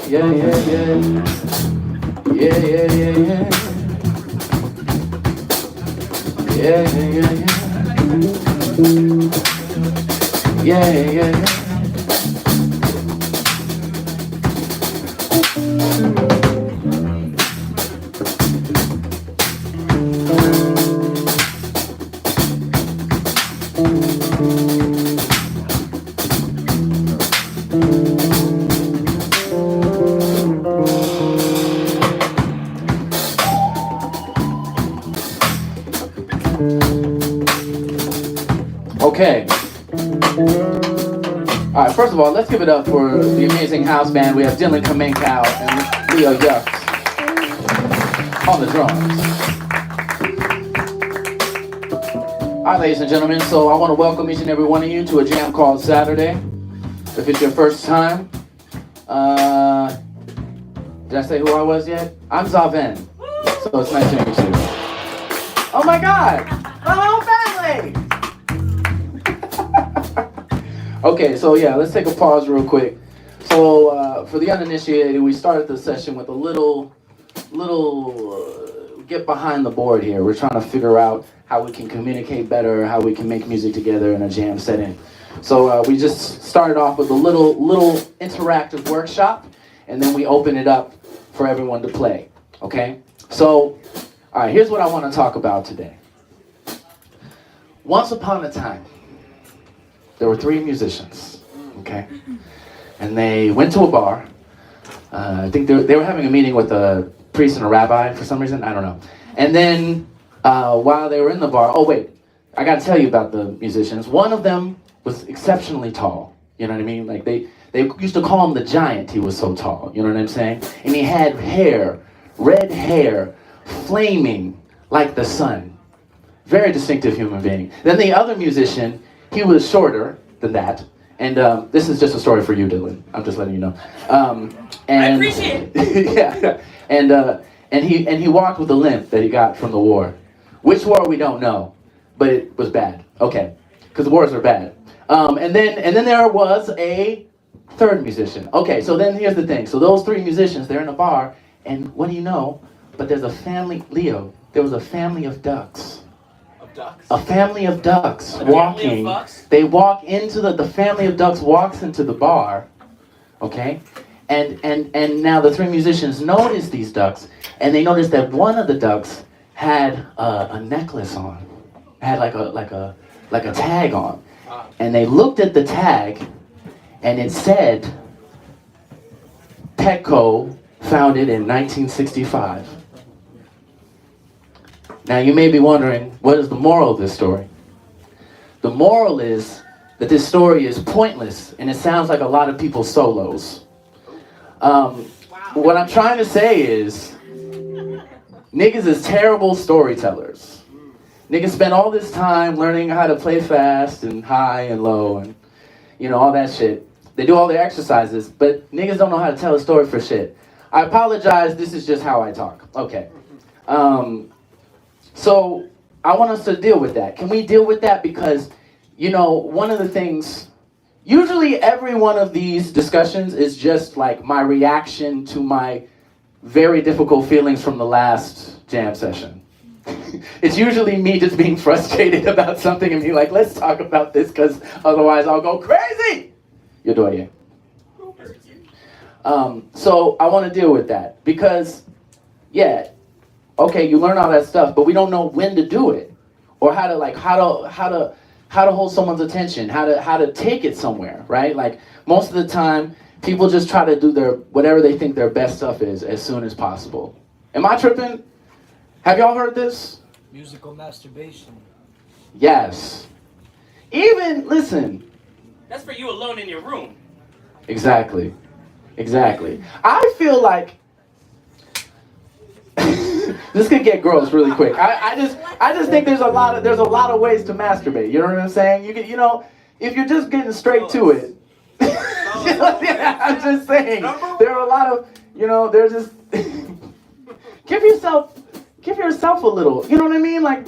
Yeah, yeah, yeah. Yeah, yeah, yeah, yeah. Yeah, yeah, yeah, yeah. Yeah, yeah, yeah. Okay. All right, first of all, let's give it up for the amazing house band. We have Dylan Kamenkow and Leo Yucks on the drums. All right, ladies and gentlemen, so I want to welcome each and every one of you to a jam called Saturday. If it's your first time, did I say who I was yet? I'm Zaven, so it's nice to meet you. Oh my God, the whole family! Okay, so yeah, let's take a pause real quick. So for the uninitiated, we started the session with a little get behind the board here. We're trying to figure out how we can communicate better, how we can make music together in a jam setting. So we just started off with a little interactive workshop, and then we open it up for everyone to play, okay? So, all right, here's what I want to talk about today. Once upon a time, there were 3 musicians, okay? And they went to a bar. I think they were having a meeting with a priest and a rabbi for some reason, I don't know. And then while they were in the bar, oh wait, I gotta tell you about the musicians. One of them was exceptionally tall, you know what I mean? Like they used to call him the giant, he was so tall, you know what I'm saying? And he had hair, red hair, flaming like the sun. Very distinctive human being. Then the other musician, he was shorter than that. And this is just a story for you, Dylan. I'm just letting you know. And I appreciate it. Yeah, and he walked with a limp that he got from the war. Which war we don't know, but it was bad. Okay, because wars are bad. And then there was a third musician. Okay, so then here's the thing. So those 3 musicians, they're in a bar, and what do you know? But there's a family, Leo. There was a family of ducks. Ducks? A family of ducks a walking. Family of ducks? They walk into the family of ducks walks into the bar, okay? And now the 3 musicians notice these ducks, and they notice that one of the ducks had a necklace on, had like a tag on, and they looked at the tag, and it said, Petco, founded in 1965. Now you may be wondering, what is the moral of this story? The moral is that this story is pointless and it sounds like a lot of people's solos. What I'm trying to say is, niggas is terrible storytellers. Niggas spend all this time learning how to play fast and high and low and, you know, all that shit. They do all their exercises, but niggas don't know how to tell a story for shit. I apologize, this is just how I talk. Okay. So I want us to deal with that. Can we deal with that? Because, you know, one of the things, usually every one of these discussions is just like my reaction to my very difficult feelings from the last jam session. it's usually me just being frustrated about something and being like, let's talk about this because otherwise I'll go crazy. Yo doy. So I want to deal with that because, yeah, okay, you learn all that stuff, but we don't know when to do it or how to hold someone's attention, how to take it somewhere, right? Like most of the time, people just try to do whatever they think their best stuff is as soon as possible. Am I tripping? Have y'all heard this? Musical masturbation. Yes. Even, listen. That's for you alone in your room. Exactly. I feel like this could get gross really quick. I just think there's a lot of ways to masturbate. You know what I'm saying? If you're just getting straight to it. Yeah, I'm just saying. There are a lot of, there's just give yourself a little. You know what I mean? Like,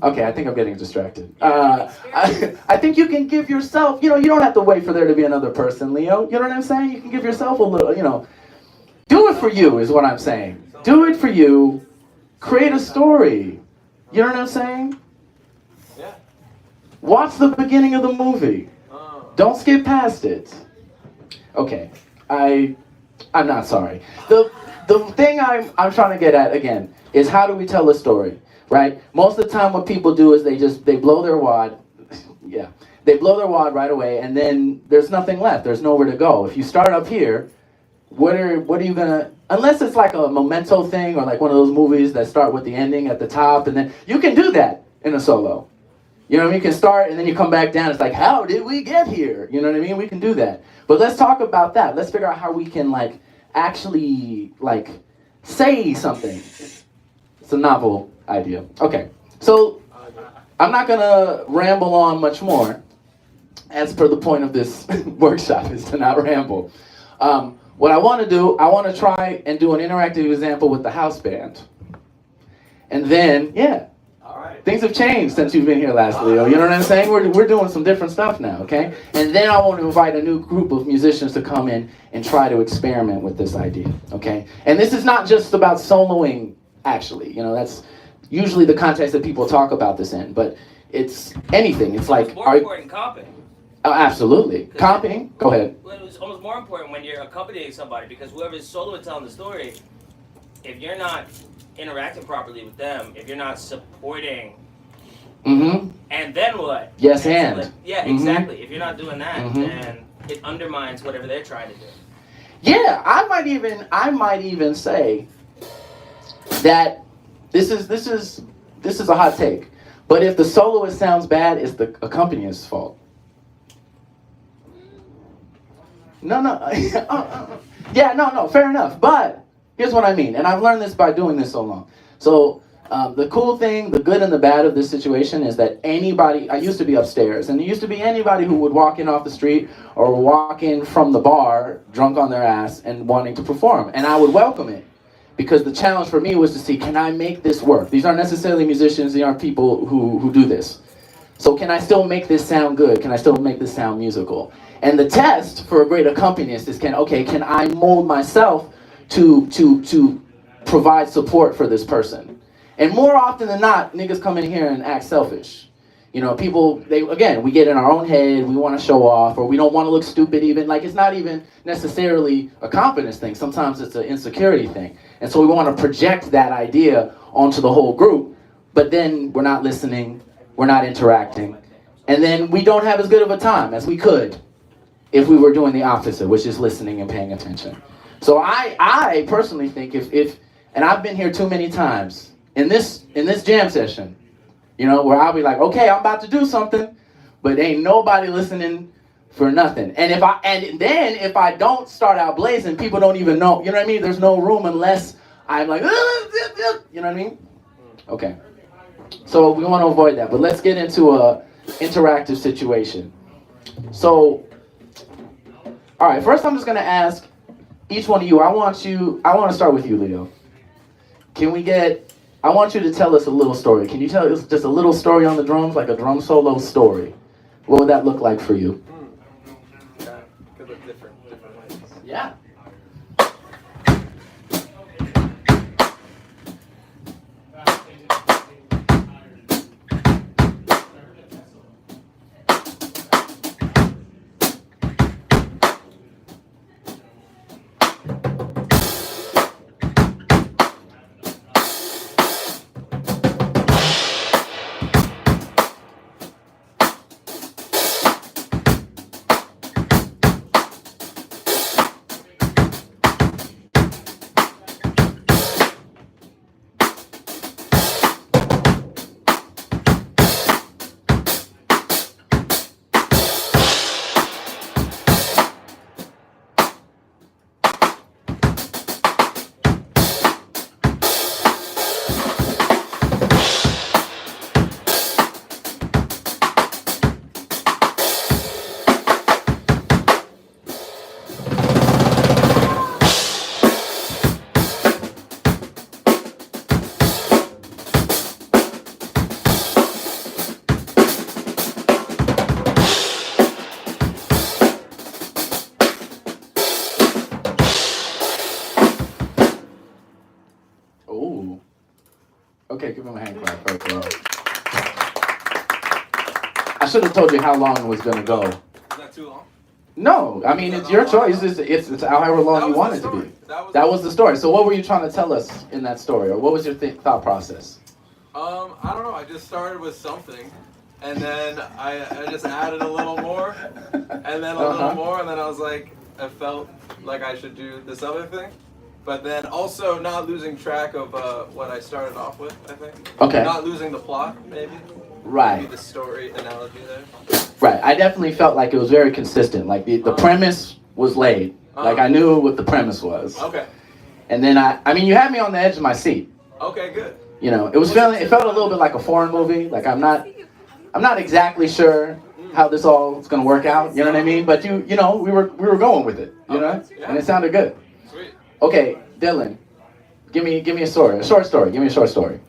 okay, I think I'm getting distracted. I think you can give yourself, you don't have to wait for there to be another person, Leo. You know what I'm saying? You can give yourself a little, do it for you is what I'm saying. Do it for you. Create a story. You know what I'm saying? Yeah. Watch the beginning of the movie. Don't skip past it. Okay, I'm not sorry. The thing I'm trying to get at again is how do we tell a story, right? Most of the time what people do is they blow their wad. Yeah, they blow their wad right away and then there's nothing left. There's nowhere to go. If you start up here, what are you gonna, unless it's like a memento thing or like one of those movies that start with the ending at the top and then you can do that in a solo. You know what I mean? You can start and then you come back down. It's like, how did we get here? You know what I mean? We can do that. But let's talk about that. Let's figure out how we can actually say something. It's a novel idea. Okay. So I'm not going to ramble on much more. As per the point of this workshop is to not ramble. What I want to do, I want to try and do an interactive example with the house band. And then, yeah. Things have changed since you've been here last, Leo. You know what I'm saying? We're doing some different stuff now, okay? And then I want to invite a new group of musicians to come in and try to experiment with this idea, okay? And this is not just about soloing, actually. That's usually the context that people talk about this in, but it's anything. It's like... It's more important comping. Oh, absolutely. Comping? Go ahead. Well, it's almost more important when you're accompanying somebody because whoever's solo telling the story, if you're not interacting properly with them, if you're not supporting, and then what? Yes, and. Yeah, exactly. If you're not doing that, then it undermines whatever they're trying to do. Yeah, I might even say that this is a hot take, but if the soloist sounds bad, it's the accompanist's fault. No. Yeah, no, fair enough. But here's what I mean, and I've learned this by doing this so long. So the cool thing, the good and the bad of this situation is that anybody, I used to be upstairs, and it used to be anybody who would walk in off the street or walk in from the bar, drunk on their ass, and wanting to perform. And I would welcome it, because the challenge for me was to see, can I make this work? These aren't necessarily musicians, they aren't people who do this. So can I still make this sound good? Can I still make this sound musical? And the test for a great accompanist is, can I mold myself to provide support for this person? And more often than not, niggas come in here and act selfish. People, we get in our own head, we want to show off, or we don't want to look stupid even. Like, it's not even necessarily a confidence thing. Sometimes it's an insecurity thing. And so we want to project that idea onto the whole group, but then we're not listening, we're not interacting, and then we don't have as good of a time as we could if we were doing the opposite, which is listening and paying attention. So I personally think if and I've been here too many times in this jam session, where I'll be like, okay, I'm about to do something, but ain't nobody listening for nothing. And then if I don't start out blazing, people don't even know. You know what I mean? There's no room unless I'm like, you know what I mean? Okay. So we want to avoid that, but let's get into a interactive situation. So, all right, first I'm just going to ask each one of you, I want to start with you, Leo. I want you to tell us a little story. Can you tell us just a little story on the drums, like a drum solo story? What would that look like for you? That could look different ways. Yeah. Ooh. Okay, give him a hand clap first. I should have told you how long it was gonna go. Is that too long? No, I mean it's your choice. It's however long you want it to be. That was the story. So what were you trying to tell us in that story, or what was your thought process? I don't know. I just started with something, and then I just added a little more, and then a little more, and then I was like, I felt like I should do this other thing, but then also not losing track of what I started off with. I think. Okay. Not losing the plot, maybe. Right. Maybe the story analogy there. Right. I definitely felt like it was very consistent. Like the premise was laid. Like I knew what the premise was. Okay. And then I mean, you had me on the edge of my seat. Okay. Good. You know, it felt a little bit like a foreign movie. Like I'm not exactly sure how this all is gonna work out. You know what I mean? But you know, we were going with it. You know, Yeah. and it sounded good. Sweet. Okay, Dylan, give me a story, a short story. Give me a short story.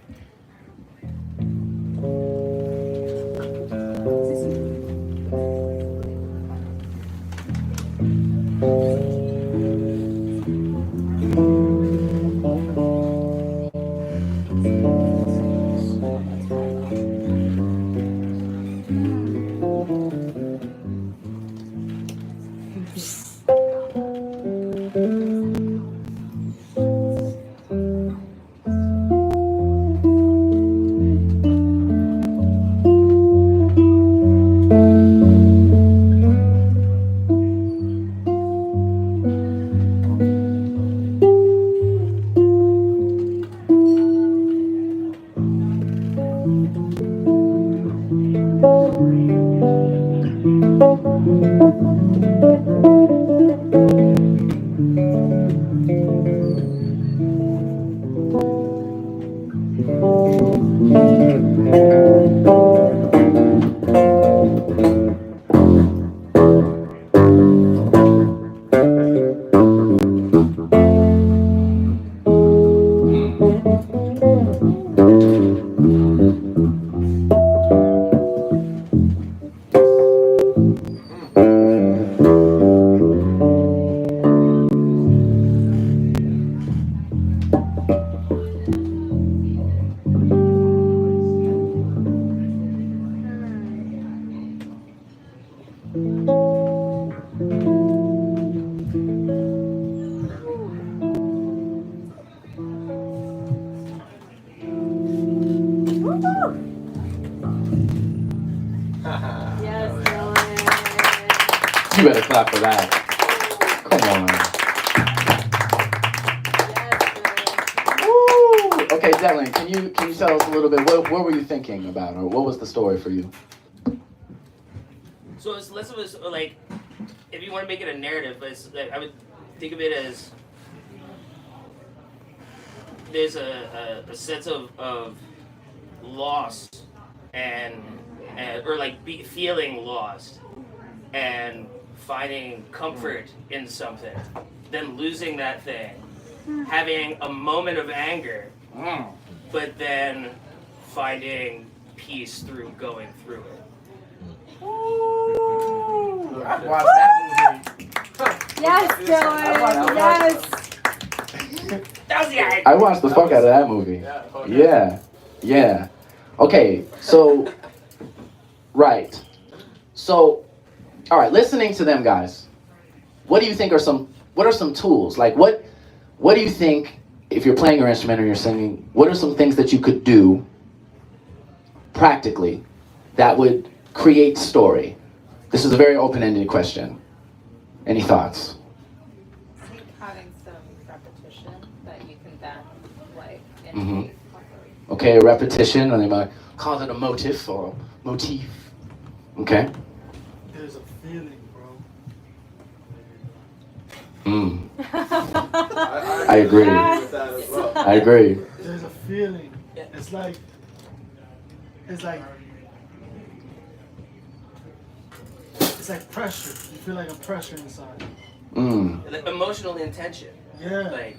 Yes, Dylan. You better clap for that. Come on. Yes, Woo! Okay, Dylan, can you tell us a little bit? What were you thinking about, or what was the story for you? So it's less of a like, if you want to make it a narrative, but it's like, I would think of it as there's a sense of loss and or like feeling lost and finding comfort in something, then losing that thing, having a moment of anger, but then finding peace through going through it. I've watched that movie. Yes, Dylan. Yes. That was the idea. I watched the fuck out of that movie. Yeah. Okay, so, right. So, all right, listening to them guys, what do you think are some tools? Like what do you think, if you're playing your instrument or you're singing, what are some things that you could do practically that would create story? This is a very open-ended question. Any thoughts? I think having some repetition that you can then like Mhm. integrate properly. Okay, a repetition, or they might call it a motif or motif. Okay. There's a feeling, bro. I agree. With that as well. I agree. There's a feeling. It's like pressure. You feel like a pressure inside. Like emotional intention. Yeah. Like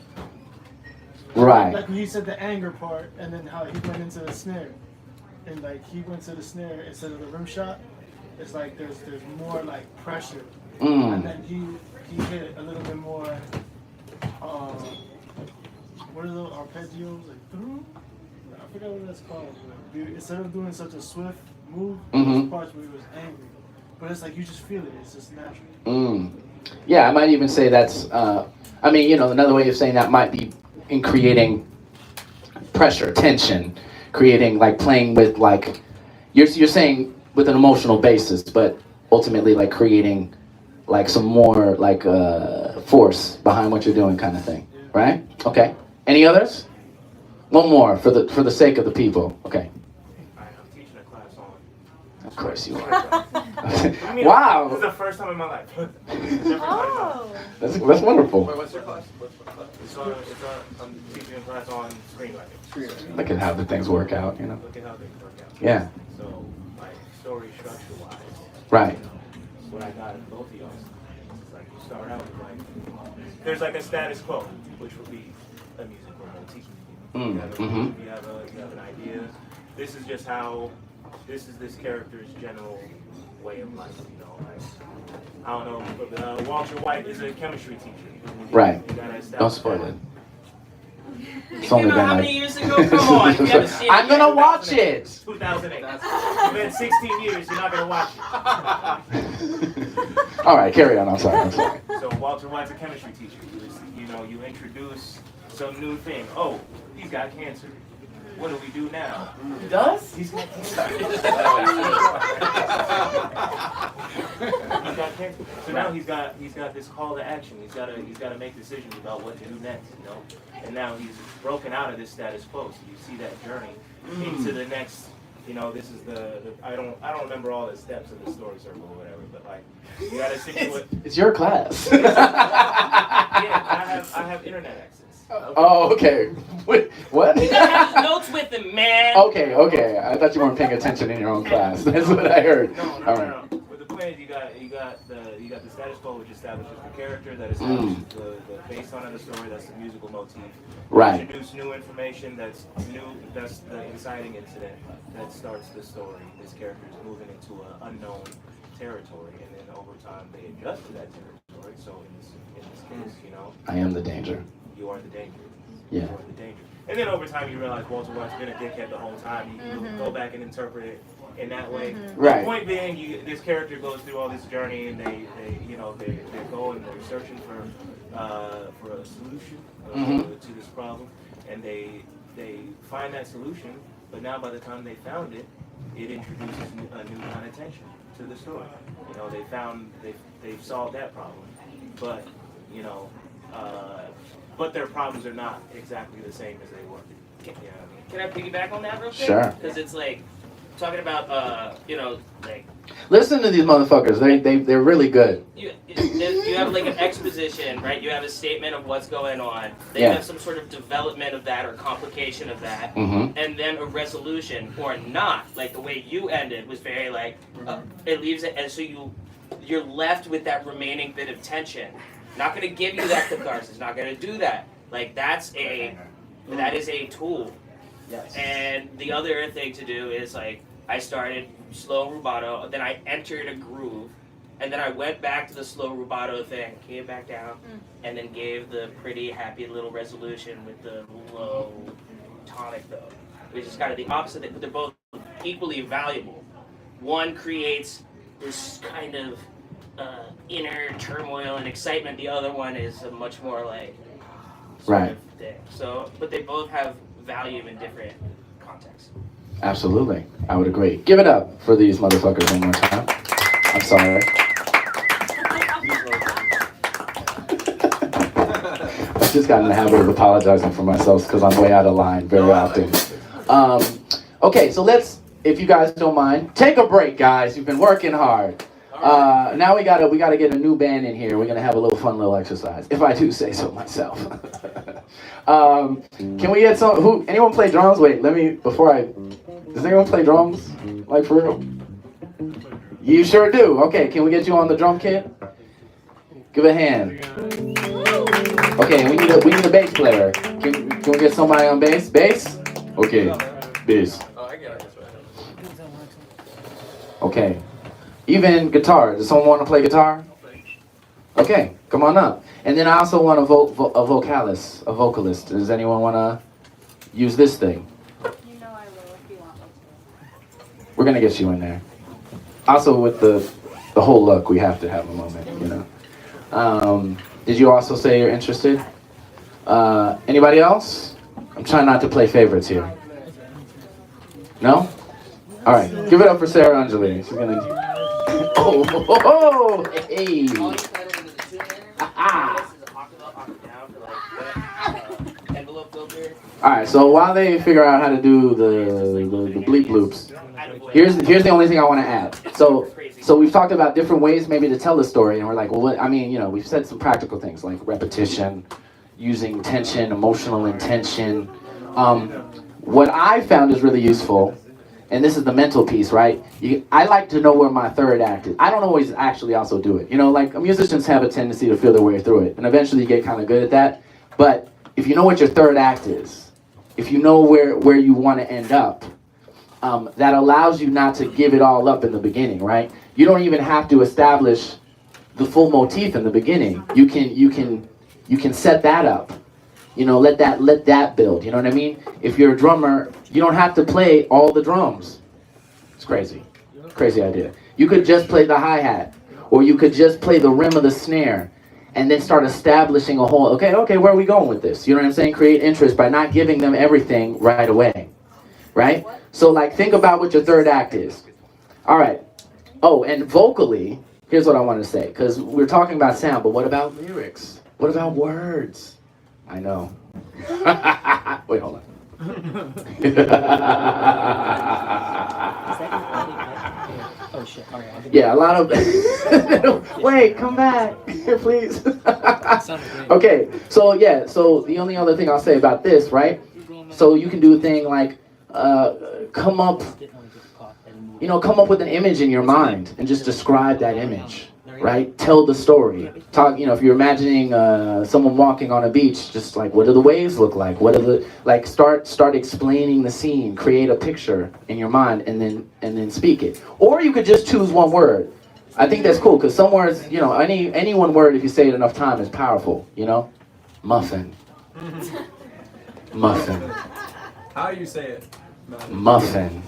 Right. Like when he said the anger part, and then how he went into the snare, and like he went to the snare instead of the rim shot. It's like there's more like pressure, and then he hit it a little bit more. What are those arpeggios? Like, forgot what that's called. But instead of doing such a swift move, Mhm. there's parts where he was angry. But it's like you just feel it. It's just natural. Yeah, I might even say that's, I mean, you know, another way of saying that might be in creating pressure, tension, creating, like, playing with, like, you're saying with an emotional basis, but ultimately, like, creating, like, some more, like, force behind what you're doing kind of thing, right? Okay. Any others? One more for the sake of the people. Okay. I'm teaching a class on. Of course you are. I mean, Wow. This is the first time in my life. Oh. That's wonderful. Wait, what's your class? What's class? I'm teaching a class on screenwriting. Look at how the things work out, you know? Look at how things work out. Yeah. So, like, story structure-wise, Right. what I got in both of y'all is like you start out with like, there's like a status quo, which would be a musical motif. You have, Mhm. you have an idea. This is just how, this is this character's general way of life, you know, like, I don't know, but, Walter White is a chemistry teacher. Right. You gotta establish Don't spoil that. it. It It's came only out been how like- many years ago? Come on, you haven't seen I'm it gonna yet. watch it. 2008. It's been 16 years, you're not gonna watch it. All right, carry on. I'm sorry. So Walter White's a chemistry teacher. You know, you introduce some new thing. Oh, he's got cancer. What do we do now? He does? He's got cancer. He's got cancer. So now he's got this call to action. He's got to make decisions about what to do next. You know, and now he's broken out of this status quo. So you see that journey into the next. You know, this is the I don't remember all the steps of the story circle or whatever, but like you got to situate. It's your class. Yeah, I have internet access. Oh, okay. Wait, what? You gotta have his notes with him, man. Okay. I thought you weren't paying attention in your own class. That's what I heard. No. With the plays, you got the status quo, which establishes the character, that establishes the baseline of the story, that's the musical motif. Right. Introduce new information that's new, that's the inciting incident that starts the story. This character is moving into an unknown territory, and then over time they adjust to that territory. So in this case, you know, I am the danger. you are the danger. Yeah. You are the danger. And then over time you realize Walter White's been a dickhead the whole time. You go back and interpret it in that way. Right. The point being, this character goes through all this journey, and they go and they're searching for a solution to this problem, and they find that solution. But now by the time they found it, it introduces a new kind of tension to the story. You know, they've solved that problem, but you know. But their problems are not exactly the same as they were. Can I piggyback on that real quick? Sure. Because it's like talking about you know, like Listen to these motherfuckers. They're really good. you have like an exposition, right? You have a statement of what's going on. Then Yeah. you have some sort of development of that or complication of that, Mhm. and then a resolution or not. Like the way you ended was very like it leaves it, and so you're left with that remaining bit of tension. Not going to give you that catharsis. Not going to do that. Like that is a tool. Yes. And the other thing to do is like I started slow rubato, then I entered a groove, and then I went back to the slow rubato thing, came back down, and then gave the pretty happy little resolution with the low tonic though, which is kind of the opposite. But they're both equally valuable. One creates this kind of inner turmoil and excitement. The other one is a much more like sort of thing. So, but they both have value in different contexts. Absolutely. I would agree. Give it up for these motherfuckers one more time. I'm sorry. I just got in the habit of apologizing for myself because I'm way out of line very often. Okay, so let's, if you guys don't mind, take a break, guys. You've been working hard. Now we gotta get a new band in here. We're gonna have a little fun little exercise, if I do say so myself. Can we get some? Anyone play drums? Wait, does anyone play drums? Like for real? You sure do. Okay, can we get you on the drum kit? Give a hand. Okay, we need a bass player. Can we get somebody on bass? Bass? Okay, bass. Oh, I get it. Okay. Even guitar. Does someone want to play guitar? Okay, come on up. And then I also want a vocalist. Does anyone want to use this thing? You know We're gonna get you in there. Also, with the whole look, we have to have a moment, you know. Did you also say you're interested? Anybody else? I'm trying not to play favorites here. No? All right, give it up for Sarah Anjali. She's gonna. Oh, hey. All you play with is a tuner. Ah. This is a octave up, octave down for like envelope filter. All right, so while they figure out how to do the bleep bloops, here's the only thing I want to add. So we've talked about different ways maybe to tell the story, and we're like, well, what, I mean, you know, we've said some practical things like repetition, using tension, emotional intention. What I found is really useful, and this is the mental piece, right? I like to know where my third act is. I don't always actually also do it. You know, like musicians have a tendency to feel their way through it, and eventually you get kind of good at that. But if you know what your third act is, if you know where you want to end up, that allows you not to give it all up in the beginning, right? You don't even have to establish the full motif in the beginning. You can set that up. You know, let that build. You know what I mean? If you're a drummer, you don't have to play all the drums. It's crazy idea. You could just play the hi-hat, or you could just play the rim of the snare, and then start establishing a whole. Okay, where are we going with this? You know what I'm saying? Create interest by not giving them everything right away, right? So like, think about what your third act is. All right. Oh, and vocally, here's what I want to say, because we're talking about sound, but what about lyrics? What about words? I know. Wait, hold on. Yeah, a lot of. Wait, come back, please. Okay, so yeah, so the only other thing I'll say about this, right? So you can do a thing like come up with an image in your mind and just describe that image. Right? Tell the story. Talk, you know, if you're imagining someone walking on a beach, just like, what do the waves look like? What are the, like, start explaining the scene, create a picture in your mind, and then speak it. Or you could just choose one word. I think that's cool, because some words, you know, any one word, if you say it enough time, is powerful, you know? Muffin. Muffin. How you say it? Muffin.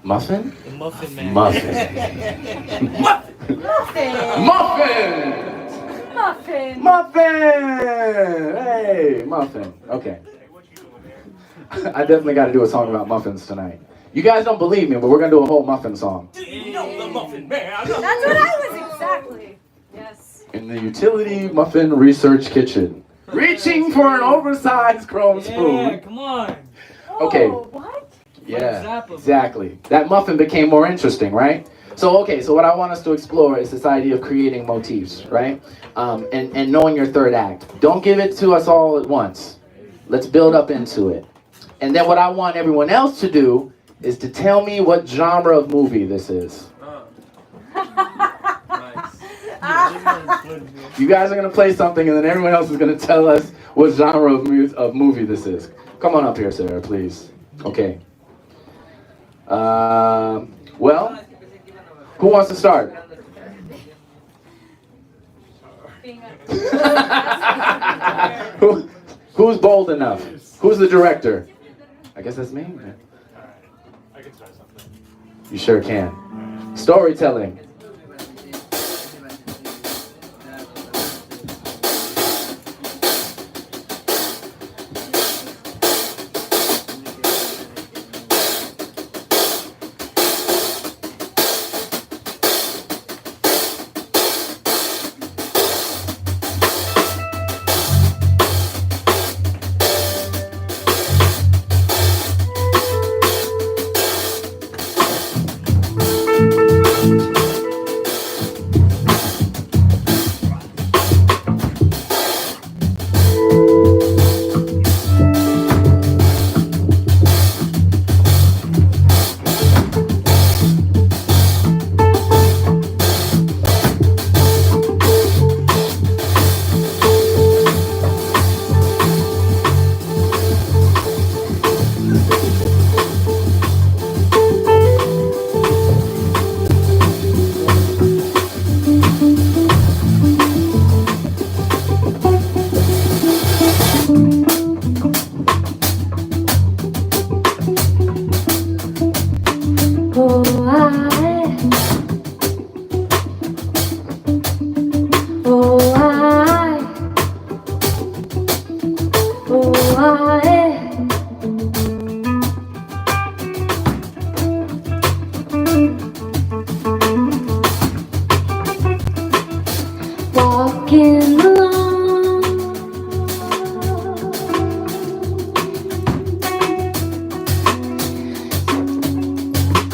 Muffin? The Muffin Man. Muffin. Muffin. Muffin! Muffin. Muffin! Hey, muffin. Okay. I definitely got to do a song about muffins tonight. You guys don't believe me, but we're going to do a whole muffin song. Do you know the Muffin Man? That's what I was exactly. Yes. In the Utility Muffin Research Kitchen. Reaching for an oversized chrome spoon. Yeah, come on. Okay. Oh, what? Yeah, exactly. That muffin became more interesting, right? So what I want us to explore is this idea of creating motifs, right? And knowing your third act. Don't give it to us all at once. Let's build up into it. And then what I want everyone else to do is to tell me what genre of movie this is. Nice. You guys are going to play something, and then everyone else is going to tell us what genre of movie this is. Come on up here, Sarah, please. Okay. Well, who wants to start? Who's bold enough? Who's the director? I guess that's me. I can try something. You sure can. Storytelling.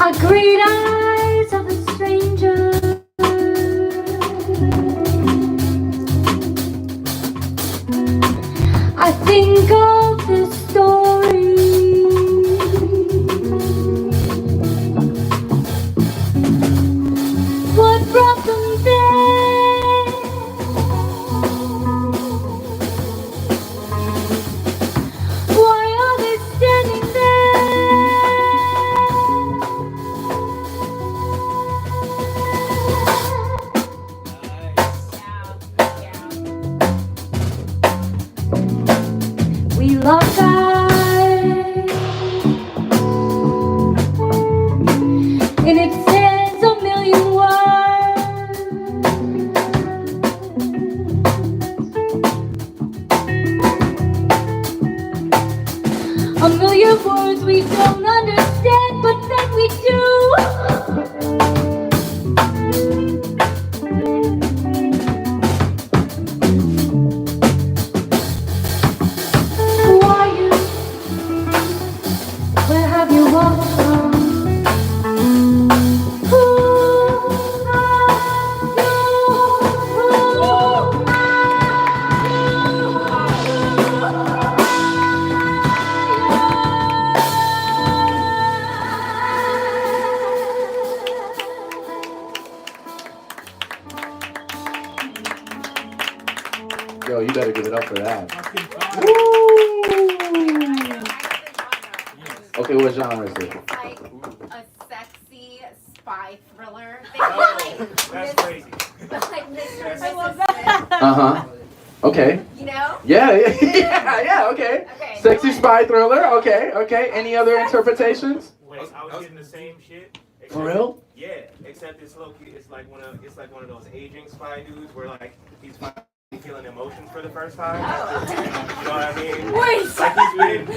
are great eyes of a stranger. I think of this story. What brought them there? Why are they standing there? We locked eyes, and it says a million words. A million words we don't understand, but then we do. Who are you? Where have you walked from? Who are Yo, you better give it up for that. Okay, what genre is it? It's like a sexy spy thriller. Oh, that's crazy. Like Mr. I love that. Uh-huh. Okay. You know? Yeah, yeah, okay. Okay. Sexy spy thriller, okay. Any other interpretations? Wait, I was getting the same shit. For real? Yeah, except it's low key. It's like one of those aging spy dudes where like he's finally feeling emotions for the first time. You know what I mean? Wait.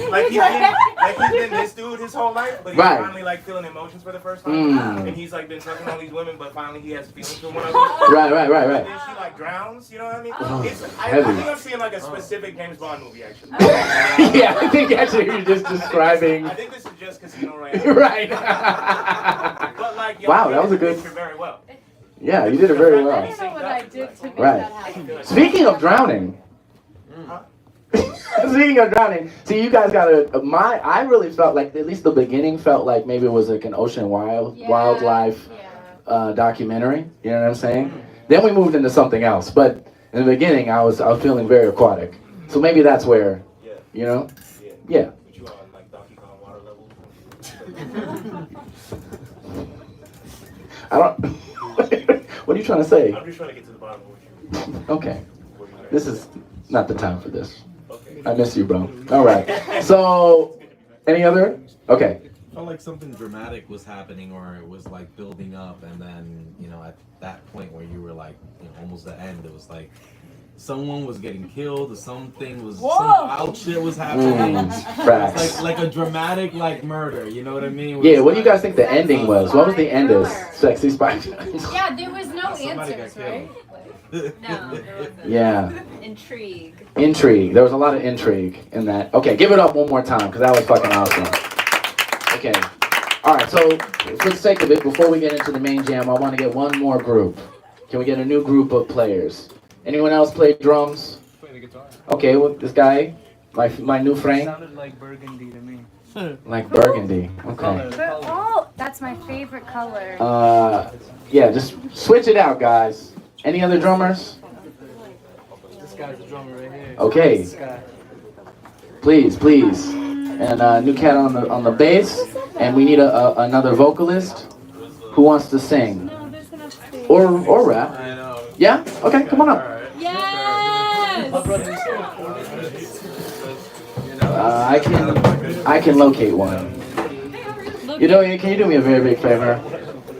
Like he's been this dude his whole life, but he's Right. finally like feeling emotions for the first time. And he's like been fucking all these women, but finally he has feelings for one of them. Right. And then she like drowns. You know what I mean? I heavy. think I'm seeing like a specific James Bond movie actually. Yeah, I think actually you're just describing. I think this is just Casino Royale. Right. But like, Wow, that was a good. picture very well. Yeah, you did it very I well. don't know what I did to make Right. that happen. Speaking of drowning. Speaking of drowning, see, you guys got I really felt like, at least the beginning felt like maybe it was like an ocean wildlife documentary. You know what I'm saying? Then we moved into something else, but in the beginning, I was feeling very aquatic. So maybe that's where, you know, yeah. But you on like Donkey Kong water level? I don't. What are you trying to say? I'm just trying to get to the bottom of what you. Okay, this is not the time for this. Okay. I miss you, bro. All right. So, any other? Okay. Felt like something dramatic was happening, or it was like building up, and then at that point where you were like almost the end, it was like someone was getting killed, or something was some wild shit was happening. Facts. It's like a dramatic like murder. You know what I mean? Yeah. What do you guys think the ending was? What was the end of Sexy Spy? Yeah, there was no Somebody got answers, right? No, there wasn't. Yeah. Intrigue. Intrigue. There was a lot of intrigue in that. Okay, give it up one more time, because that was fucking awesome. Okay. All right, so for the sake of it, before we get into the main jam, I want to get one more group. Can we get a new group of players? Anyone else play drums? Play the guitar. Okay, well, this guy, my new friend. Sounded like burgundy to me. Like burgundy. Color, Okay. But color. oh, that's my favorite color. Yeah, just switch it out, guys. Any other drummers? This guy's the drummer right here. Okay. This guy. Please. And new cat on the bass, and we need another vocalist who wants to sing No, there's enough space. or rap. I know. Yeah? Okay, come on up. Yes! I can locate one. Can you do me a very big favor?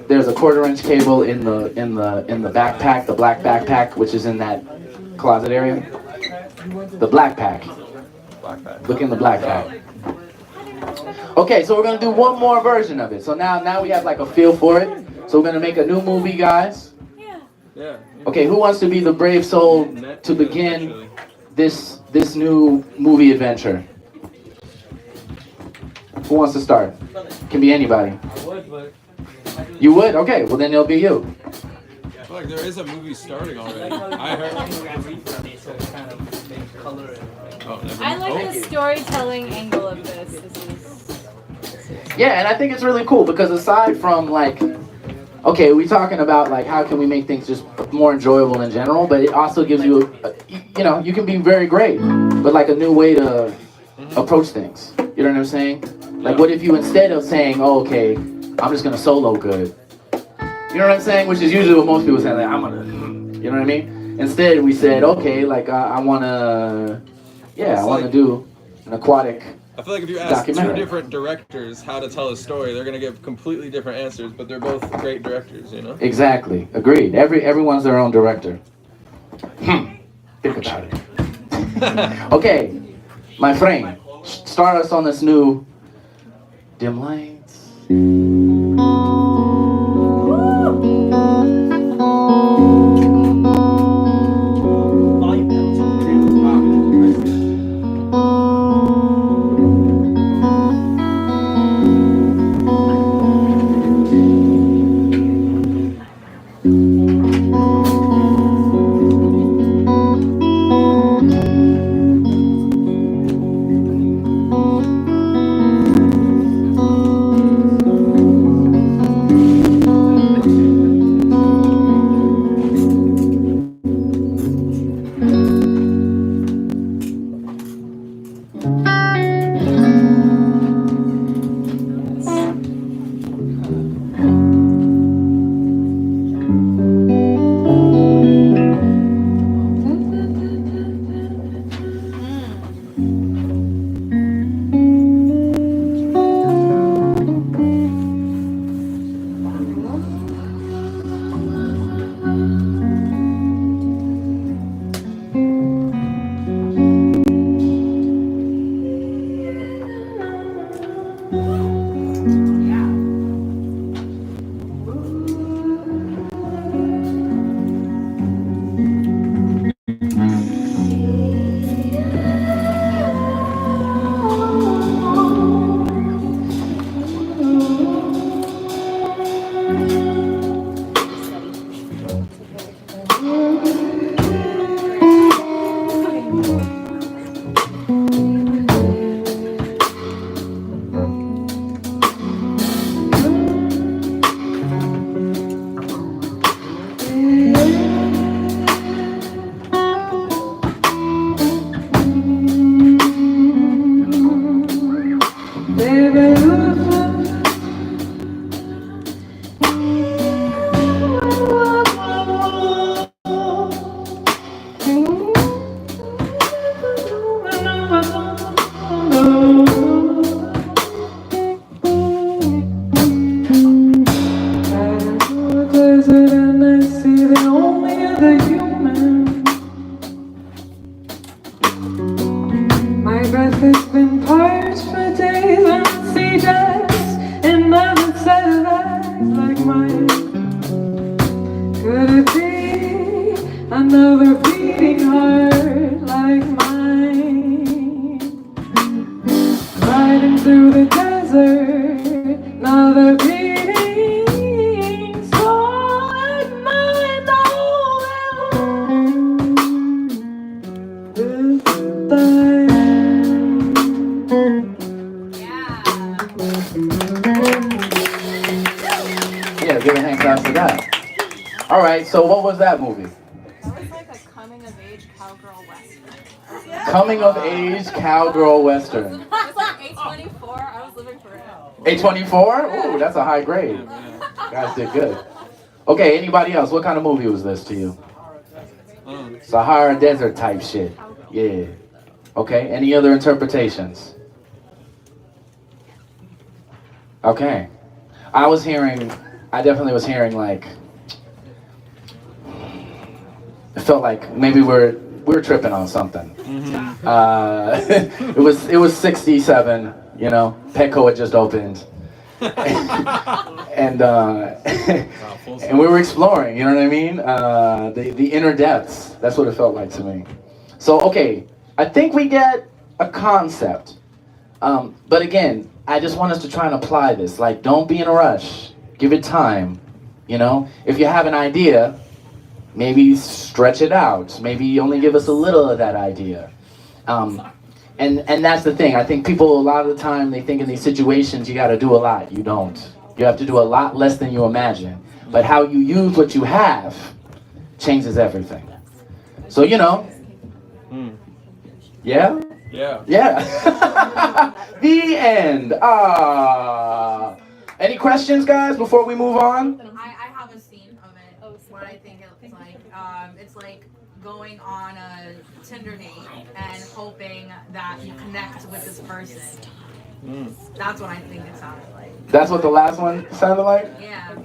There's a 1/4-inch cable in the backpack, the black backpack, which is in that closet area. The black pack. Look in the black pack. Okay, so we're gonna do one more version of it. So now we have like a feel for it. So we're gonna make a new movie, guys. Yeah. Okay, who wants to be the brave soul to begin this new movie adventure? Who wants to start? Can be anybody. I would, but You would? Okay, well then it'll be you. I feel like there is a movie starting already. I heard. Oh, never I mind. like the storytelling angle of this. Yeah, and I think it's really cool because aside from like, okay, we're talking about like how can we make things just more enjoyable in general, but it also gives you, you know, you can be very great, but like a new way to approach things. You know what I'm saying? Like, what if you instead of saying, oh, okay, I'm just gonna solo good. You know what I'm saying? Which is usually what most people say, like, I'm gonna, you know what I mean? Instead, we said, okay, like, I wanna do an aquatic. I feel like if you ask two Documentary. different directors how to tell a story, they're gonna give completely different answers, but they're both great directors, you know? Exactly. Agreed. Everyone's their own director. Think about it. Okay, my friend, start us on this new dim lights. Yeah, give a hand clap for that. All right, so what was that movie? That was like a coming of age cowgirl western. Coming of age cowgirl western. It was like 824. I was living for it. 824? Ooh, that's a high grade. You guys did good. Okay, anybody else? What kind of movie was this to you? Sahara Desert type shit. Yeah. Okay, any other interpretations? Okay. I definitely was hearing like, it felt like maybe we're tripping on something. It was 67, you know, Petco had just opened. and and we were exploring, you know what I mean? The inner depths. That's what it felt like to me. So okay, I think we get a concept. But again, I just want us to try and apply this. Like, don't be in a rush. Give it time. You know, if you have an idea, maybe stretch it out. Maybe only give us a little of that idea. And that's the thing. I think people, a lot of the time, they think in these situations you got to do a lot. You don't. You have to do a lot less than you imagine. But how you use what you have changes everything. So, you know. Yeah? Yeah. Yeah. The end. Any questions, guys, before we move on? I have a scene of it. What I think it's like going on a Tinder date and hoping that you connect with this person. That's what I think it sounded like. That's what the last one sounded like? Yeah.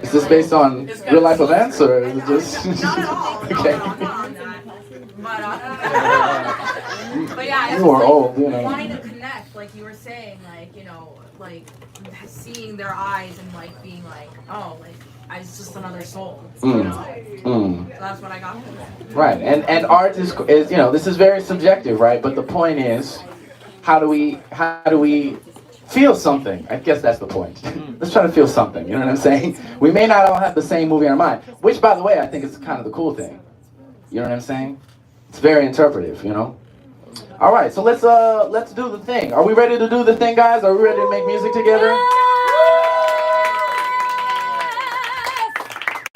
Is this based on real life events, or is it just? Not at all. Okay. No, I'm not on that. But yeah, it's You are like old, you know. wanting to connect, like you were saying, like, you know, like seeing their eyes and like being like, oh, like it's just another soul. You know? So that's what I got from it. Right, and art is you know, this is very subjective, right? But the point is, how do we feel something? I guess that's the point. Let's try to feel something. You know what I'm saying? We may not all have the same movie in our mind, which, by the way, I think is kind of the cool thing. You know what I'm saying? It's very interpretive, you know. All right, so let's do the thing. Are we ready to do the thing, guys? Are we ready to make music together?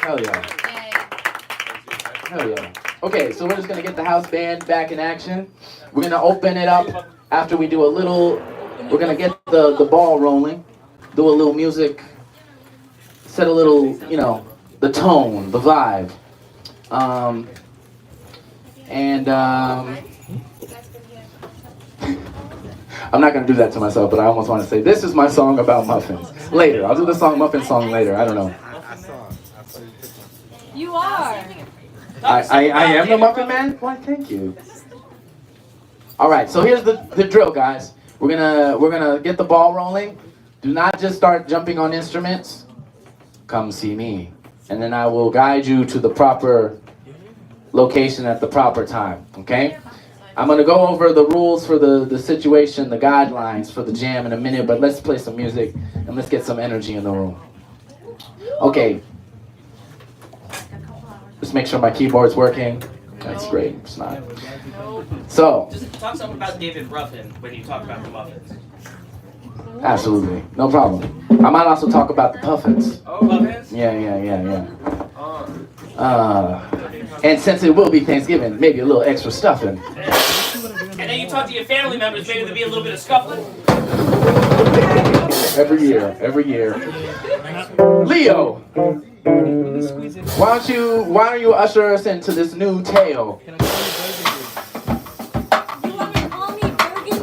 Hell yeah. Hell yeah. Okay, so we're just gonna get the house band back in action. We're gonna open it up after we do a little. We're gonna get the ball rolling, do a little music, set a little, you know, the tone, the vibe. I'm not gonna do that to myself, but I almost want to say this is my song about muffins. Later, I'll do the muffin song later. I don't know. You are. I am the Muffin Man? Why, thank you. All right, so here's the drill, guys. We're gonna get the ball rolling. Do not just start jumping on instruments. Come see me, and then I will guide you to the proper location at the proper time. Okay? I'm gonna go over the rules for the situation, the guidelines for the jam in a minute, but let's play some music and let's get some energy in the room. Okay. Just make sure my keyboard's working. That's great. It's not. So. Just talk something about David Ruffin when you talk about the muffins. Absolutely. No problem. I might also talk about the puffins. Oh, muffins? Yeah. And since it will be Thanksgiving, maybe a little extra stuffing. And then you talk to your family members, maybe there'll be a little bit of scuffling. Every year. Leo, why don't you usher us into this new tale? You want to call me Burgundy?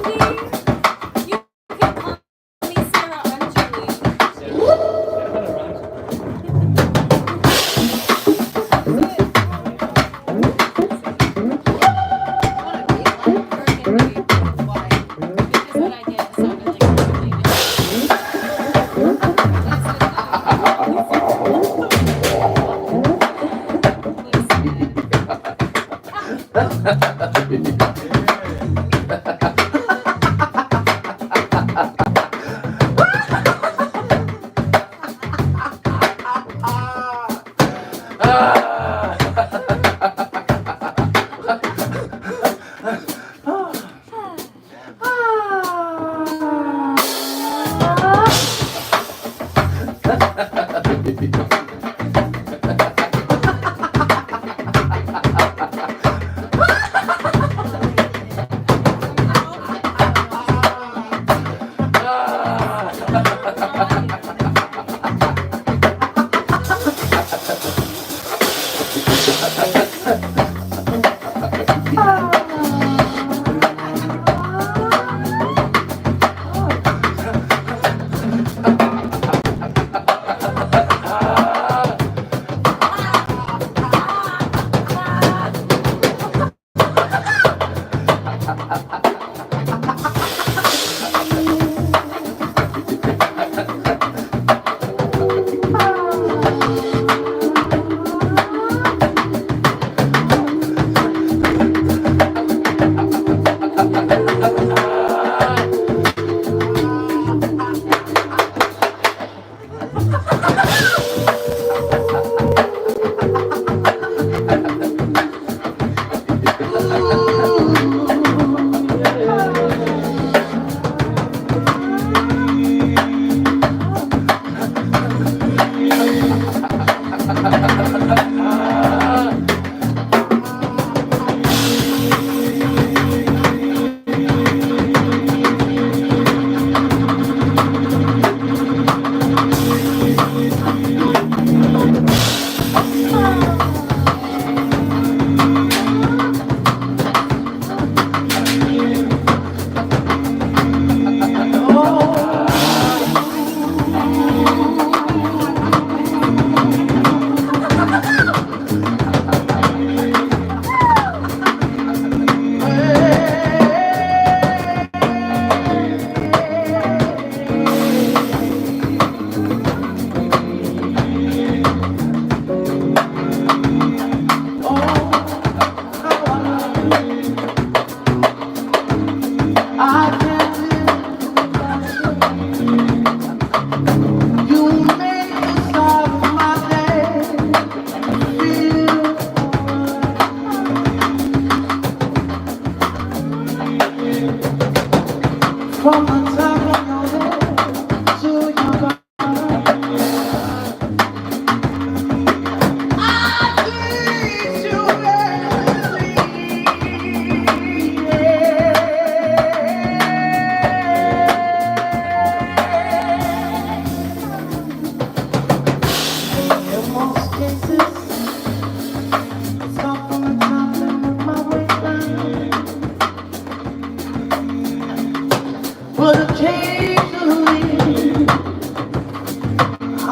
You can call me Sarah Anjali.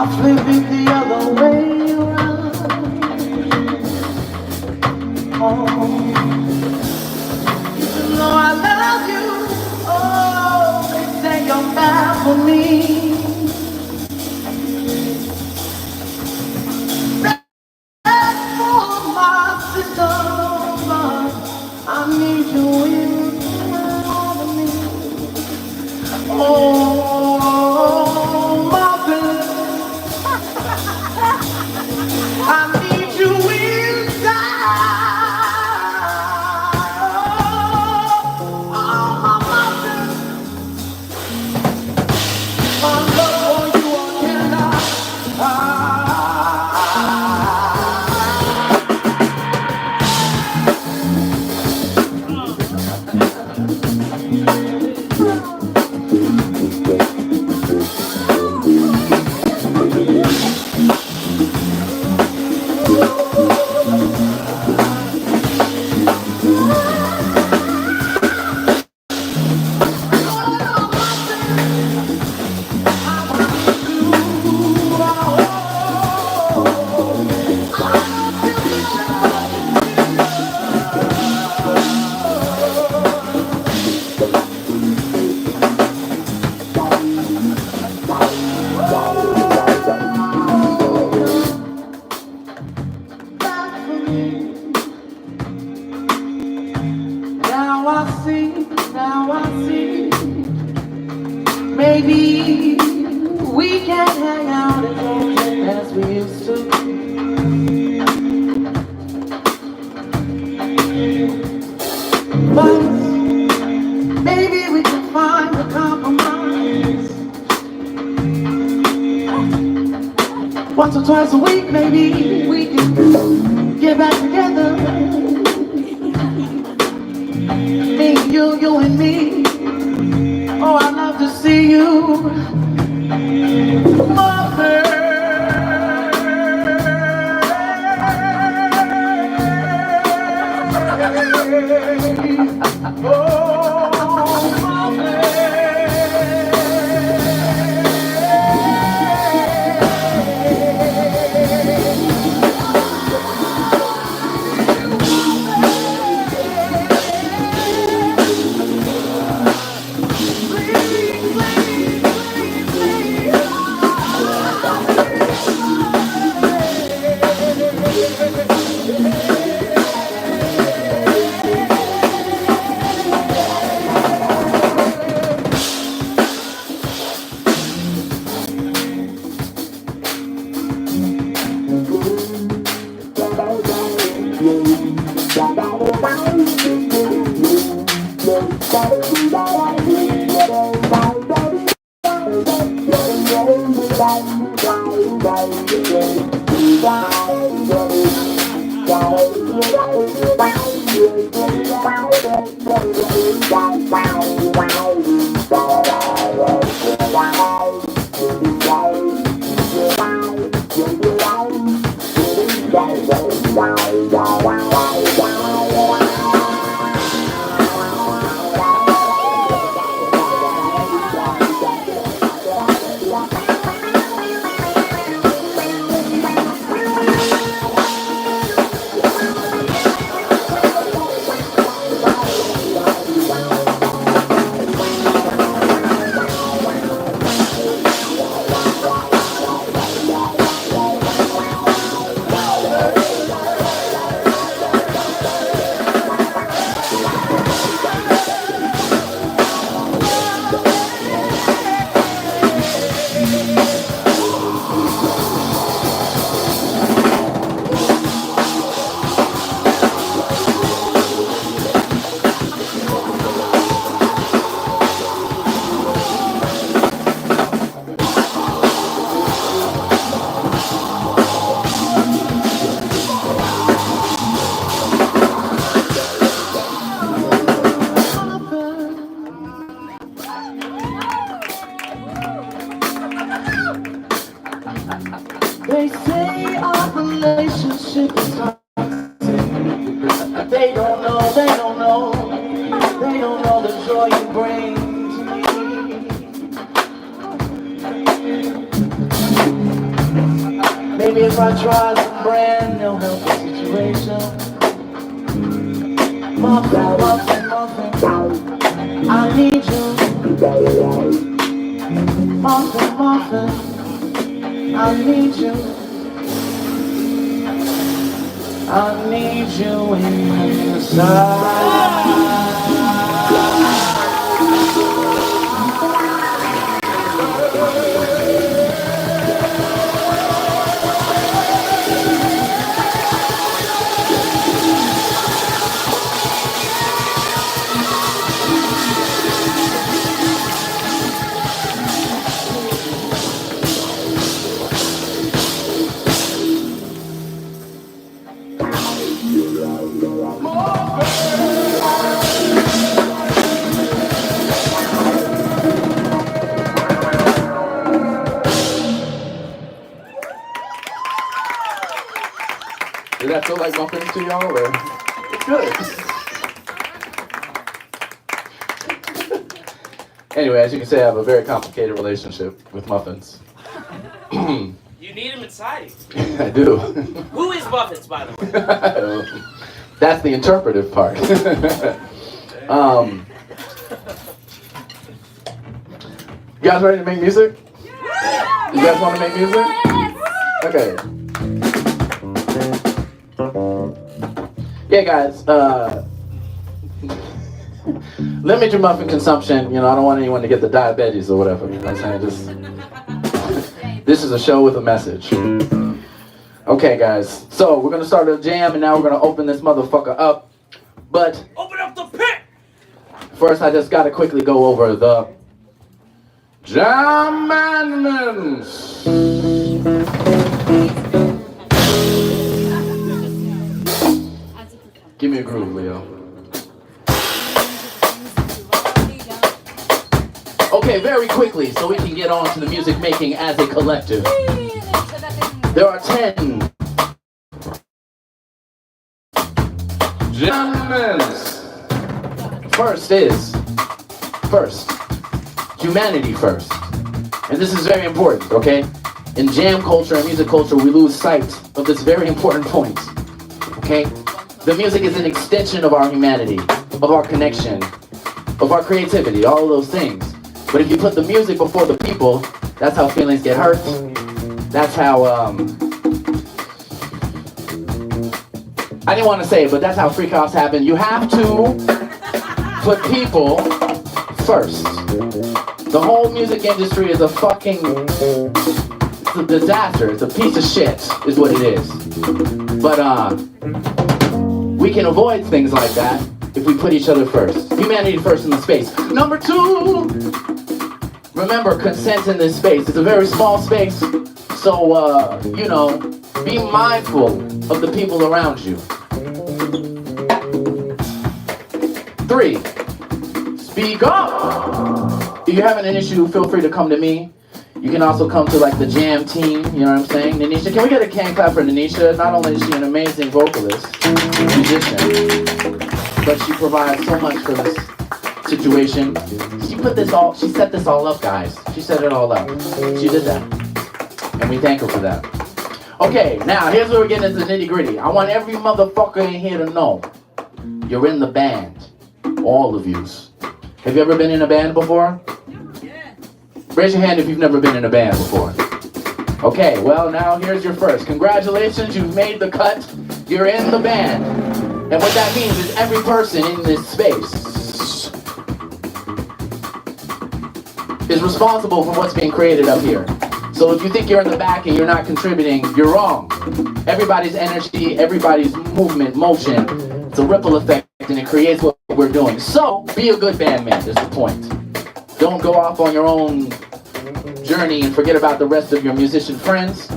flip it the other way around. Oh, even though I love you, oh, they say you're bad for me. That's for my sister, but I need you inside of me. Oh, my baby, I need you inside. Oh, my baby, my love for you I cannot Now I see, maybe we can hang out as often as we used to. But maybe we can find a compromise. Once or twice a week, maybe we can get back together. Me, you and me. Oh, I'd love to see you, mother. They say our relationship is toxic. They don't know, they don't know, they don't know the joy you bring to me. I try some brand new healthy situation? Muffin, muffin, muffin, I need you. Muffin, muffin, I need you. I need you inside. Did that feel like muffins to y'all, or? It's good. Anyway, as you can see, I have a very complicated relationship with muffins. You need him inside you. I do. Who is Muffins, by the way? That's the interpretive part. You guys ready to make music? You guys want to make music? Okay. Yeah, guys. Limit your muffin consumption. You know, I don't want anyone to get the diabetes or whatever. You know what I'm saying? This is a show with a message. Okay, guys. So we're gonna start a jam, and now we're gonna open this motherfucker up. But open up the pit. First, I just gotta quickly go over the jam mandaments. Give me a groove, Leo. Okay, very quickly, so we can get on to the music making as a collective. There are 10 Germans. First, humanity first. And this is very important, okay? In jam culture and music culture, we lose sight of this very important point, okay? The music is an extension of our humanity, of our connection, of our creativity, all of those things. But if you put the music before the people, that's how feelings get hurt. That's how, I didn't want to say it, but that's how freak-offs happen. You have to put people first. The whole music industry is a fucking, it's a disaster. It's a piece of shit, is what it is. But, we can avoid things like that if we put each other first. Humanity first in the space. Number 2, remember consent in this space. It's a very small space, so, you know, be mindful of the people around you. 3, speak up. If you're having an issue, feel free to come to me. You can also come to like the jam team, you know what I'm saying? Nanisha, can we get a can clap for Nanisha? Not only is she an amazing vocalist, musician, but she provides so much for this situation. She set this all up, guys. She set it all up. She did that. And we thank her for that. Okay, now here's where we're getting into the nitty gritty. I want every motherfucker in here to know you're in the band. All of yous. Have you ever been in a band before? Raise your hand if you've never been in a band before. Okay, well now here's your first. Congratulations, you've made the cut. You're in the band. And what that means is every person in this space is responsible for what's being created up here. So if you think you're in the back and you're not contributing, you're wrong. Everybody's energy, everybody's movement, motion, it's a ripple effect and it creates what we're doing. So be a good bandmate is the point. Don't go off on your own journey and forget about the rest of your musician friends.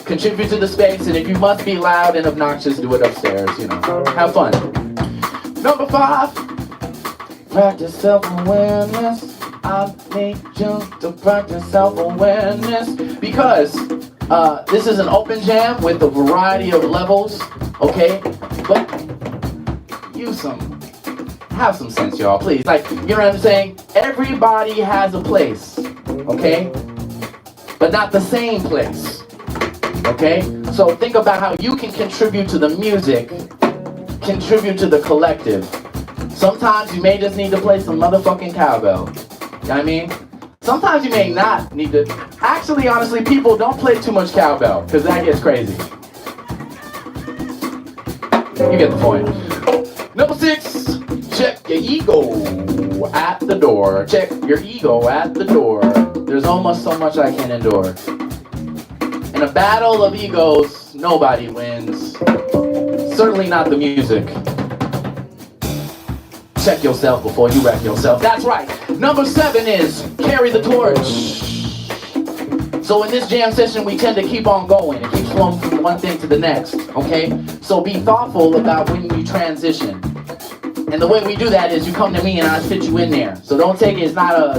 Contribute to the space, and if you must be loud and obnoxious, do it upstairs, you know. Have fun. Number 5, practice self-awareness. I need you to practice self-awareness because this is an open jam with a variety of levels, okay? But have some sense, y'all, please. Like, you know what I'm saying? Everybody has a place, okay? But not the same place. Okay? So think about how you can contribute to the music, contribute to the collective. Sometimes you may just need to play some motherfucking cowbell. You know what I mean? Sometimes you may not need to. Actually, honestly, people don't play too much cowbell, because that gets crazy. You get the point. Number 6, check your ego at the door. Check your ego at the door. There's almost so much I can endure. In a battle of egos, nobody wins. Certainly not the music. Check yourself before you wreck yourself. That's right. Number 7 is carry the torch. So in this jam session, we tend to keep on going. It keeps flowing from one thing to the next, okay? So be thoughtful about when you transition. And the way we do that is you come to me and I fit you in there. So don't take it as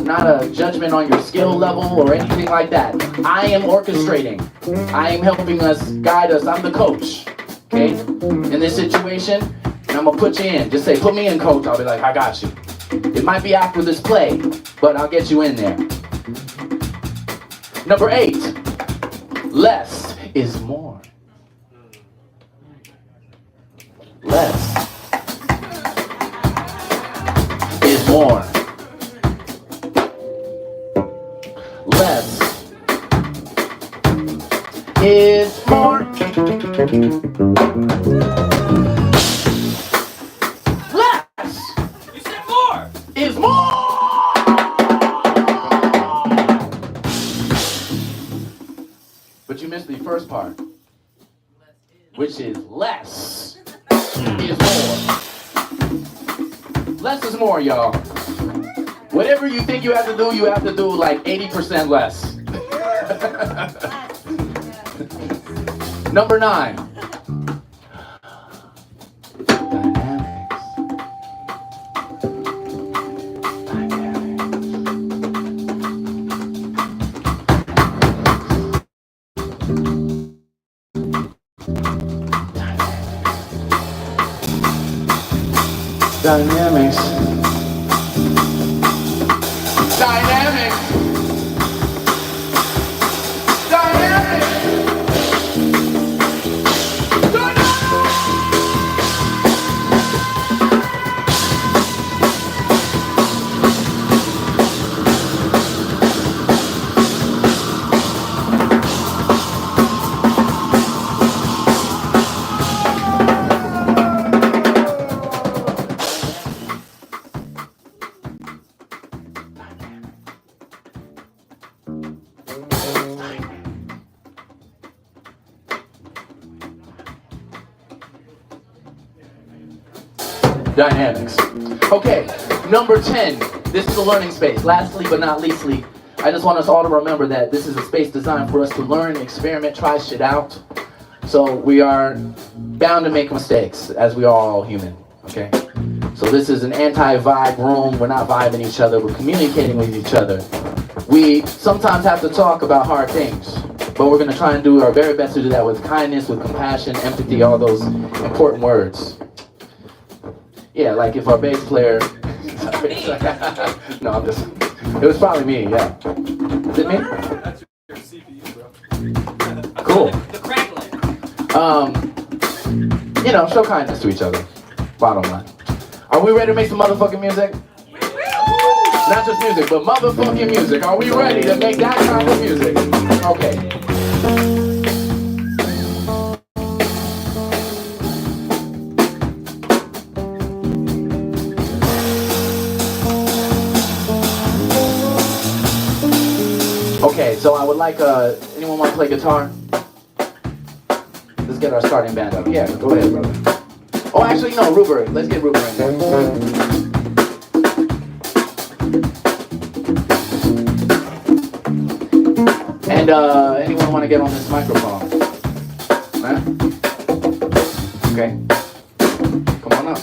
not a judgment on your skill level or anything like that. I am orchestrating. I am helping us, guide us. I'm the coach, okay? In this situation, and I'm gonna put you in. Just say, put me in, coach. I'll be like, I got you. It might be after this play, but I'll get you in there. Number 8, less is more. Less is more. Less is more. Less You said more. is more. But you missed the first part, which is less is more. Less is more, y'all. Whatever you think you have to do like 80% less. Number 9. Dynamics. Dynamics. Dynamics. Dynamics. Okay, number 10. This is a learning space. Lastly but not leastly, I just want us all to remember that this is a space designed for us to learn, experiment, try shit out. So we are bound to make mistakes, as we are all human, okay? So this is an anti-vibe room. We're not vibing each other. We're communicating with each other. We sometimes have to talk about hard things, but we're going to try and do our very best to do that with kindness, with compassion, empathy, all those important words. Yeah, like if our bass player... No, I'm just... It was probably me, yeah. Is it me? That's your CPU, bro. Cool. The crackling. You know, show kindness to each other. Bottom line. Are we ready to make some motherfucking music? Not just music, but motherfucking music. Are we ready to make that kind of music? Okay. Okay, so I would like, anyone want to play guitar? Let's get our starting band up. Yeah, go ahead, brother. Oh, actually, no, Ruber. Let's get Ruber in there. And anyone want to get on this microphone? Huh? Okay. Come on up.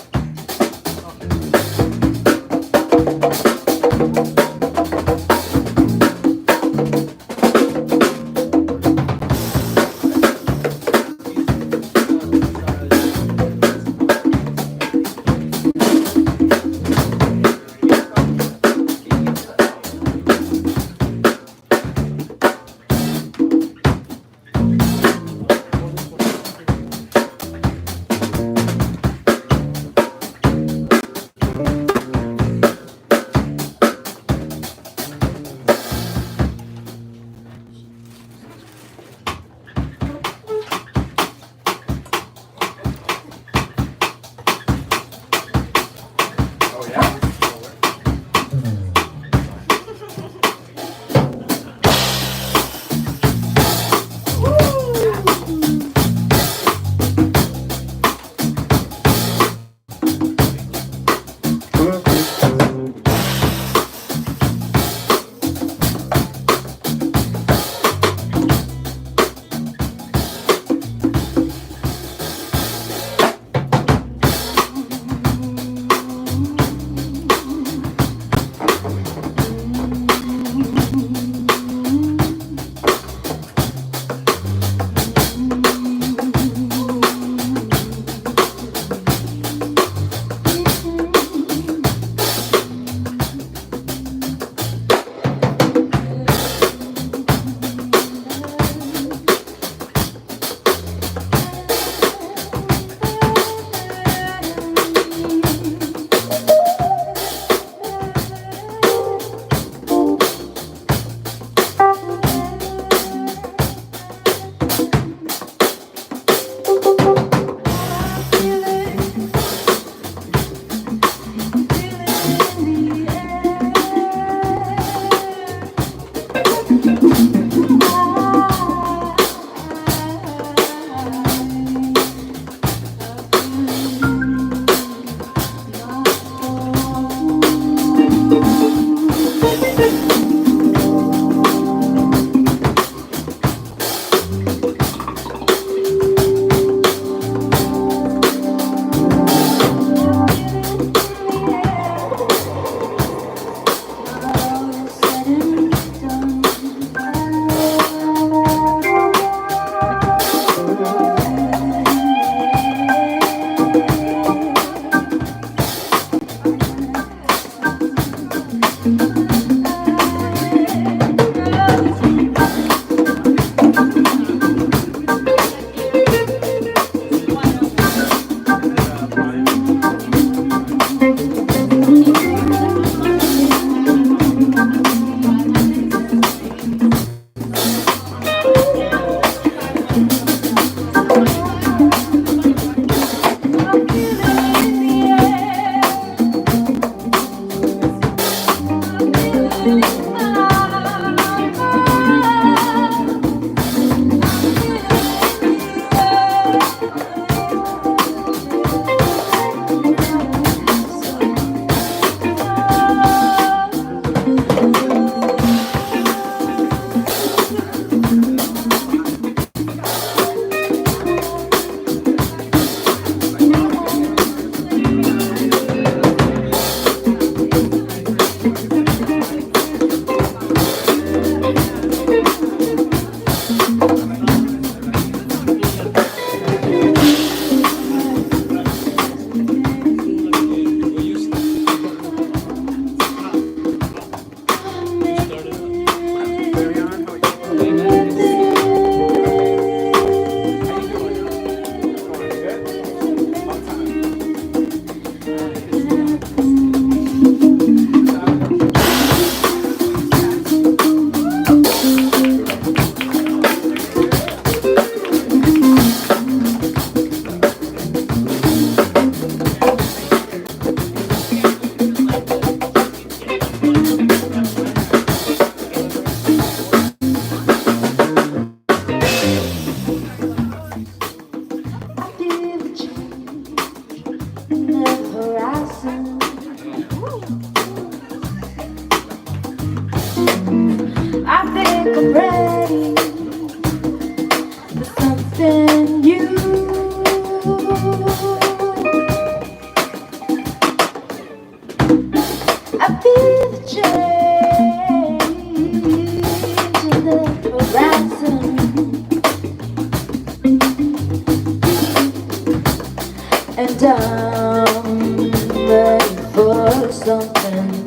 down, ready for something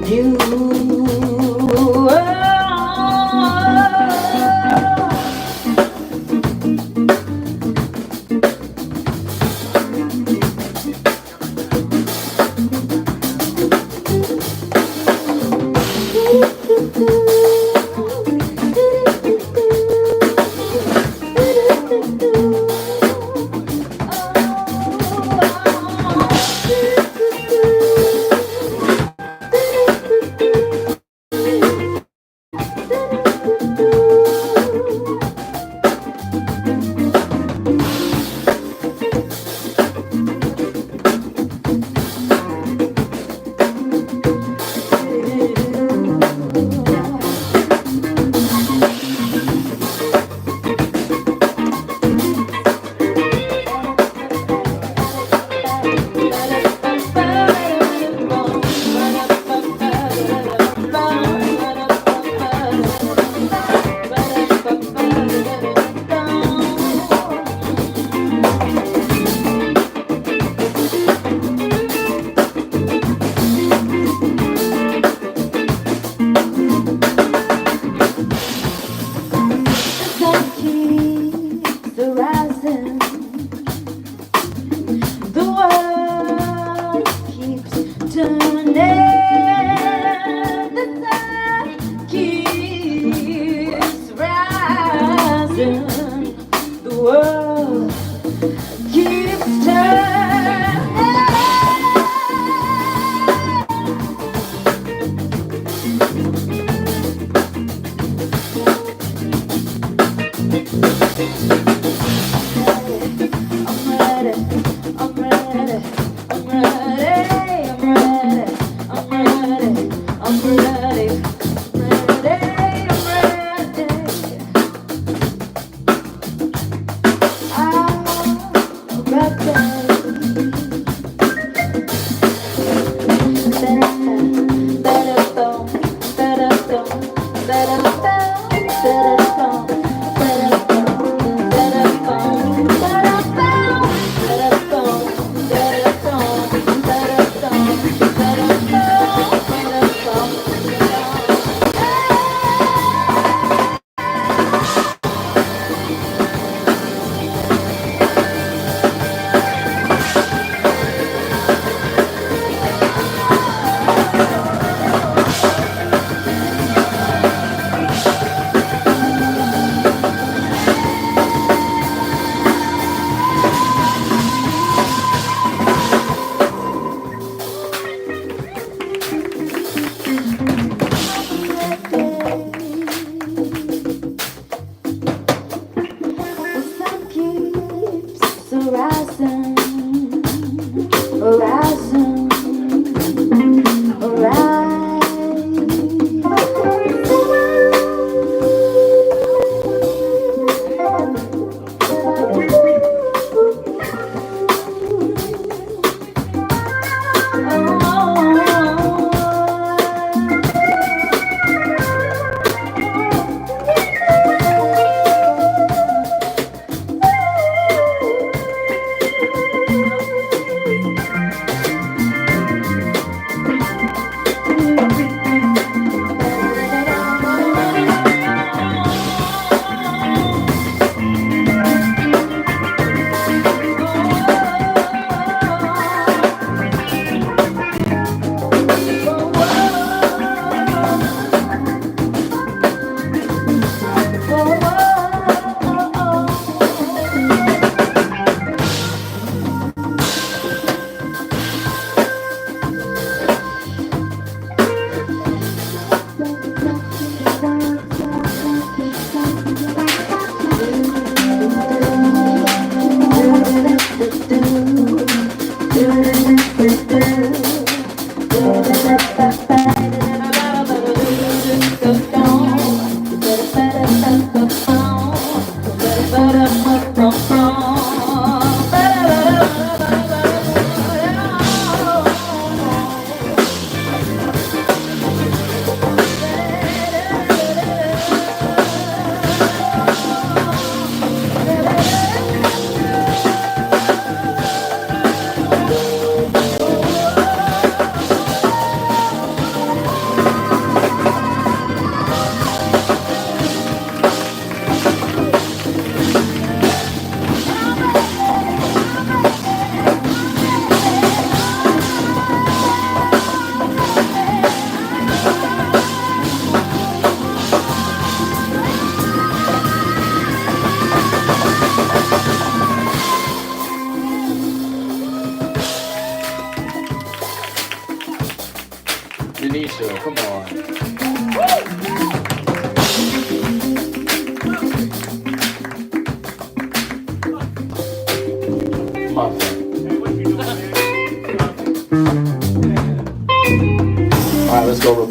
new.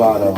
bravado.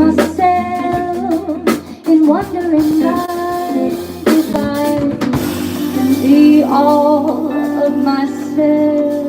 myself in wondering if I can be all of myself.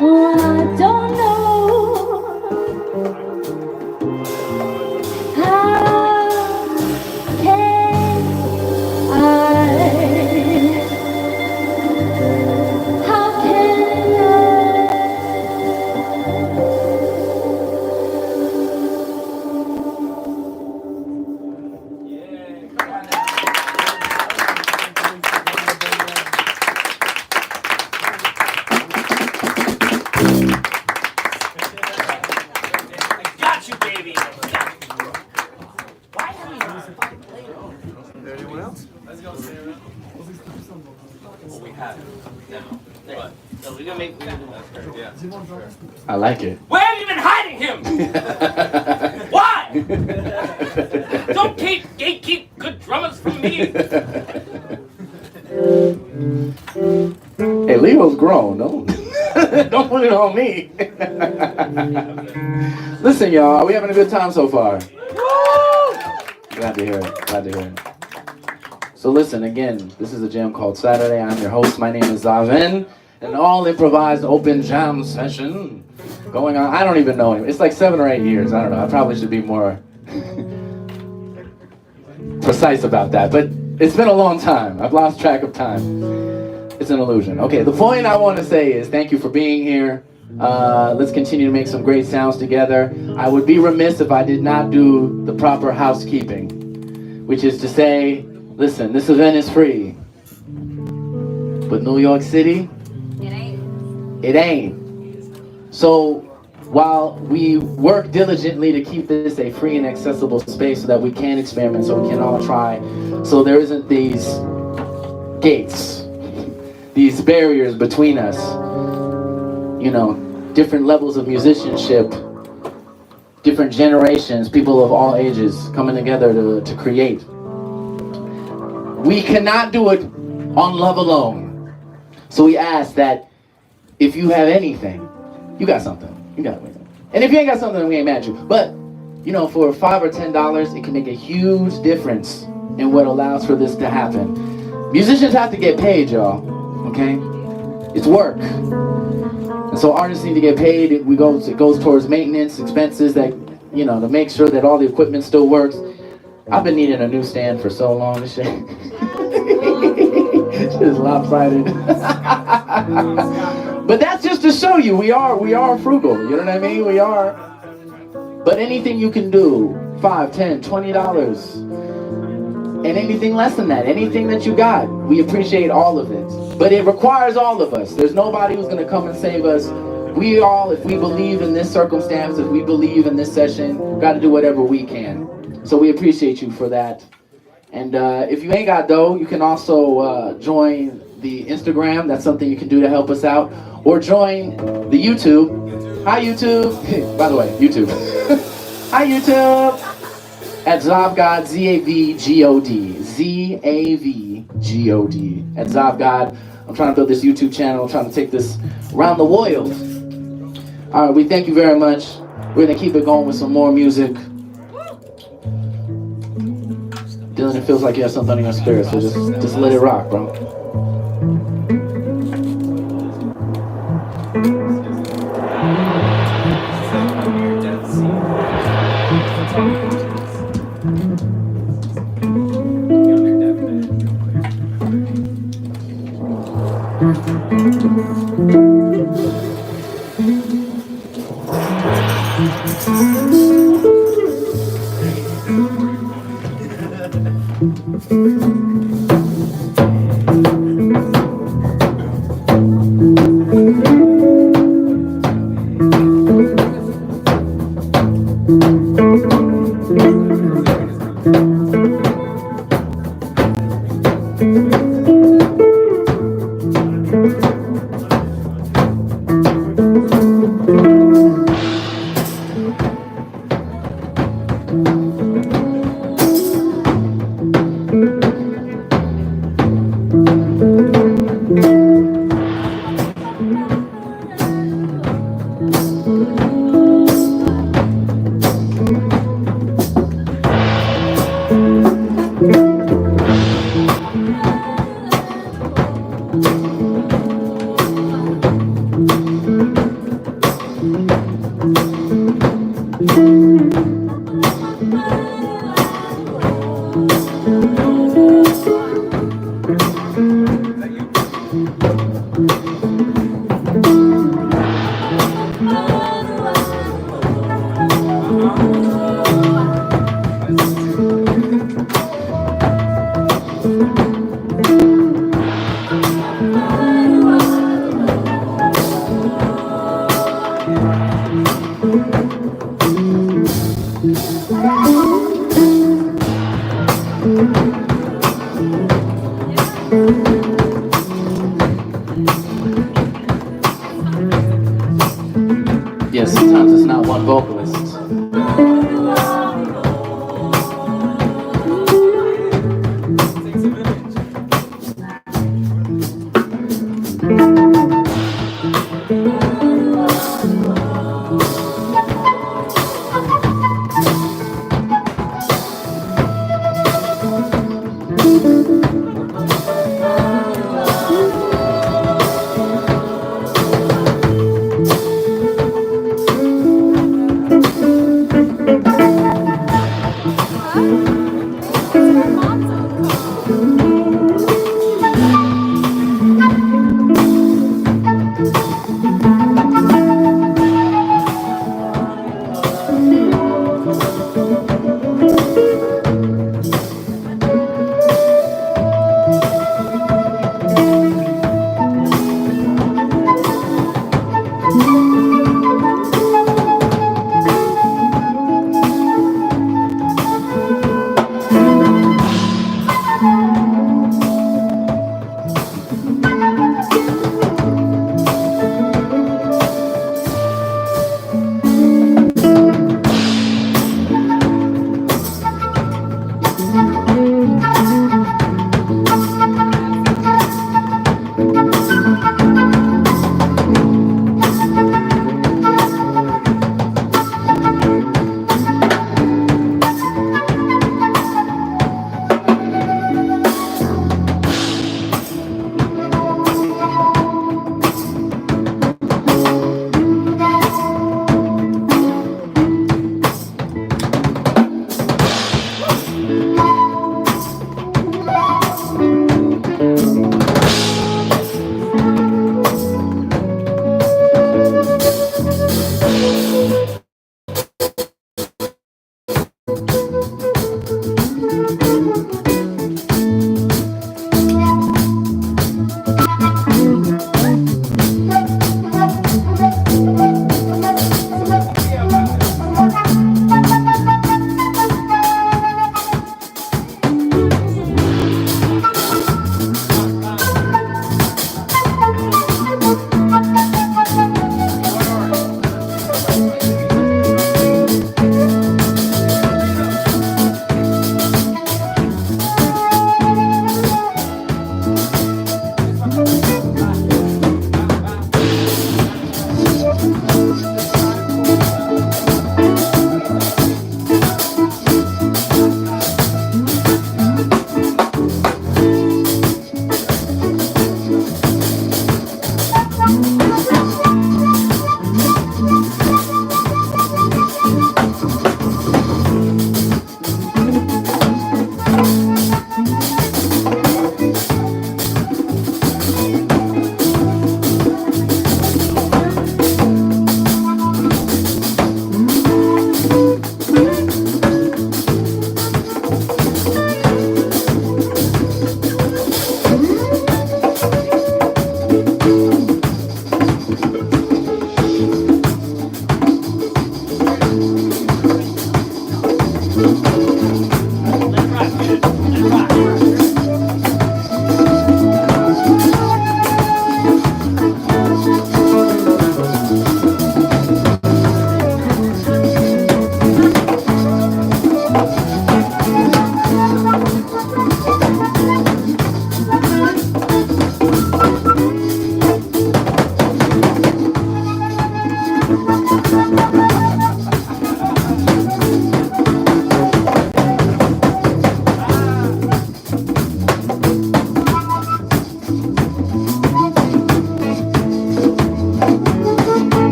Oh, I don't know how can how can Got you, baby. Anyone else? Well, we have now. But so we're gonna make. Yeah. I like it. Where have you been hiding him? Why? Don't gatekeep good drummers from me. Hey, Leo's grown. Don't put it on me. Listen, y'all, are we having a good time so far? Glad to hear it. Glad to hear it. So listen, again, this is a jam called Saturday. I'm your host. My name is Zaven. An all improvised open jam session going on. I don't even know him. It's like 7 or 8 years. I don't know. I probably should be more precise about that. But it's been a long time. I've lost track of time. It's an illusion. Okay, the point I want to say is thank you for being here. Let's continue to make some great sounds together. I would be remiss if I did not do the proper housekeeping, which is to say, listen, this event is free. But New York City, it ain't. So while we work diligently to keep this a free and accessible space so that we can experiment, so we can all try, so there isn't these gates, these barriers between us, you know, different levels of musicianship, different generations, people of all ages coming together to create. We cannot do it on love alone. So we ask that if you have anything, you got something. You got it. And if you ain't got something, we ain't mad at you. But, you know, for $5 or $10, it can make a huge difference in what allows for this to happen. Musicians have to get paid, y'all. Okay? It's work. And so artists need to get paid. It goes towards maintenance, expenses that, you know, to make sure that all the equipment still works. I've been needing a new stand for so long. This shit is lopsided. But that's just to show you we are frugal. You know what I mean? We are. But anything you can do, $5, $10, $20, and anything less than that, anything that you got, we appreciate all of it. But it requires all of us. There's nobody who's gonna come and save us. we all, if we believe in this circumstance, if we believe in this session, got to do whatever we can. So we appreciate you for that. And if you ain't got dough, you can also join the Instagram. That's something you can do to help us out. Or join the YouTube. Hi, YouTube. By the way, YouTube. Hi, YouTube. At Zavgod, Z-A-V-G-O-D. Z-A-V-G-O-D. At Zavgod. I'm trying to build this YouTube channel. I'm trying to take this around the world. All right, we thank you very much. We're going to keep it going with some more music. Dylan, it feels like you have something in your spirit, so just let it rock, bro. Yes, sometimes it's not one vocalist.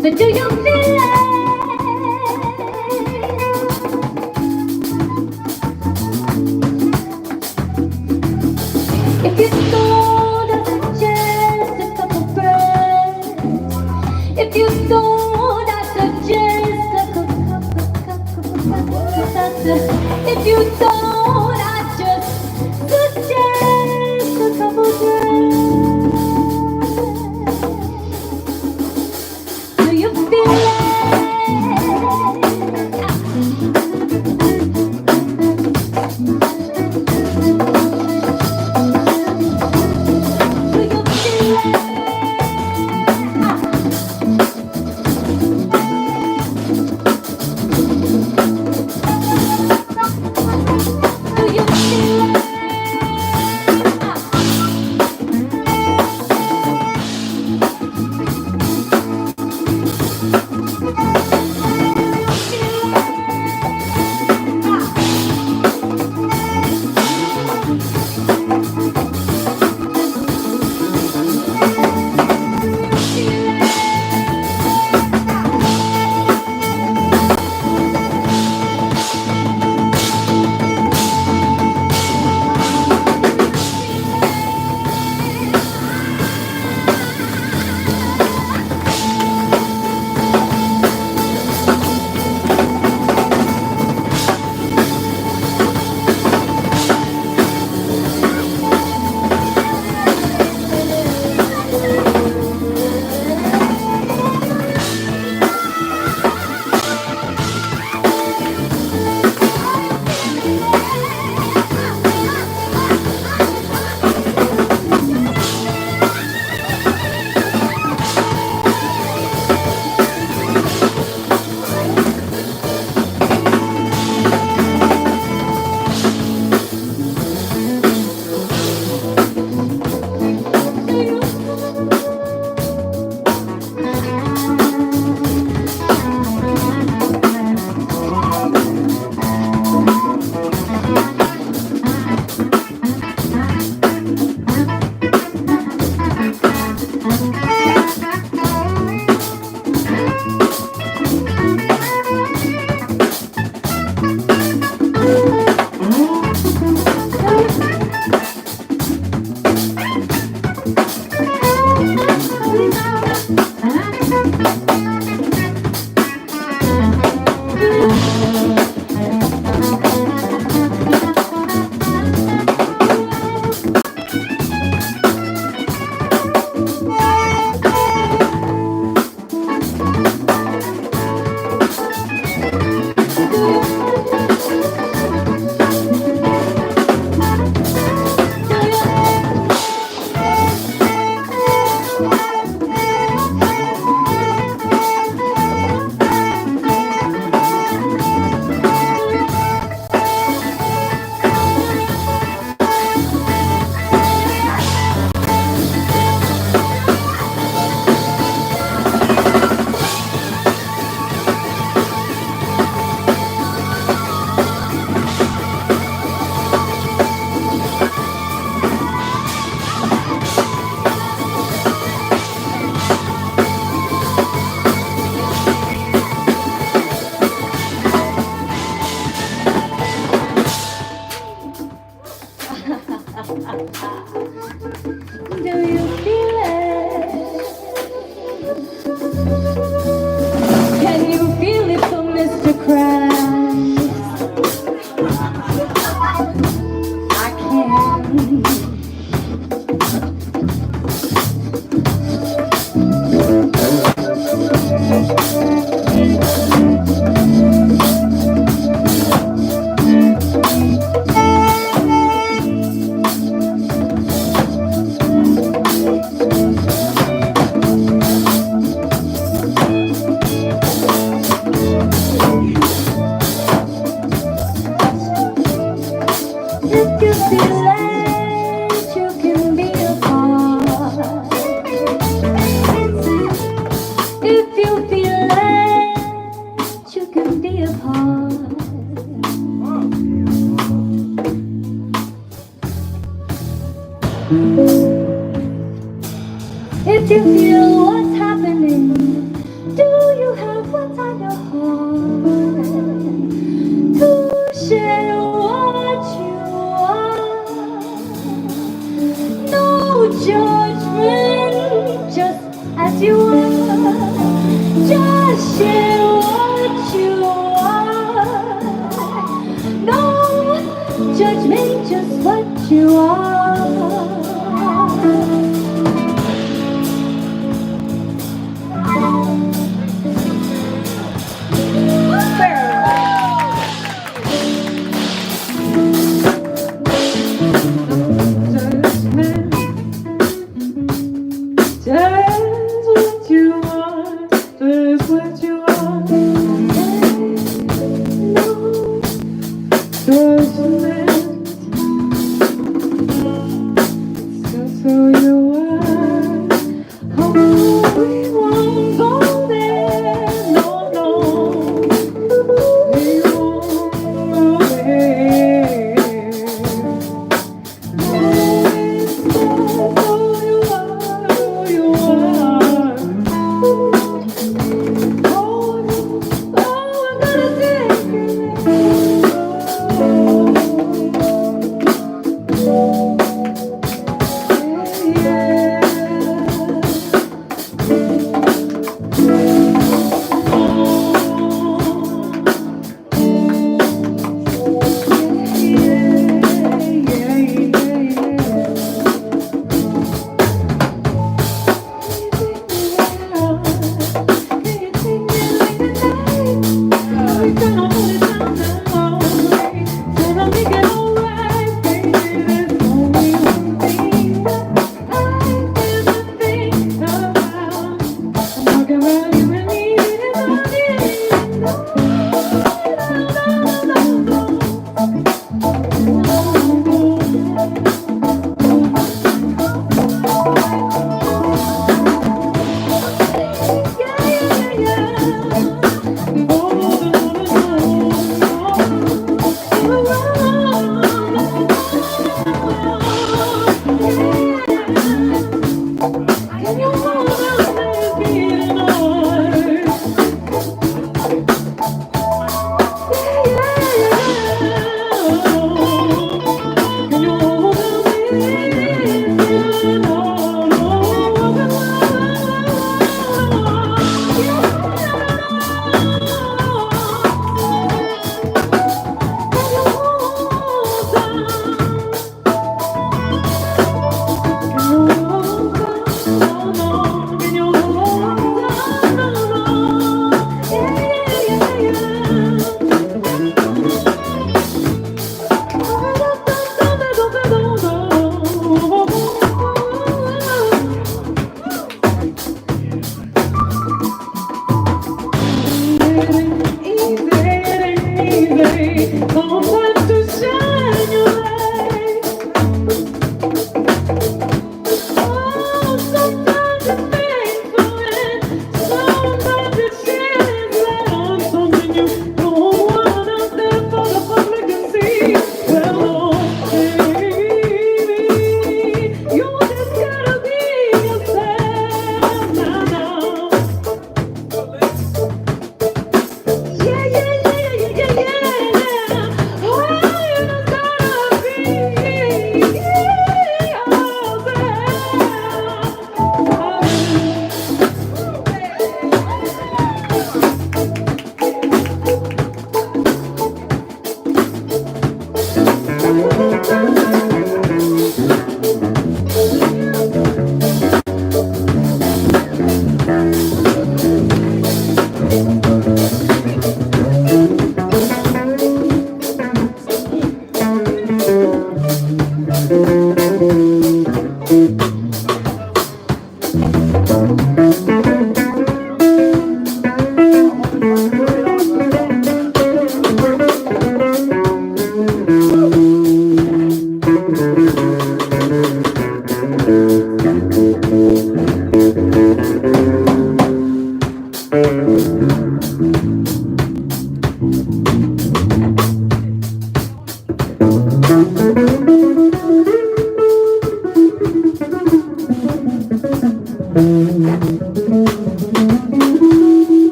But do you feel it? If you sold us just a couple birds, if you sold us just a couple, if you sold us just a couple birds, do you feel it? what you are. Just share what you are. No judgment, just what you are.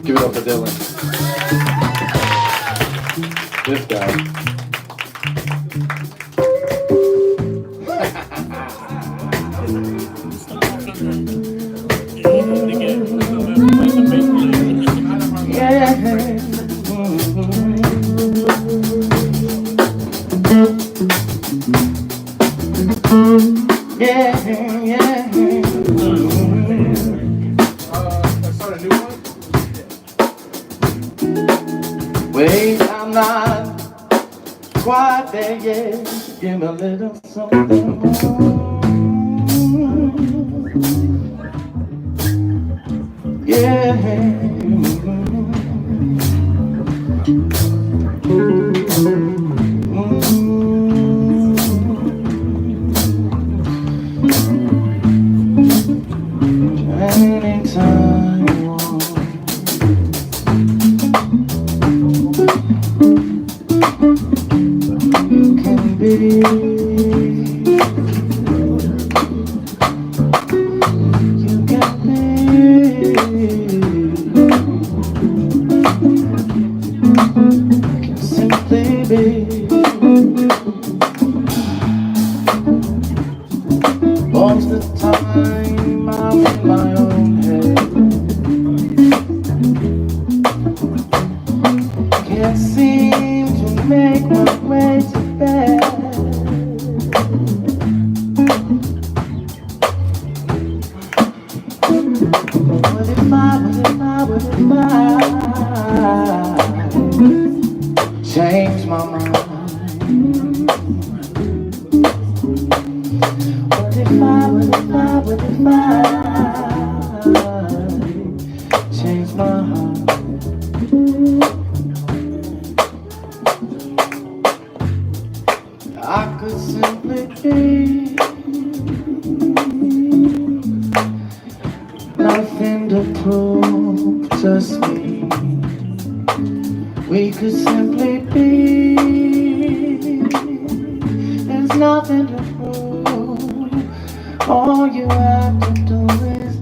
Give it up for Dylan. This guy. Wait, I'm not quite there yet. Give me a little something more. Yeah. Anytime you want. You can be. You can be. You can simply be. Most of the time I'm in my own head. Can't seem to make my way to bed. What if I change my mind? What if I change my heart? I could simply be nothing to prove, just me. We could simply be. There's nothing to prove. All you have to do is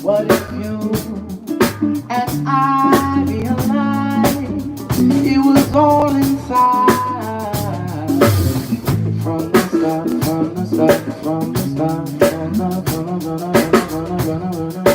what if you and I realized it was all inside? From the start, from the start, from the start, from the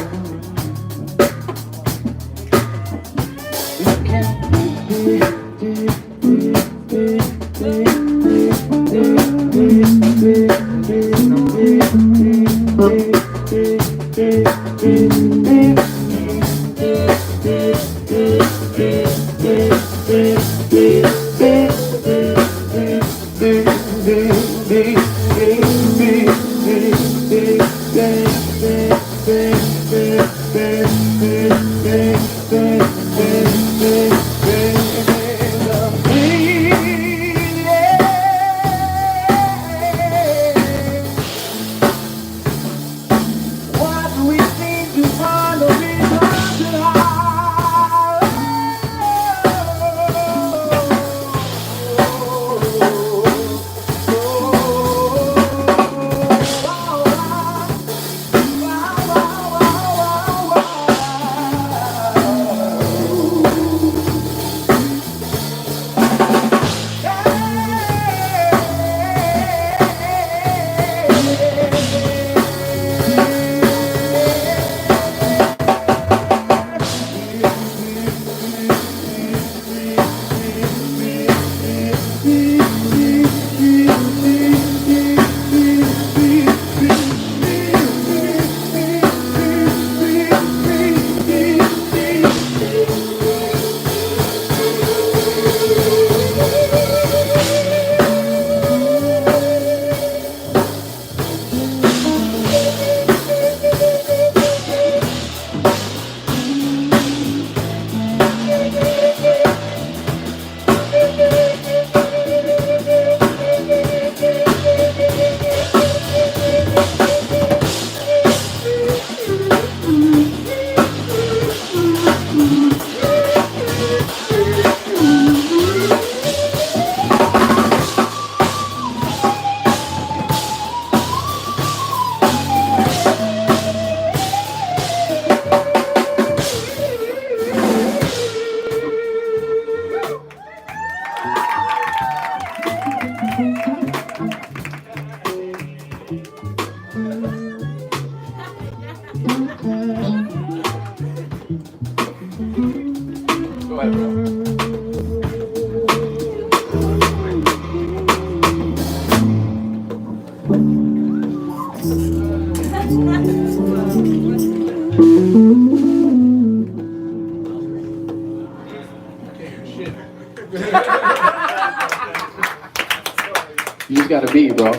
You just got a beat, bro.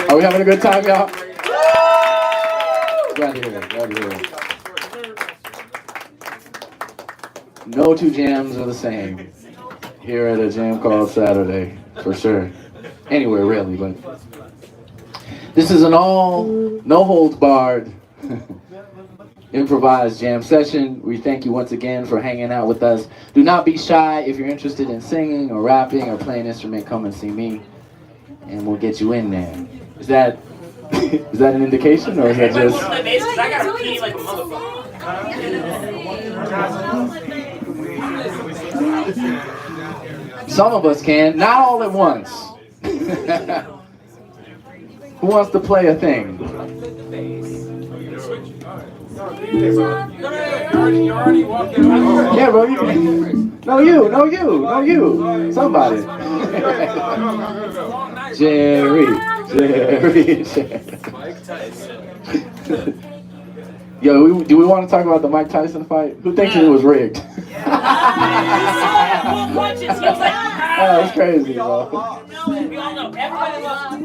Are we having a good time, y'all? Glad to hear it. Glad to hear it. No two jams are the same. Here at a jam called Saturday, for sure. Anywhere really, but this is an no holds barred improvised jam session. We thank you once again for hanging out with us. Do not be shy. If you're interested in singing or rapping or playing an instrument, come and see me, and we'll get you in there. Is that is that an indication, or is that just? I gotta pee like a motherfucker. Some of us can, not all at once. Who wants to play a thing? You're already walking out. Yeah, bro. No, you. Somebody. Jerry. Mike Tyson. Yo, do we want to talk about the Mike Tyson fight? Who thinks it was rigged? That was crazy, bro. We all know. Everybody lost.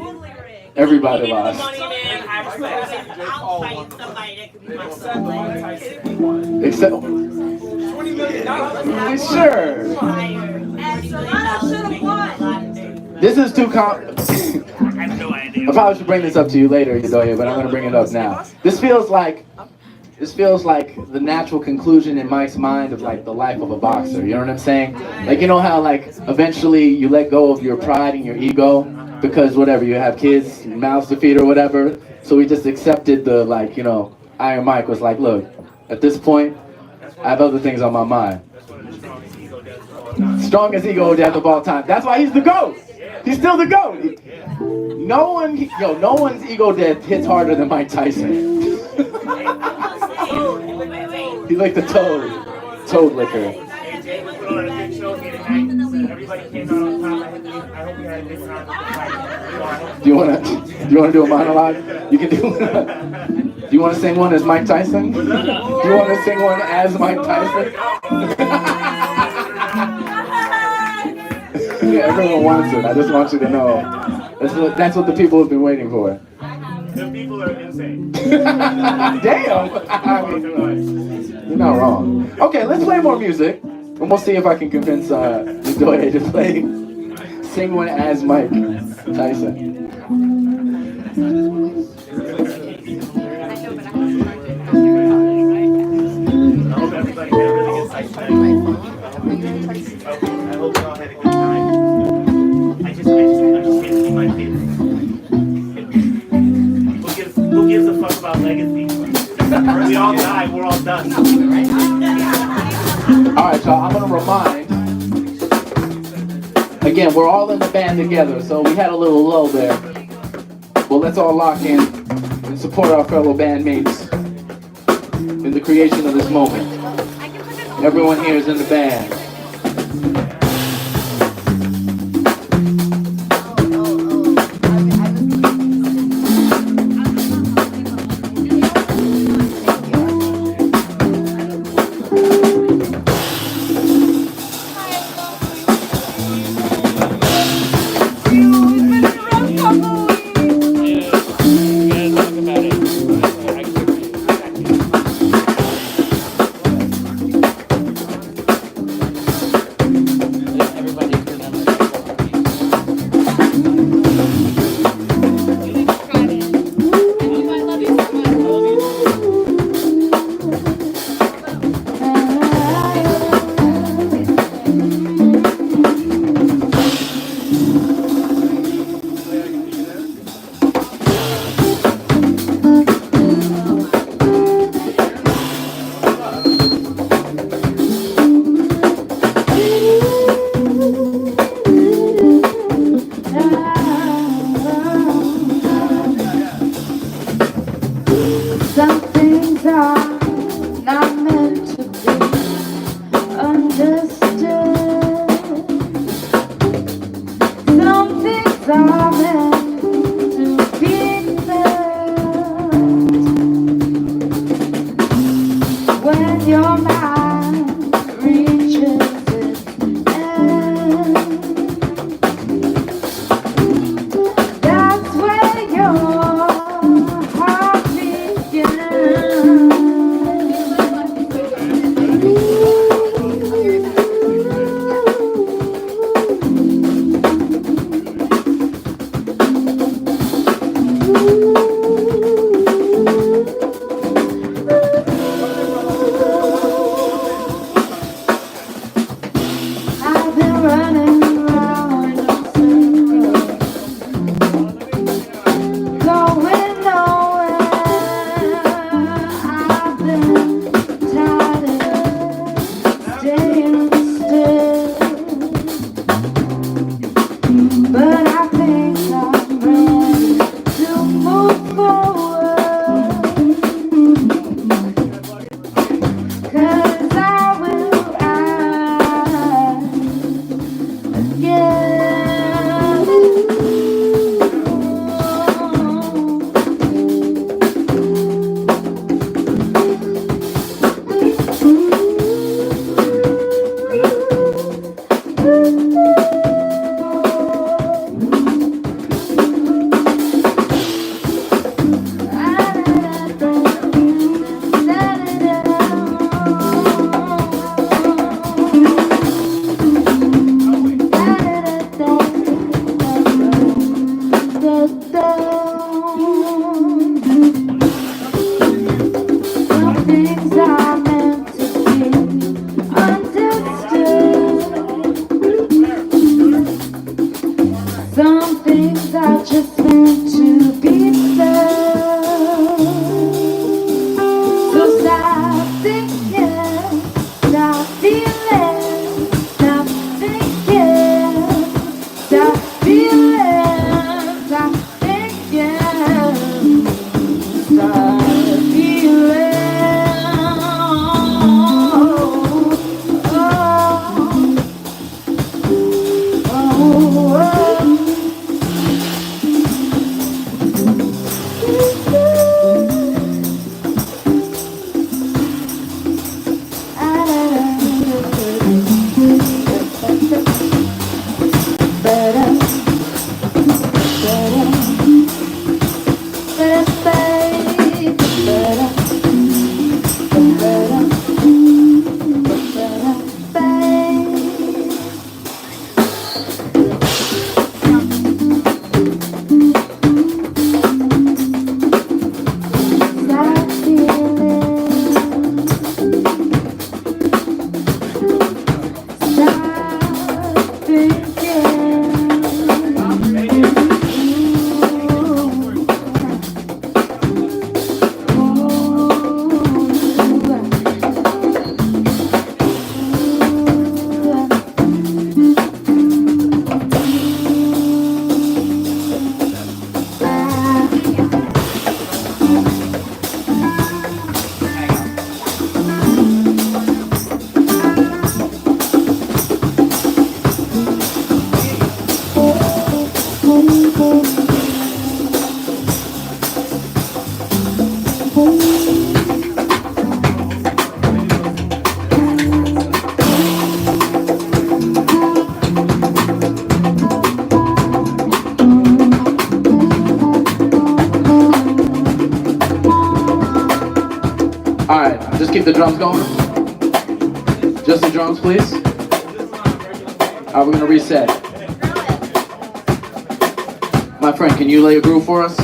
Everybody Give me the lost. money, man. I respect it. I'll fight somebody that could be my son. Except, $20 million. sure. And Solana should have won. This is too I have no idea. I probably should bring this up to you later, Yodoya, but I'm going to bring it up now. This feels like the natural conclusion in Mike's mind of like the life of a boxer. You know what I'm saying? Like, you know how like eventually you let go of your pride and your ego because whatever, you have kids, mouths to feed or whatever. So we just accepted the like, you know, Iron Mike was like, look, at this point, I have other things on my mind. Strongest ego death of all time. That's why he's the GOAT. He's still the GOAT. No one's ego death hits harder than Mike Tyson. He licked the toad licker. Everybody came out on top. I hope we had a good time with the fight. Do you wanna do a monologue? You can do. Do you want to sing one as Mike Tyson? Do you want to sing one as Mike Tyson? Yeah, everyone wants it. I just want you to know. That's what the people have been waiting for. The people are insane. Damn! I mean, you're not wrong. Okay, let's play more music. And we'll see if I can convince Doye to play Sing One as Mike Tyson. I hope everybody had a really good fight tonight. I hope you all had a good time. I just can't see my favorite. Who gives a fuck about legacy? We all die, we're all done. Alright, y'all, I'm gonna remind. Again, we're all in the band together, so we had a little lull there. Well, let's all lock in and support our fellow bandmates in the creation of this moment. Everyone here is in the band. Some things are not meant to be understood. Some things are meant to be felt. When your mind reaches its end, that's where your heart begins. All right, just keep the drums going. Just the drums, please. All right, we're gonna reset. My friend, can you lay a groove for us?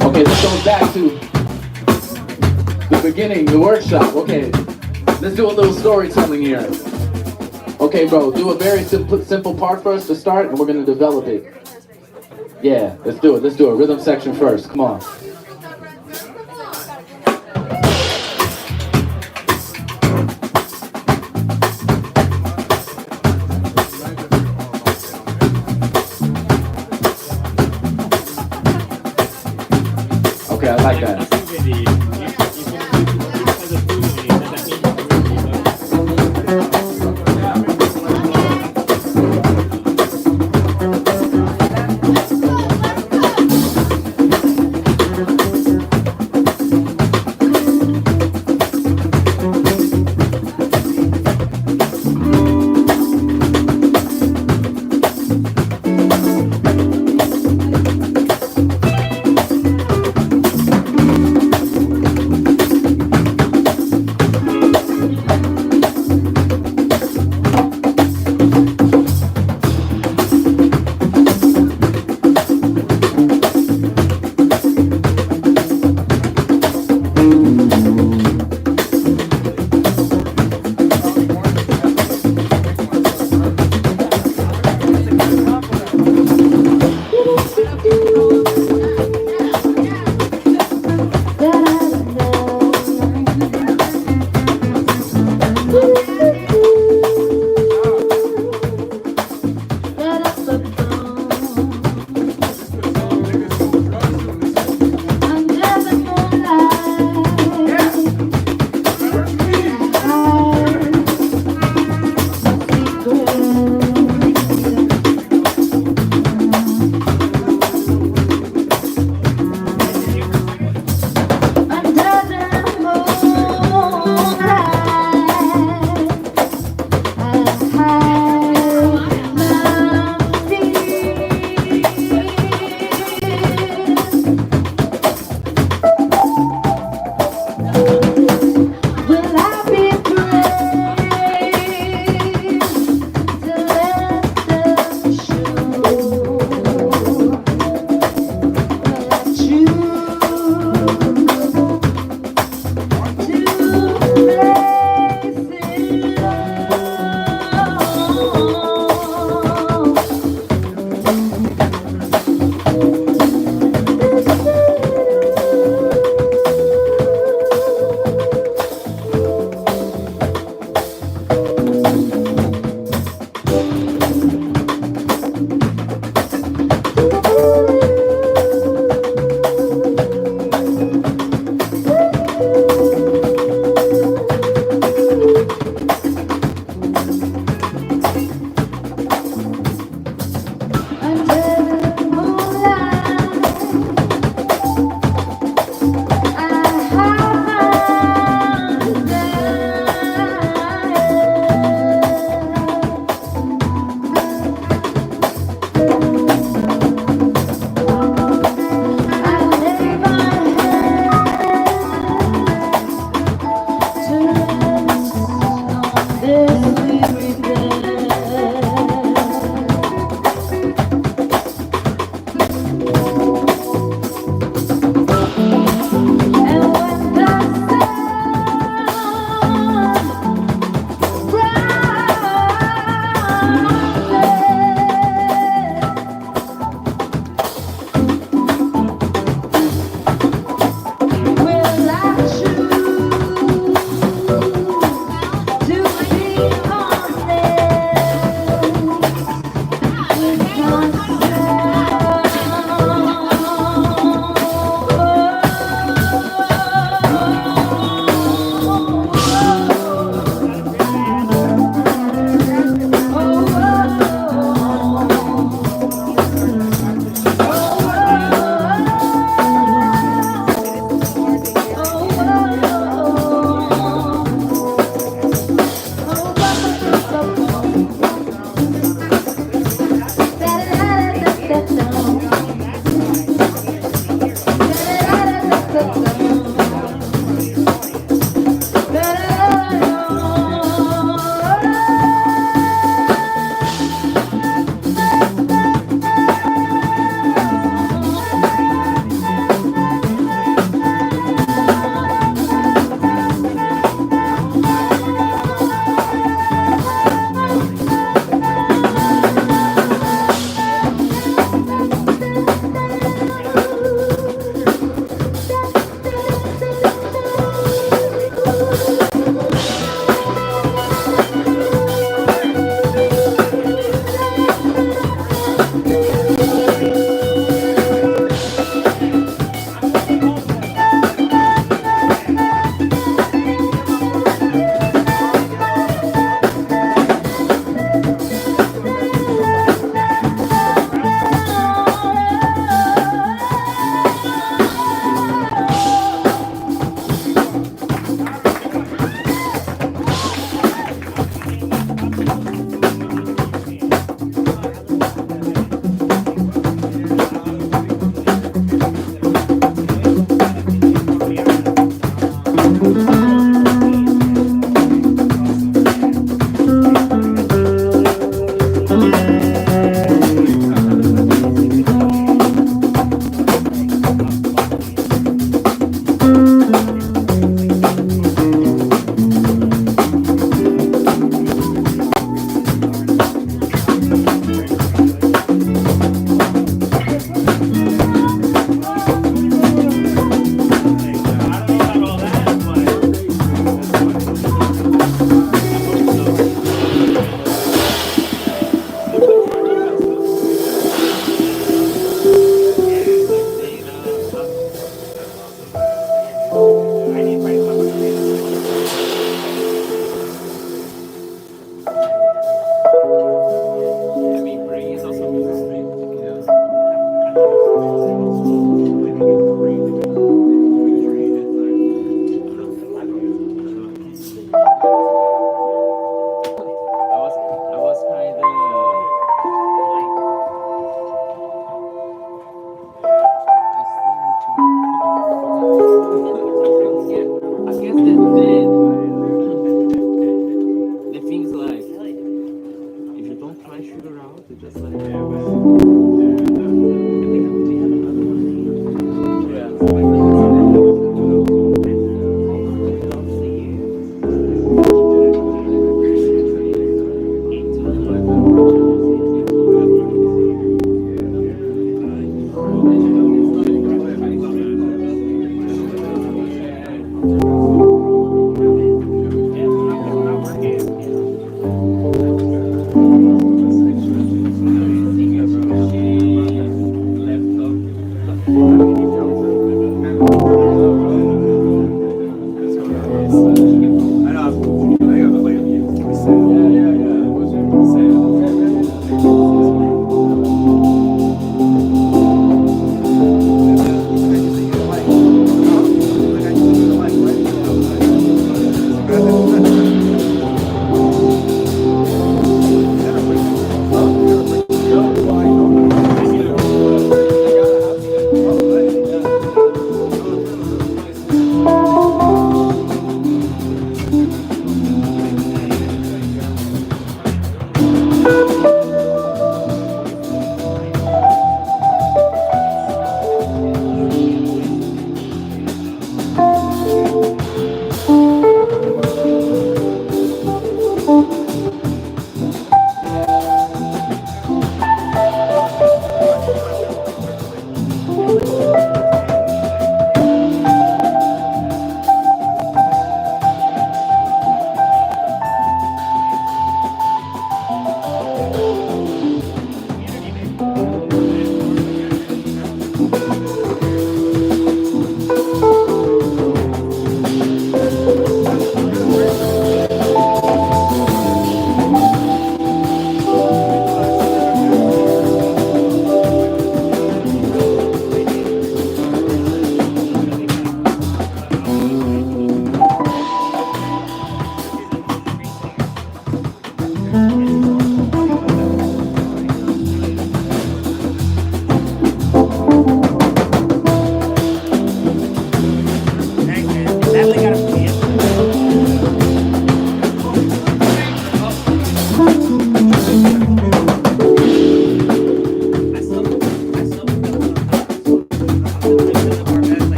Okay, this goes back to the beginning, the workshop. Okay, let's do a little storytelling here. Okay, bro, do a very simple part for us to start, and we're gonna develop it. Yeah, let's do it. Let's do a rhythm section first. Come on. Okay, I like that.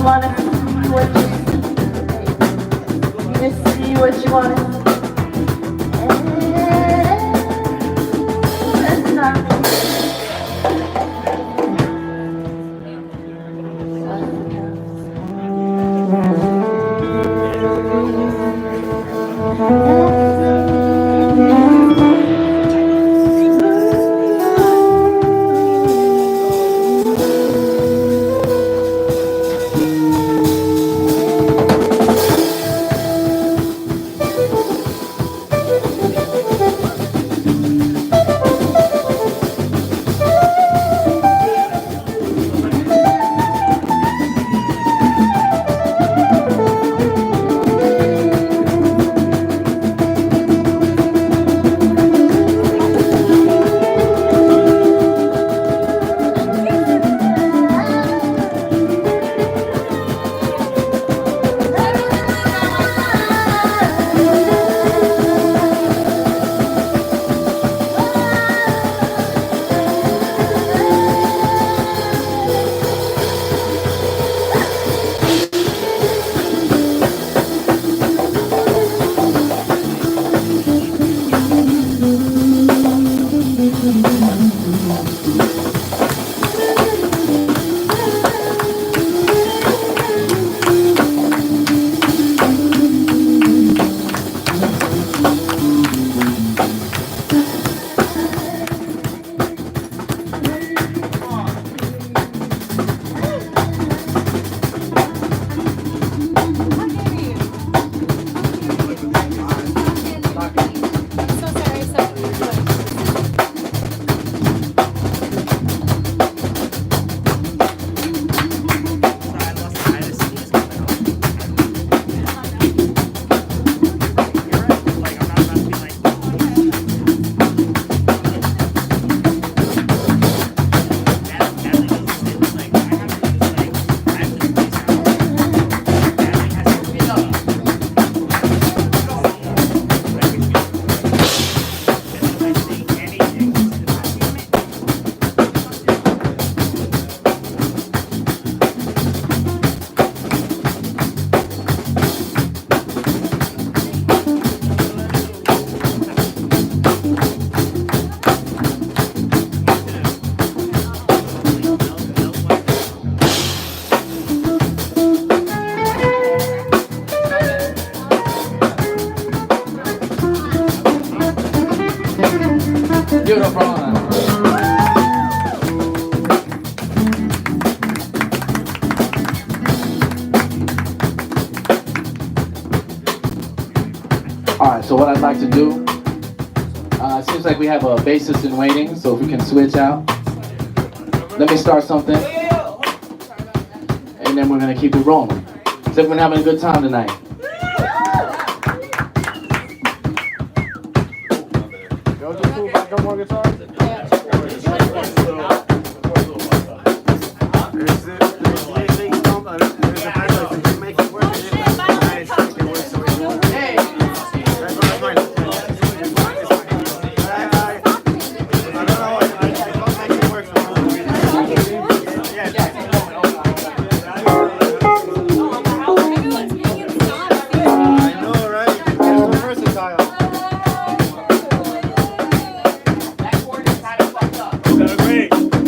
wanna see what you see what you wanna see. That's not Beautiful. All right, so what I'd like to do, seems like we have a bassist in waiting, so if we can switch out. Let me start something, and then we're gonna keep it rolling. Is everyone having a good time tonight? Yo, just cool if I got more guitars? Great.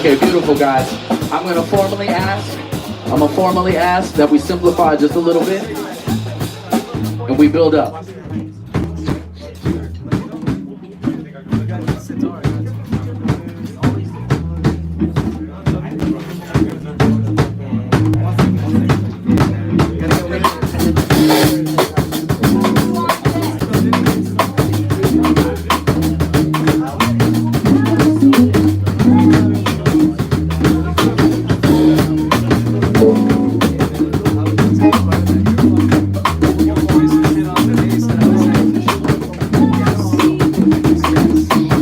Okay, beautiful guys. I'm gonna formally ask that we simplify just a little bit and we build up.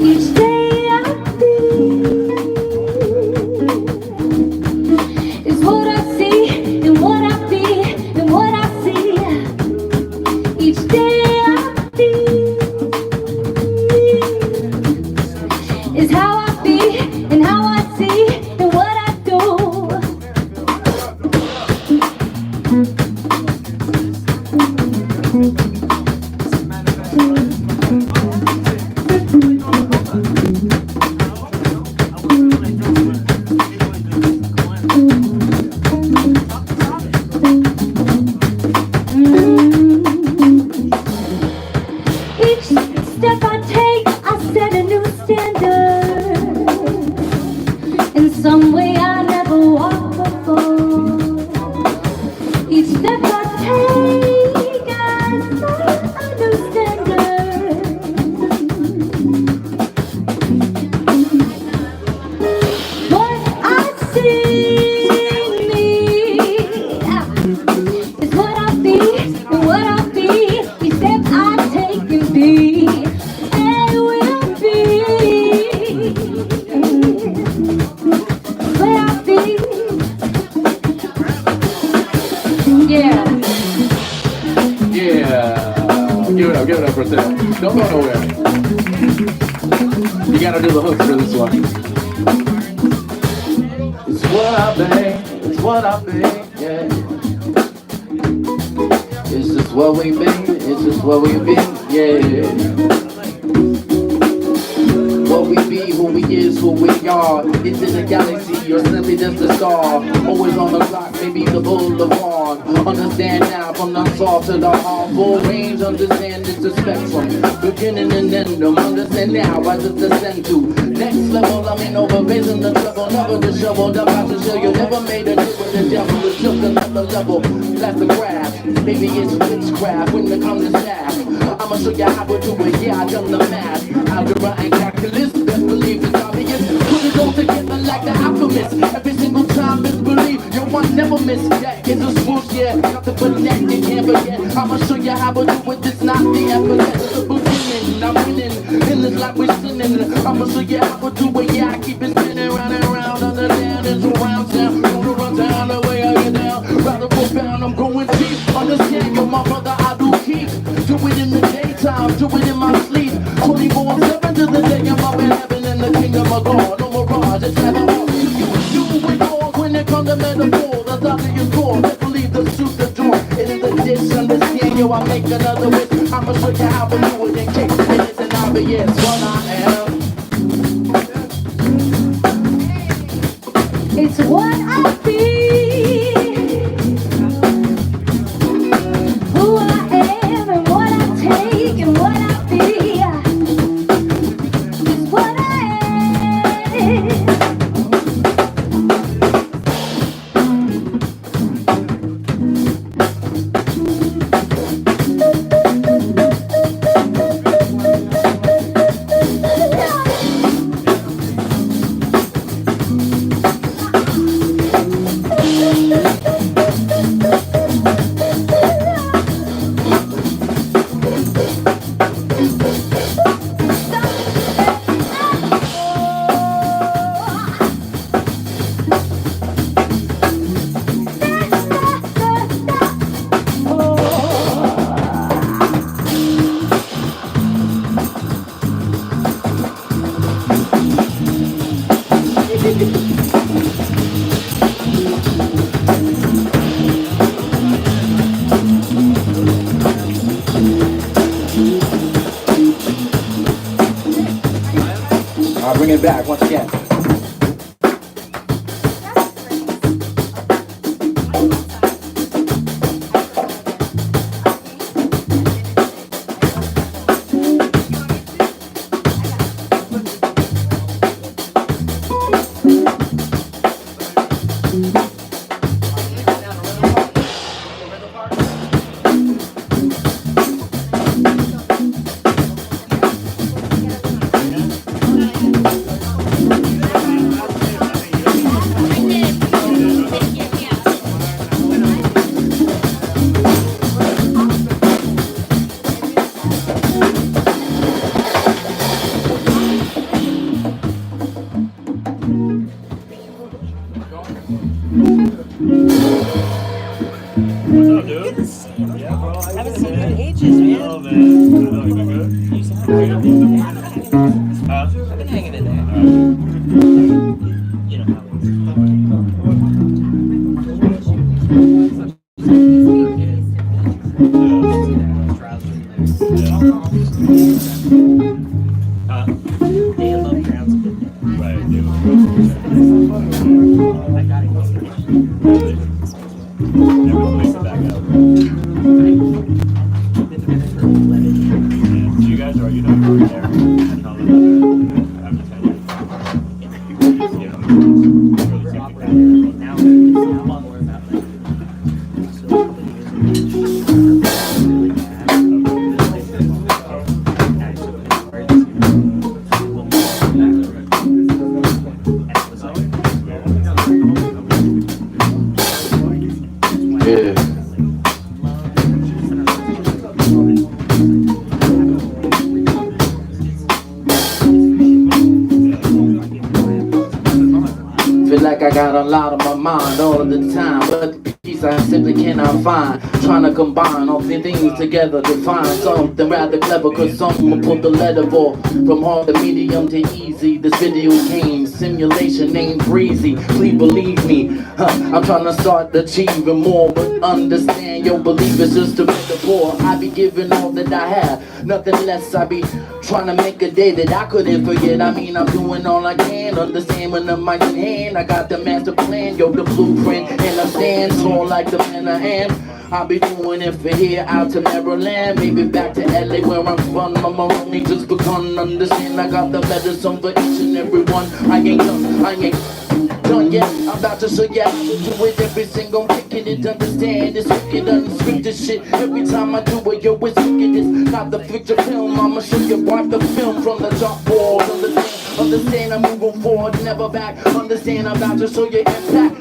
Each day I feel is what I see and what I feel and what I see. Each day I feel is how I feel and how I see and what I do. Each step I take, I set a new standard. In some way I never walked before. Each step I take, I set a new standard. What I see is what I feel and what I feel. Each step I take and be and will be what I feel. Yeah. Yeah. Give it up for a second. Don't go nowhere. You gotta do the hooks for this one. It's what I think, it's what I think, yeah. It's just what we been, it's just what we been, yeah. What we be, who we is, who we are. It's in the galaxy or simply just a star. Always on the clock, maybe the boulevard. Understand now from the soft to the hard. Full range, understand it's a spectrum. Beginning and end them, understand now I just ascend to. Next level, I mean over raising the trouble. Never the shovel, I'm about to show you. Never made a deal with the devil. It's just another level. That's the graph. Maybe it's witchcraft when it comes to staff. I'ma show you how we do it, yeah, I done the math. Algebra and calculus, best believe it's obvious. Put it all together like the alchemist. Every single time misbelieve, yo, I never miss that. It's a swoosh, yeah, nothing but that, you can't forget. I'ma show you how we do it, it's not the effort, it's the beginning. I'm winning, in this life we're sinning. I'ma show you how we do it, yeah, I keep it spinning round and round. Understand it's around town, gonna run down the way I get down. Rather profound, I'm going deep. Understand, yo, my brother, I do keep. Do it in the daytime, do it in my sleep. 24/7 to the day I'm up in heaven in the kingdom of God. No mirage, it's never all. You it all when it comes to metaphor. The doctor is core, let's believe the truth, the door. It is a dish, understand, yo, I make another wish. I'ma show you how we do it in case it isn't obvious what I am. It's what I feel, who I am and what I take and what I feel. It's what I am. I'll bring it back once again. You guys are, you know, you were there. I tell them that after 10 years. You know, really something that Now it's a lot more about like, so a couple of years ago, really bad. And so it was emergency room. And it was like, Yeah. Feel like I got a lot on my mind all of the time, but the peace I simply cannot find. Trying to combine all the things together to find something rather clever, cause someone put the letter for from hard to medium to easy. This video game simulation ain't breezy, please believe me. I'm trying to start achieving more, but understand your belief is just a metaphor. I be giving all that I have, nothing less. I be trying to make a day that I couldn't forget. I mean, I'm doing all I can, understand when the mic in hand. I got the master plan, yo, the blueprint, and I stand tall like the man I am. I'll be doing it for here out to Maryland, maybe back to LA where I'm from. I'm only just begun, understand I got the medicine for each and every one. I ain't done yet. I'm about to show you how to do it every single wicked and understand this wicked unscripted shit. Every time I do it, yo, it's wicked. It's not the picture film. I'ma show you wipe the film from the chalkboard. Understand I'm moving forward, never back. Understand I'm about to show you impact.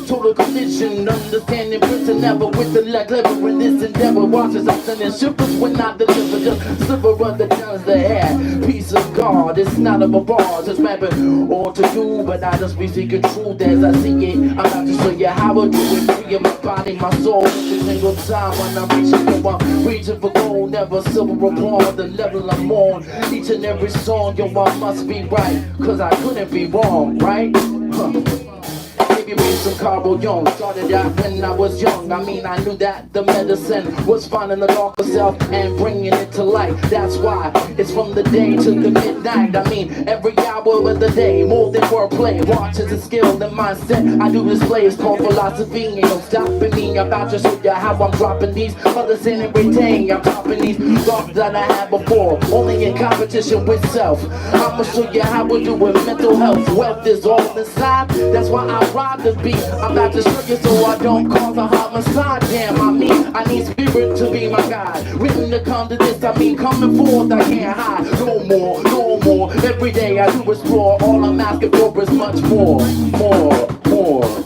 Total collision, understanding prison never with the leg clever in this endeavor. Watches us and shippers when I deliver just sliver of the guns they had. Peace of God, it's not of a bar, just rapping all to you, but I just be speaking truth as I see it. I'm about to show you how I do it, free of my body, my soul. Every single time when I'm reaching, yo, I'm reaching for gold, never silver upon the level I'm on. Each and every song, yo, I must be right, cause I couldn't be wrong, right? Maybe read some Carbo Young. Started out when I was young. I mean, I knew that the medicine was finding the darker self and bringing it to light. That's why it's from the day to the midnight. I mean, every hour of the day, more than wordplay. Watch as a skill and mindset I do display. It's called philosophy. Ain't no stopping me. I'm about to show you how I'm dropping these. Understand and retain. I'm topping these thoughts that I had before. Only in competition with self. I'ma show you how we're doing mental health. Wealth is all inside. That's why I ride the beat. I'm about to show you so I don't cause a homicide. Damn, I need spirit to be my guide. Written to come to this, I mean coming forth, I can't hide. No more, no more. Every day I do explore. All I'm asking for is much more, more.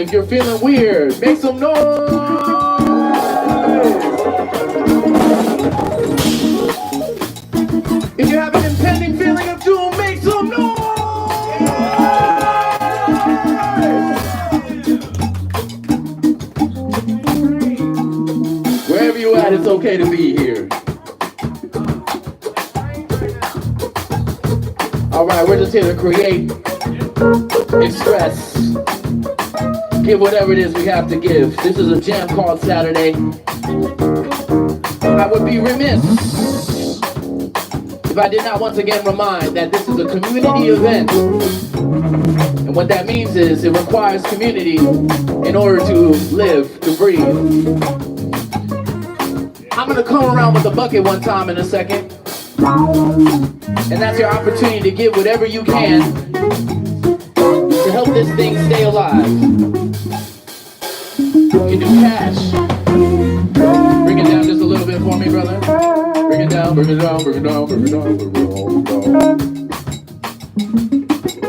If you're feeling weird, make some noise! If you have an impending feeling of doom, make some noise! Wherever you at, it's okay to be here. Alright, we're just here to create, express, give whatever it is we have to give. This is a jam called Saturday. I would be remiss if I did not once again remind that this is a community event. And what that means is it requires community in order to live, to breathe. I'm gonna come around with a bucket one time in a second. And that's your opportunity to give whatever you can to help this thing stay alive. You can do cash. Bring it down just a little bit for me, brother. Bring it down, bring it down, bring it down, bring it down, bring it down.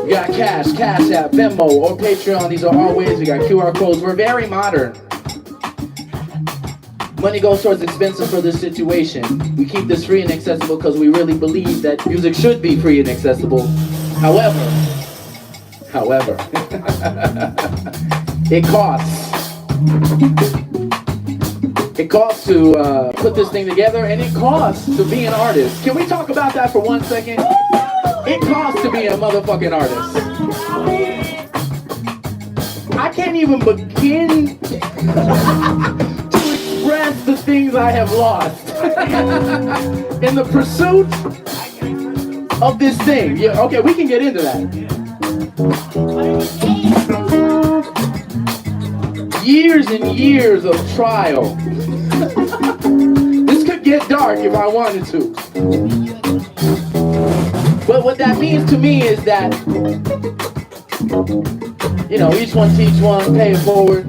We got cash, Cash App, Venmo, or Patreon. These are all ways. We got QR codes. We're very modern. Money goes towards expenses for this situation. We keep this free and accessible because we really believe that music should be free and accessible. However, it costs. It costs to put this thing together, and it costs to be an artist. Can we talk about that for 1 second? It costs to be a motherfucking artist. I can't even begin to express the things I have lost in the pursuit of this thing. Yeah, okay, we can get into that. Years and years of trial. This could get dark if I wanted to. But what that means to me is that, you know, each one teach one, pay it forward.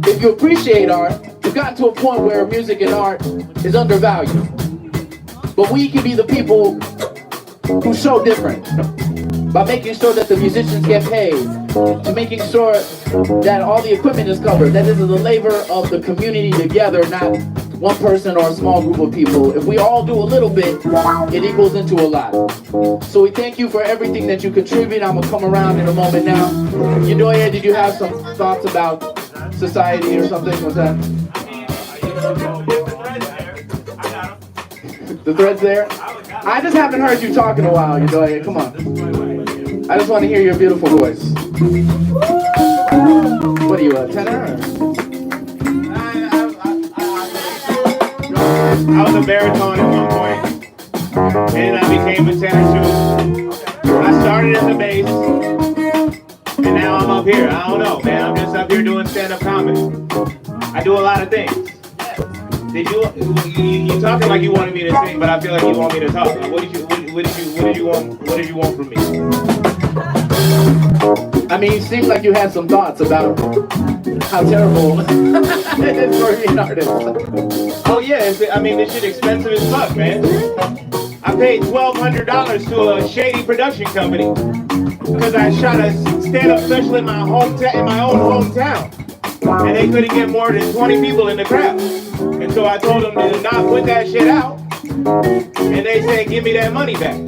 If you appreciate art, you've gotten to a point where music and art is undervalued. But we can be the people who show different by making sure that the musicians get paid, to making sure that all the equipment is covered, that this is the labor of the community together, not one person or a small group of people. If we all do a little bit, it equals into a lot. So we thank you for everything that you contribute. I'm gonna come around in a moment now. Eudoia, did you have some thoughts about society or something? What's that? The thread's there? I just haven't heard you talk in a while, Eudoia. Come on. I just want to hear your beautiful voice. What are you, a tenor? I was a baritone at one point, and I became a tenor too. I started as a bass, and now I'm up here. I don't know, man. I'm just up here doing stand-up comedy. I do a lot of things. Did you talking like you wanted me to sing, but I feel like you want me to talk. What did you want from me? I mean, it seems like you had some thoughts about how terrible it is for an artist. Oh yeah, I mean, this shit expensive as fuck, man. I paid $1,200 to a shady production company because I shot a stand-up special in my own hometown, and they couldn't get more than 20 people in the crowd. And so I told them to not put that shit out, and they said, give me that money back.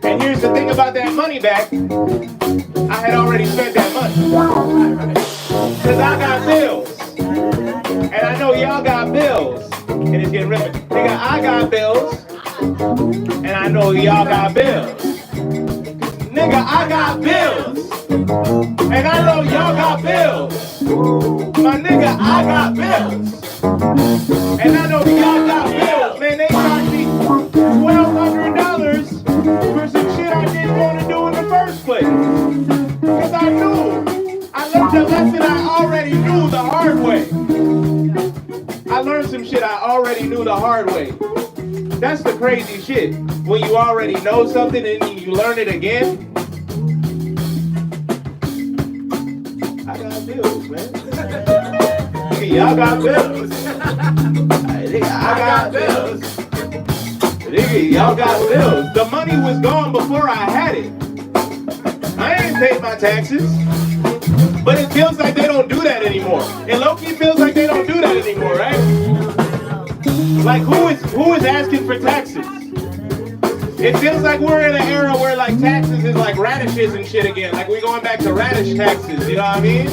And here's the thing about that money back, I had already spent that money. Cause I got bills. And I know y'all got bills. And it's getting ripping. Nigga, I got bills. And I know y'all got bills. Nigga, I got bills. And I know y'all got bills. My nigga, I got bills. And I know y'all got bills. Man, they charged me $1,200 for some shit I didn't want to do in the first place. Because I knew. I learned a lesson I already knew the hard way. I learned some shit I already knew the hard way. That's the crazy shit. When you already know something and you learn it again. I got bills, man. Y'all got bills. I got bills. Nigga, y'all got bills. The money was gone before I had it. I ain't paid my taxes. But it feels like they don't do that anymore. And low-key feels like they don't do that anymore, right? Like who is asking for taxes? It feels like we're in an era where like taxes is like radishes and shit again. Like we're going back to radish taxes, you know what I mean?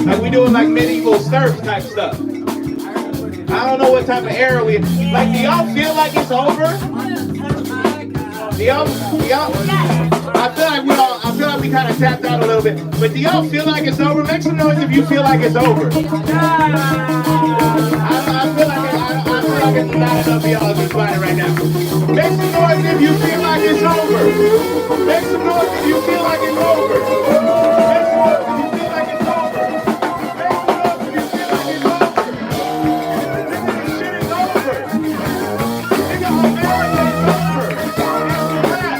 Like we doing like medieval serfs type stuff. I don't know what type of era we like. Do y'all feel like it's over? Do y'all I feel like we kind of tapped out a little bit. But do y'all feel like it's over? Make some noise if you feel like it's over. I feel like like it's not enough of y'all is responding right now. Make some noise if you feel like it's over. Make some noise if you feel like it's over. Make some noise if you feel like it's over. Make some noise if you feel like it's over. Nigga, this shit is over. Nigga, America's over. It's a wrap.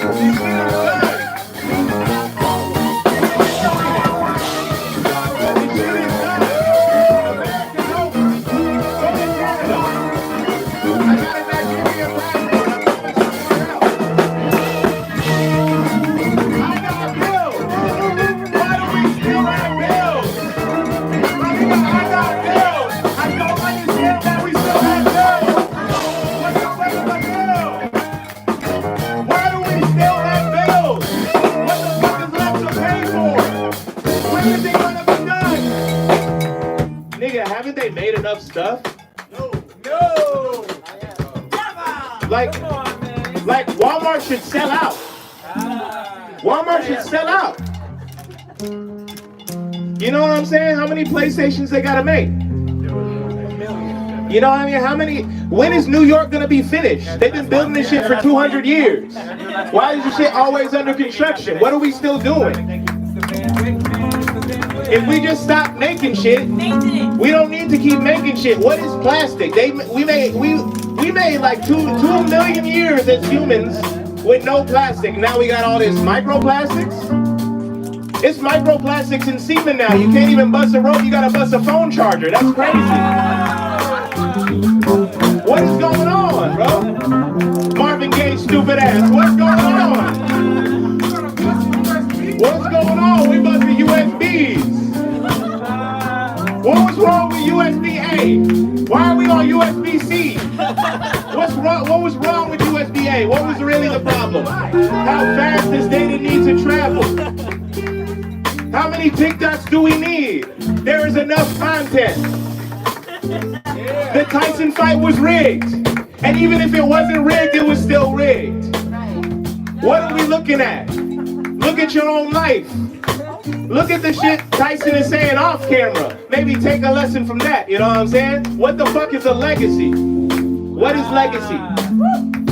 These niggas done. Nigga, haven't they made enough stuff? No. Like Walmart should sell out. Walmart should sell out. You know what I'm saying? How many PlayStations they gotta make? You know what I mean? How many? When is New York gonna be finished? They've been building this shit for 200 years. Why is this shit always under construction? What are we still doing? If we just stop making shit, we don't need to keep making shit. What is plastic? We made like 2 million years as humans with no plastic. Now we got all this microplastics. It's microplastics in semen now. You can't even bust a rope. You gotta bust a phone charger. That's crazy. What is going on, bro? Marvin Gaye, stupid ass. What's going on? What's going on? We busted USBs. What was wrong with USB-A? Why are we on USB-C? What's wrong? What was wrong with USB-A? What was really the problem? How fast does data need to travel? How many TikToks do we need? There is enough content. The Tyson fight was rigged. And even if it wasn't rigged, it was still rigged. What are we looking at? Look at your own life. Look at the shit Tyson is saying off camera. Maybe take a lesson from that, you know what I'm saying? What the fuck is a legacy? What is legacy?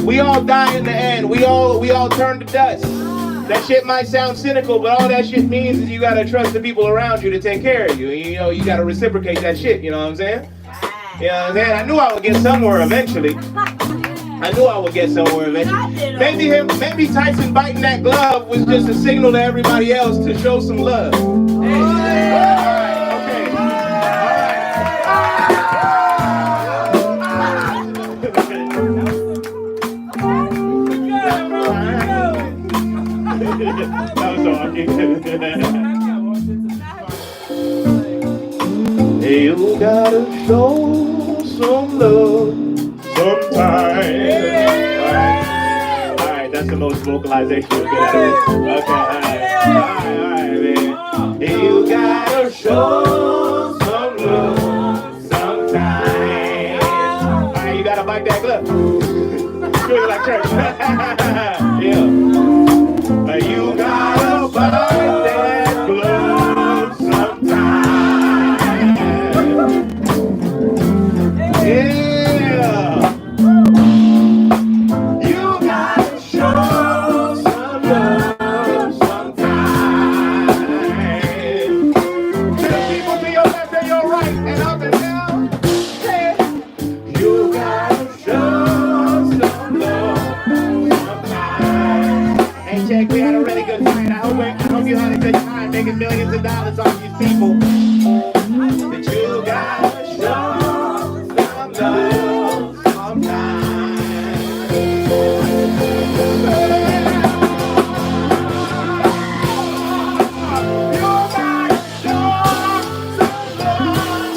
We all die in the end. We all turn to dust. That shit might sound cynical, but all that shit means is you gotta trust the people around you to take care of you. You know, you gotta reciprocate that shit, you know what I'm saying? You know what I'm saying? I knew I would get somewhere eventually. Maybe Tyson biting that glove was just a signal to everybody else to show some love. That was awesome. You gotta show some love sometime. Alright, that's the most vocalization we'll get out of this. Okay, alright, man. You gotta show some love sometime. Alright, you gotta bite that glove. Do it like church. Yeah. You gotta bite that glove sometime. Yeah. You gotta show some love sometime. To the people to your left and your right and up and down. Yeah. You gotta show some love sometime. Hey, check, we had a really good night. I hope you had a good time making millions of dollars off these people. But you gotta show some love sometime. You gotta show some love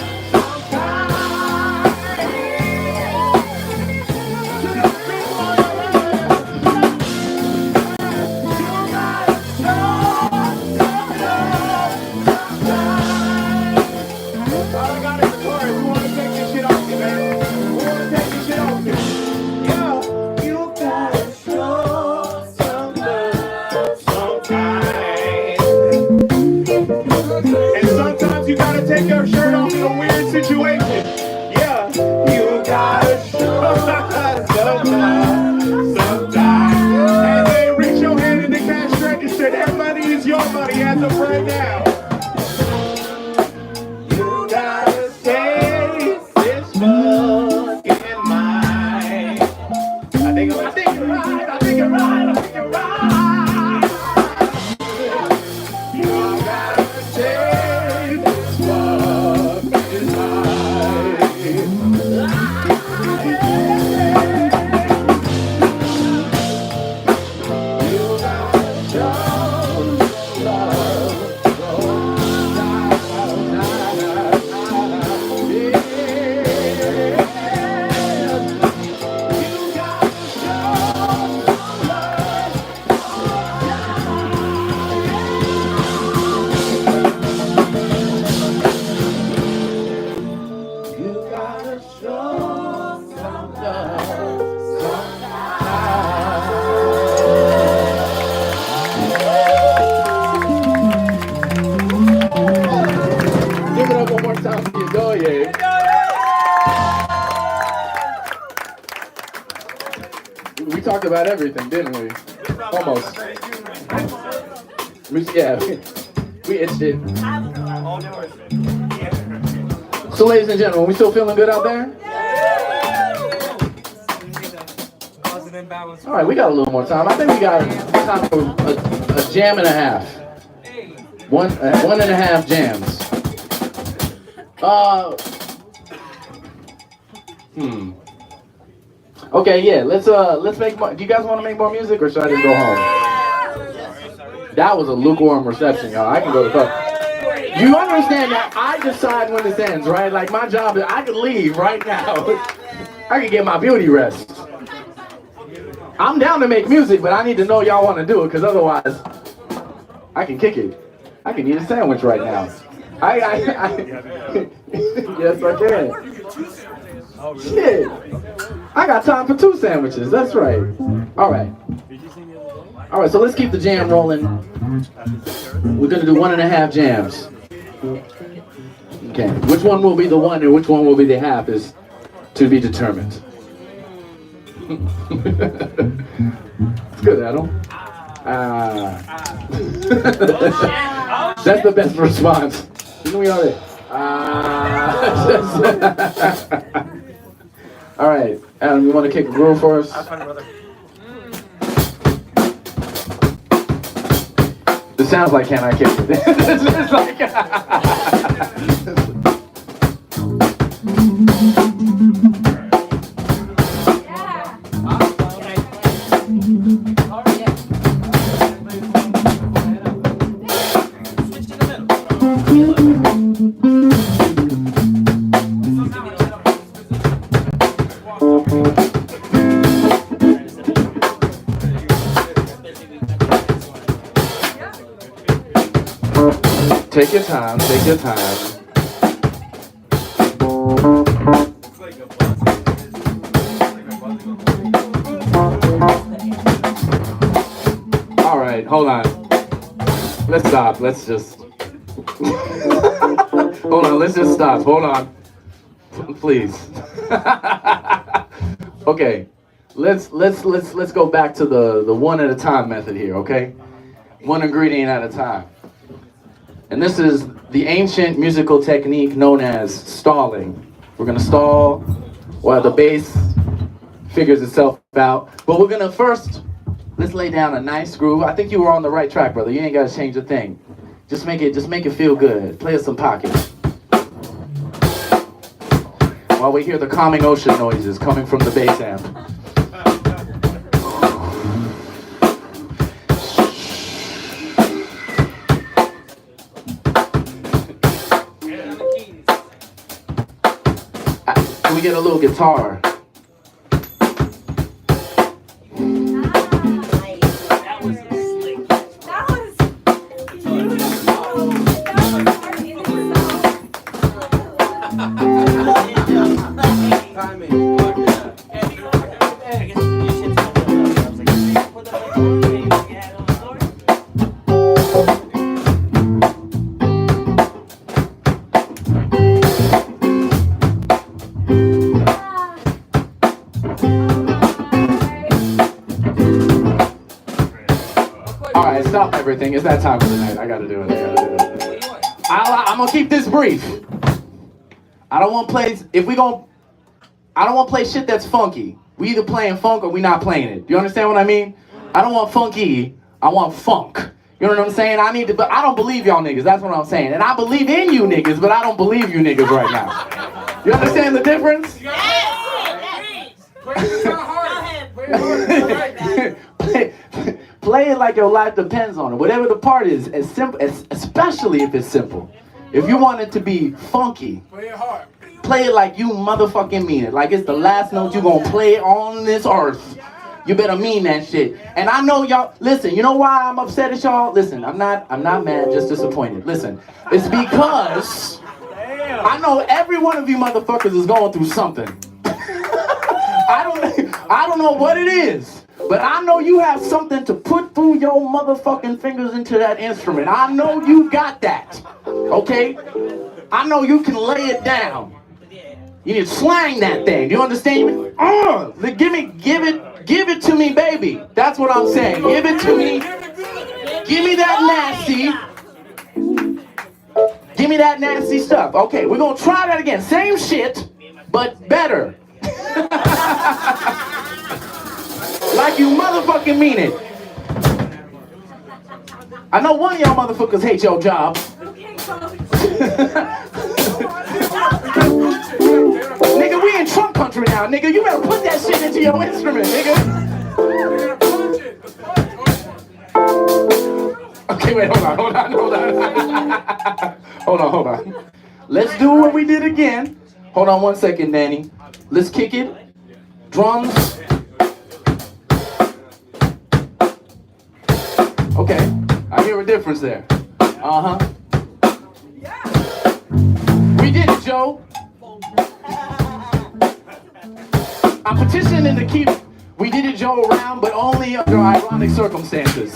sometime. To the people on the left. All I got is the chorus. Who wanna take this shit off me, man? Who wanna take this shit off me? Yeah, you gotta show some love sometime. And sometimes you gotta take your shirt off in a weird situation. Yeah, you gotta show about everything, didn't we? Almost. Yeah, we itched it. So, ladies and gentlemen, we still feeling good out there? All right, we got a little more time. I think we got time for a jam and a half. One and a half jams. Okay, yeah. Let's make more. Do you guys want to make more music, or should I just go home? That was a lukewarm reception, y'all. I can go to fuck. You understand that I decide when this ends, right? Like my job is I can leave right now. I can get my beauty rest. I'm down to make music, but I need to know y'all want to do it, because otherwise, I can kick it. I can eat a sandwich right now. Yes, I can. Shit. I got time for 2 sandwiches. That's right. All right. All right, so let's keep the jam rolling. We're going to do 1.5 jams. Okay. Which one will be the one and which one will be the half is to be determined. It's good, Adam. That's the best response. Didn't we already? All right, Adam, you want to kick a groove for us? This sounds like Can I Kick It? This is like... Take your time, take your time. All right, hold on. Let's stop, let's just... Hold on, let's just stop, hold on. Please. Okay, let's go back to the one at a time method here, okay? One ingredient at a time. And this is the ancient musical technique known as stalling. We're gonna stall while the bass figures itself out. But we're gonna first, let's lay down a nice groove. I think you were on the right track, brother. You ain't gotta change a thing. Just make it feel good. Play us some pockets. While we hear the calming ocean noises coming from the bass amp. Can we get a little guitar? Alright, stop everything. It's that time of the night. I gotta do it. I'm gonna keep this brief. I don't want to play shit that's funky. We either playing funk or we not playing it. Do you understand what I mean? I don't want funky. I want funk. You know what I'm saying? But I don't believe y'all niggas. That's what I'm saying. And I believe in you niggas, but I don't believe you niggas right now. You understand the difference? Play it like your life depends on it. Whatever the part is, as simple, especially if it's simple. If you want it to be funky, play it like you motherfucking mean it. Like it's the last note you gonna play on this earth. You better mean that shit. And I know y'all, listen, you know why I'm upset at y'all? Listen, I'm not mad, just disappointed. Listen, it's because I know every one of you motherfuckers is going through something. I don't know what it is. But I know you have something to put through your motherfucking fingers into that instrument. I know you got that, okay? I know you can lay it down. You need to slang that thing. Do you understand? Give it Give it to me, baby. That's what I'm saying. Give it to me. Give me that nasty. Give me that nasty stuff. Okay, we're gonna try that again. Same shit, but better. Like you motherfucking mean it. I know one of y'all motherfuckers hate your job. Nigga, we in Trump country now, nigga. You better put that shit into your instrument, nigga. Okay, wait, hold on. Let's do what we did again. Hold on 1 second, Danny. Let's kick it. Drums. Okay, I hear a difference there. Uh-huh. We did it, Joe. I'm petitioning to keep We Did It Joe around, but only under ironic circumstances.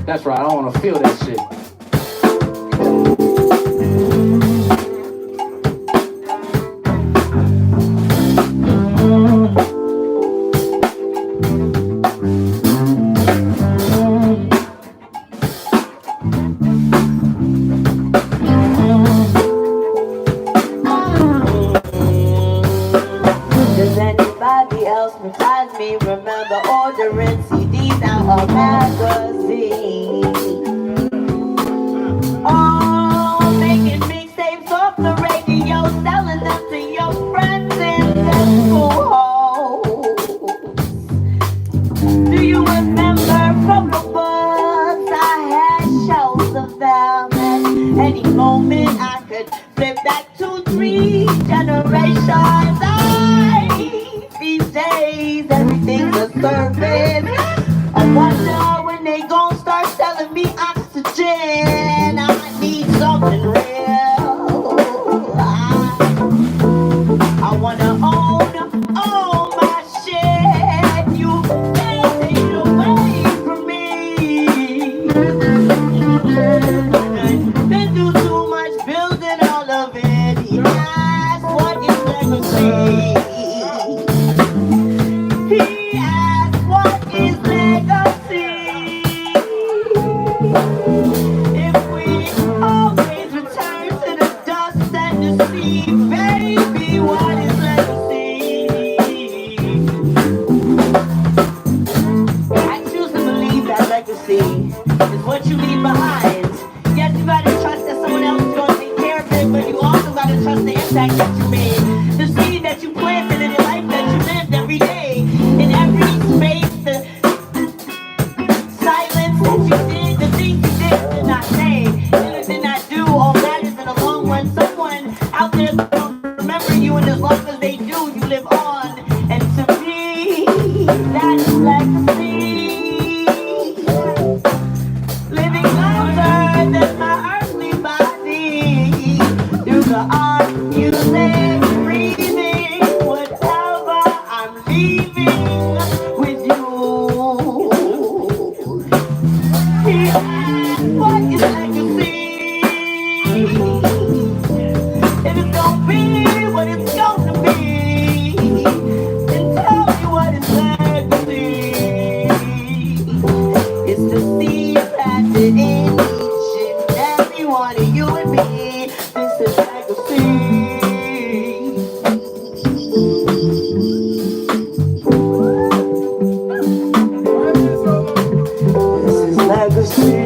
That's right, I don't want to feel that shit. Does anybody else besides me remember ordering CDs out of magazine? Oh, making mixtapes off the radio, selling them to your friends in the school halls. Do you remember from the books I had shelves of them? At any moment I could flip back 2-3 generations. These days everything's a service. I wonder when they gon' start selling me oxygen. I need something real. I wanna own all my shit. You can't take it away from me. Been through too much building all of it. Yes, what is legacy? He asked, what is legacy? If we always return to the dust and the sea, baby, what is legacy? I choose to believe that legacy is what you leave behind. Yes, you gotta trust that someone else is gonna take care of it, but you also gotta trust the impact that you made, the seed that you planted in the life that you lived every day, in every space, the silence that you did, the things you did not say, did not do, all matters in the long run. Someone out there don't remember you, and as long as they do, you live on. And to me, that's legacy. Living longer than my earthly body, through the art, music, breathing, whatever I'm leaving with you. He asked, what is legacy? If it's gonna be what it's gonna be, then tell me what is legacy. It's the seed planted in each and every one of you and me. This is legacy. This is legacy.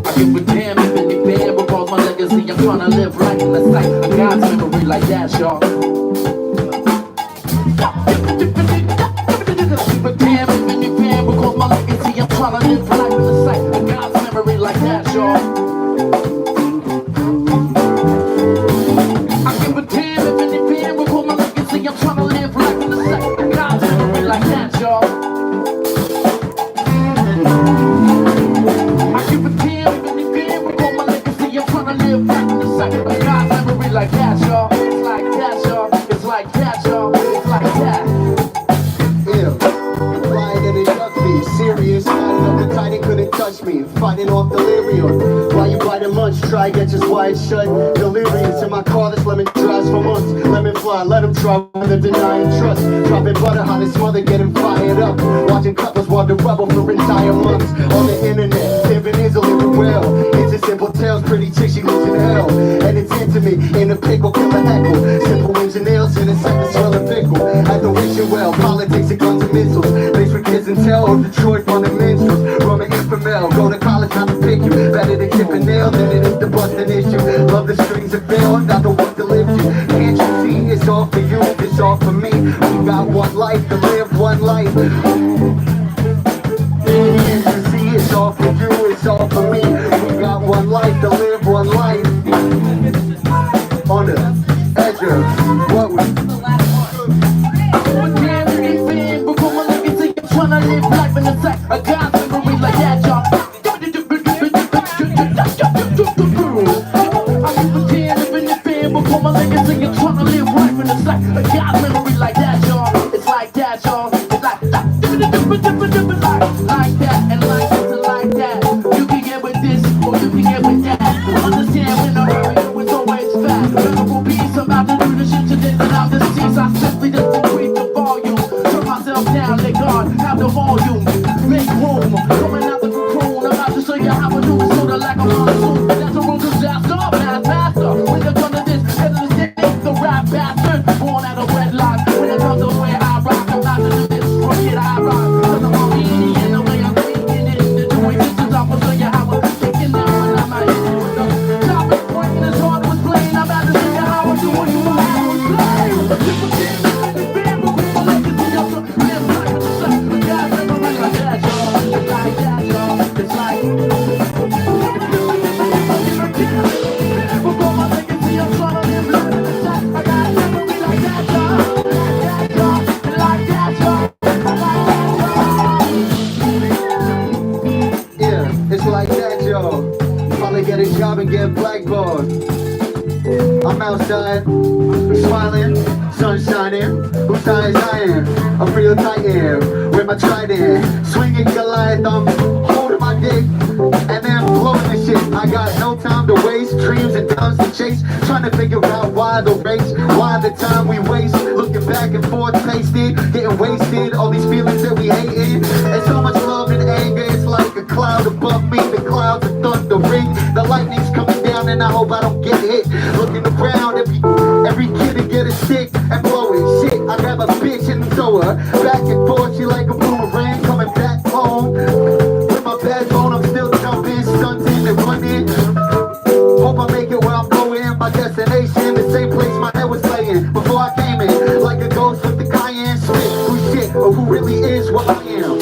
I give a damn if any band will cause my legacy. I'm trying to live right in the sight of God's memory like that, y'all. Give a damn if any me, fighting off delirium. While you bite a munch, try get just wired shut. Delirious in my car, this lemon dries for months. Lemon fly, let them try whether denying trust. Dropping butter, how they smother, getting fired up. Watching couples walk the rubble for entire months. On the internet, living is a living well. It's a simple tales, pretty chick, she lives in hell. And it's intimate, in a pickle, kill a heckle. Simple wings and nails, in a second, swell and pickle. At the wishing well, politics and guns and missiles. Mixed with kids and tell of Detroit on the minstrels. Roman infidel, go to college, not to pick you. Better to chip a nail than it is to bust an issue. Love the strings and fail, not the work to lift you. Can't you see, it's all for you, it's all for me. We got one life to live, one life. Can't you see, it's all for you, it's all for me. We got one life to live, one life. On the edge of what we tryna live life in the sack. A God's memory like that, y'all. I keep a jam up in the fan before my legacy. You're tryna live life in the sack. A God's memory like that, y'all. It's like that, y'all. It's like that and like this and like that. You can get with this or you can get with that. Understand when I hurry, it's always fast. Memorable beats about to do the shit today that I'm deceased. I simply just increase the volume. Turn myself down, let God have the volume. Make room, coming out the cocoon. I'm about to show you how I do it, sorta like a monsoon. That's a room disaster, math master. When it comes to this, head of the stick, the rap bastard. Born out of wedlock. When it comes to the way I rock, I'm about to do this. From shit I rock. Cause I'm all easy in the way I'm thinking it. The doing this is I'm gonna show you how I'm thinking now. And I'm not hitting with the topic point as hard as playing. I'm about to show you how I do what you want to play. It's like that, yo. Probably get a job and get blackballed. I'm outside, smiling, sun shining. Whose eyes I am? I'm real titan, with my trident. Swinging Goliath, I'm holding my dick, and then blowing the shit. I got no time to waste, dreams and guns to chase. Trying to figure out why the race, why the time we waste. Looking back and forth, pasted, getting wasted. All these feelings that we hated, and so much love and anger. It's like a cloud above me, the clouds are thundering. The lightning's coming down and I hope I don't get hit. Looking around, every kid to get a stick and blow it. Shit, I grab a bitch and throw her back and forth. She like a boomerang coming back home. With my bad bone, I'm still jumping, stunting and running. Hope I make it where I'm going. My destination, the same place my head was laying before I came in. Like a ghost with the cayenne spit. Who shit or who really is what I am.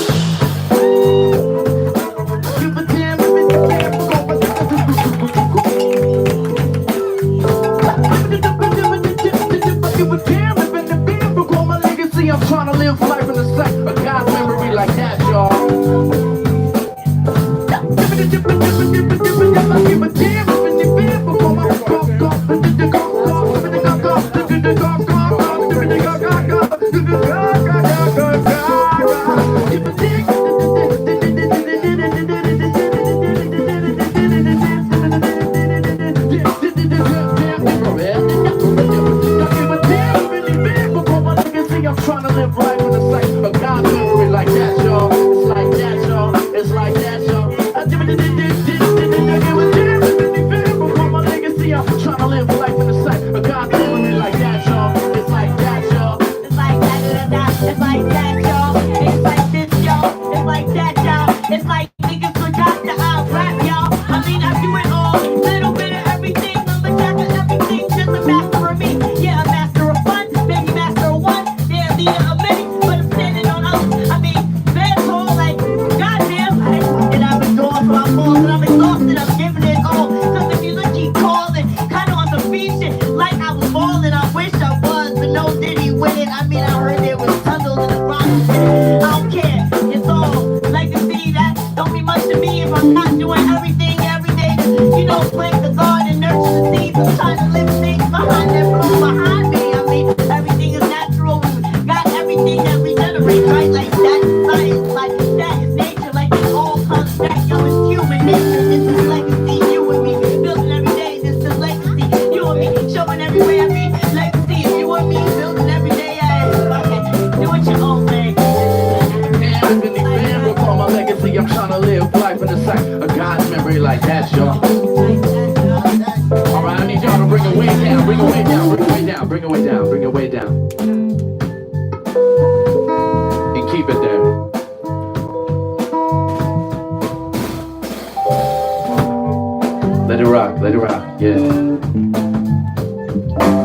I'm trying to live life in the sack. A God's memory like that, y'all. like that, y'all. All right, I need y'all to bring it way down, bring it way down, bring it way down, bring it way down, bring it way down. And keep it there. Let it rock, yeah.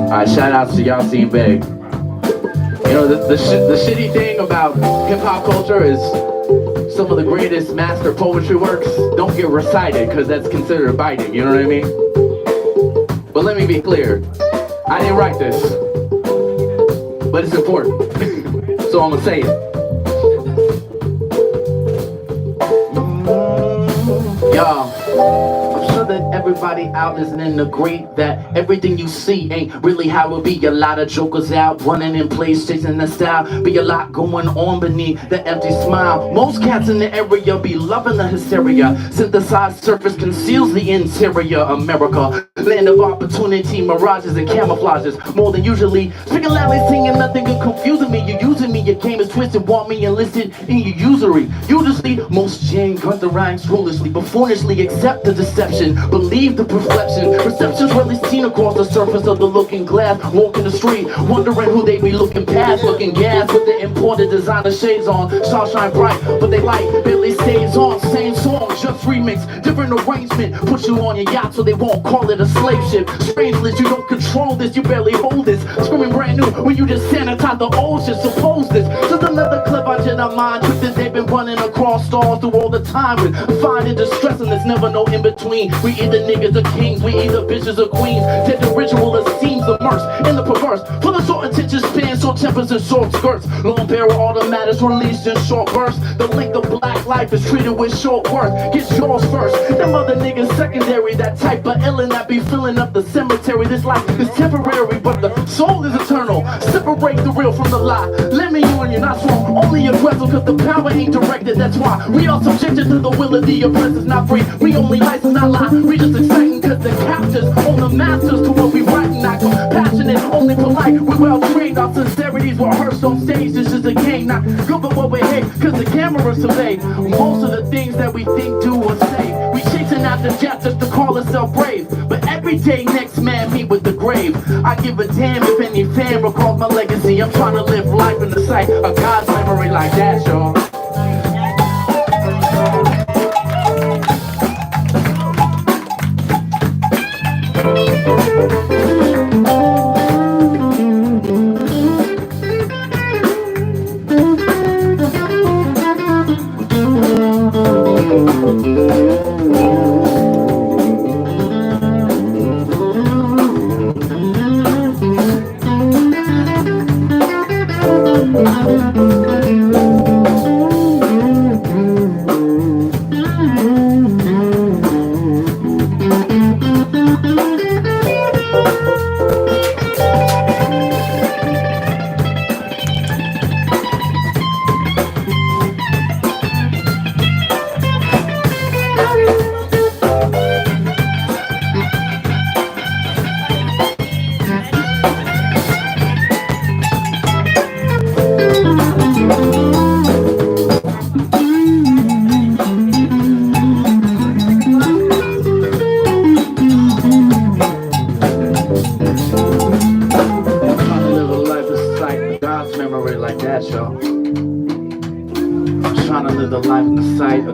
Alright, shout outs to y'all seen Big. You know, the shitty thing about hip-hop culture is some of the greatest master poetry works don't get recited because that's considered biting, you know what I mean? But let me be clear, I didn't write this, but it's important, so I'm gonna say it. Y'all, I'm sure that everybody out is in agree that everything you see ain't really how it be. A lot of jokers out running in place, chasing the style. Be a lot going on beneath the empty smile. Most cats in the area be loving the hysteria. Synthesized surface conceals the interior. America, land of opportunity, mirages and camouflages. More than usually, speaking loudly, singing nothing good, confusing me. You're using me, your game is twisted, want me enlisted in your usury. Usually, most jam gun the rhymes foolishly, but foolishly accept the deception, believe the reflection. Perception's rarely seen across the surface of the looking glass. Walking the street, wondering who they be looking past. Looking gas with the imported designer shades on. Stars shine bright, but they light barely stays on. Same song, just remix, different arrangement. Put you on your yacht so they won't call it a slave ship. Strangeless, you don't control this, you barely hold this. Screaming brand new when you just sanitize the old shit. Suppose this, just another clip I did not mind. Trick that they've been running across stars through all the time. With find it distressing, there's never no in between. We either niggas or kings, we either bitches or queens. Take the ritual as seems immersed in the perverse. For the short attention span, short tempers and short skirts. Long barrel automatics released in short bursts. The link of black life is treated with short worth. Get yours first, them other niggas secondary. That type of illin' that be filling up the cemetery. This life is temporary, but the soul is eternal. Separate the real from the lie. Let me you and you're not strong, only aggressive, cause the power ain't directed. That's why we are subjected to the will of the oppressors, not free. We only license, not lie. We just exciting cause the captures on the masters to what we write. Not compassionate, only polite. We well trained, our sincerities were rehearsed on stage. This is a game, not good for what we hate, cause the cameras survey most of the things that we think, do, or say. We chasing after death just to call ourselves brave, but every day next man meet with the grave. I give a damn if any fan recalls my legacy. I'm trying to live life in the sight of God's memory like that, y'all.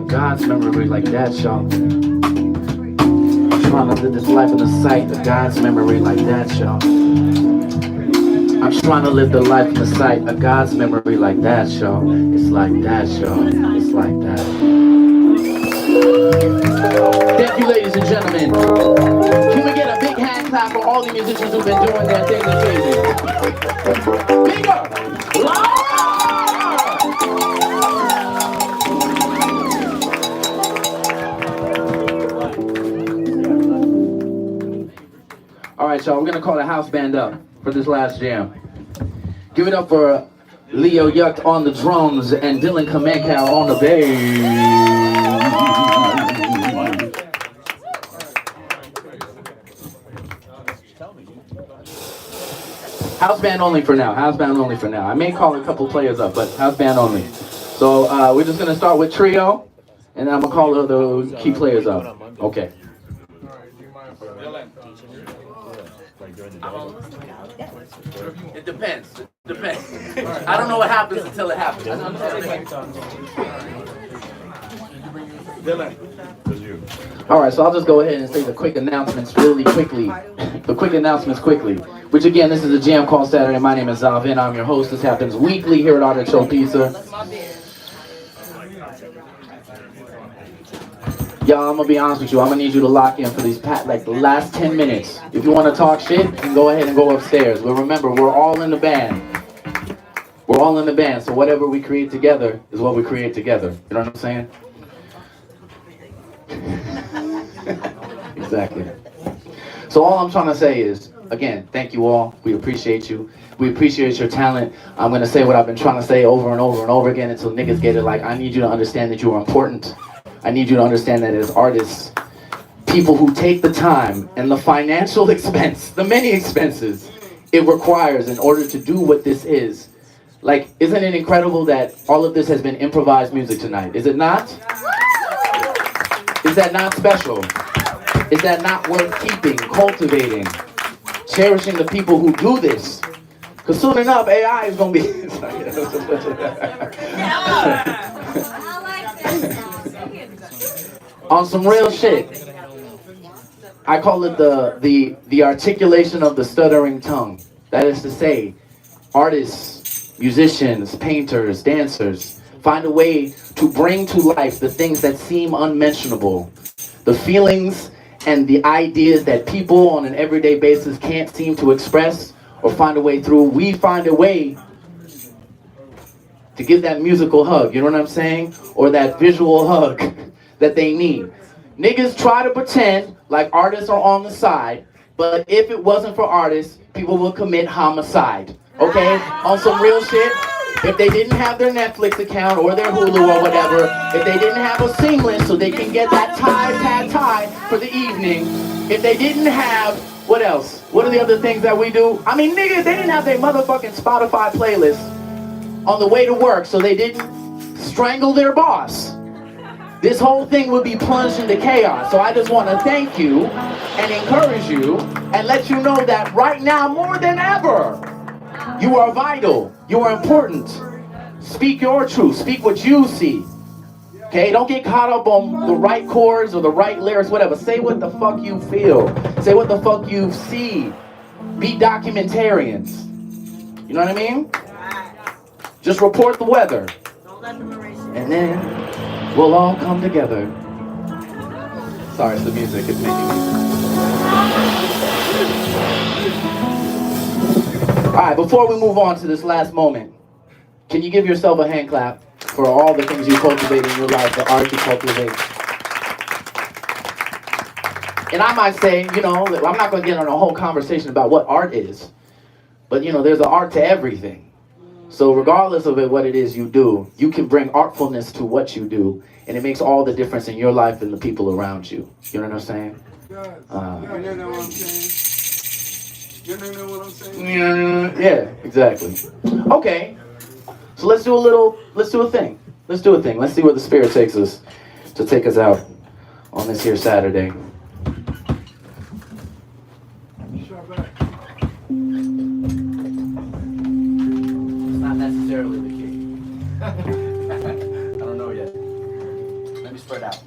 God's memory like that, y'all. I'm trying to live this life in the sight of God's memory like that, y'all. I'm trying to live the life in the sight of God's memory like that, y'all. It's like that, y'all. It's like that. Thank you, ladies and gentlemen. Can we get a big hand clap for all the musicians who've been doing their thing this evening? Bigger! All right, y'all, we're gonna call the house band up for this last jam. Give it up for Leo Yuck on the drums and Dylan Kamenkow on the bass. House band only for now, house band only for now. I may call a couple players up, but house band only. So we're just gonna start with trio, and then I'm gonna call the key players up. Okay. It depends. I don't know what happens until it happens. All right, so I'll just go ahead and say the quick announcements really quickly. Which again, this is a Jam Call Saturday. My name is Zalvin. I'm your host. This happens weekly here at Artichoke Pizza. Y'all, I'm gonna be honest with you. I'm gonna need you to lock in for these the last 10 minutes. If you want to talk shit, then go ahead and go upstairs. But remember, we're all in the band. So whatever we create together is what we create together. You know what I'm saying? Exactly. So all I'm trying to say is, again, thank you all. We appreciate you. We appreciate your talent. I'm gonna say what I've been trying to say over and over and over again until niggas get it. Like, I need you to understand that you are important. I need you to understand that as artists, people who take the time and the financial expense, the many expenses it requires in order to do what this is. Like, isn't it incredible that all of this has been improvised music tonight? Is it not? Is that not special? Is that not worth keeping, cultivating, cherishing the people who do this? Because soon enough, AI is going to be... On some real shit. I call it the articulation of the stuttering tongue. That is to say, artists, musicians, painters, dancers, find a way to bring to life the things that seem unmentionable, the feelings and the ideas that people on an everyday basis can't seem to express or find a way through. We find a way to give that musical hug, you know what I'm saying? Or that visual hug that they need. Niggas try to pretend like artists are on the side, but if it wasn't for artists, people would commit homicide, okay? On some real shit. If they didn't have their Netflix account or their Hulu or whatever, if they didn't have a seamless so they can get that pad thai for the evening, if they didn't have, what else? What are the other things that we do? I mean, niggas, they didn't have their motherfucking Spotify playlist on the way to work so they didn't strangle their boss. This whole thing would be plunged into chaos. So I just want to thank you and encourage you and let you know that right now, more than ever, you are vital. You are important. Speak your truth. Speak what you see. Okay? Don't get caught up on the right chords or the right lyrics, whatever. Say what the fuck you feel. Say what the fuck you see. Be documentarians. You know what I mean? Just report the weather. And then we'll all come together. Sorry, it's the music. It's making me... Alright, before we move on to this last moment, can you give yourself a hand clap for all the things you cultivate in your life, the art you cultivate? And I might say, you know, I'm not going to get on a whole conversation about what art is, but, you know, there's an art to everything. So regardless of what it is you do, you can bring artfulness to what you do, and it makes all the difference in your life and the people around you. You know what I'm saying? You know what I'm saying? You know what I'm saying? Yeah, exactly. Okay, so let's do a thing. Let's see where the spirit takes us to take us out on this here Saturday. Not necessarily the key. I don't know yet. Let me spread out.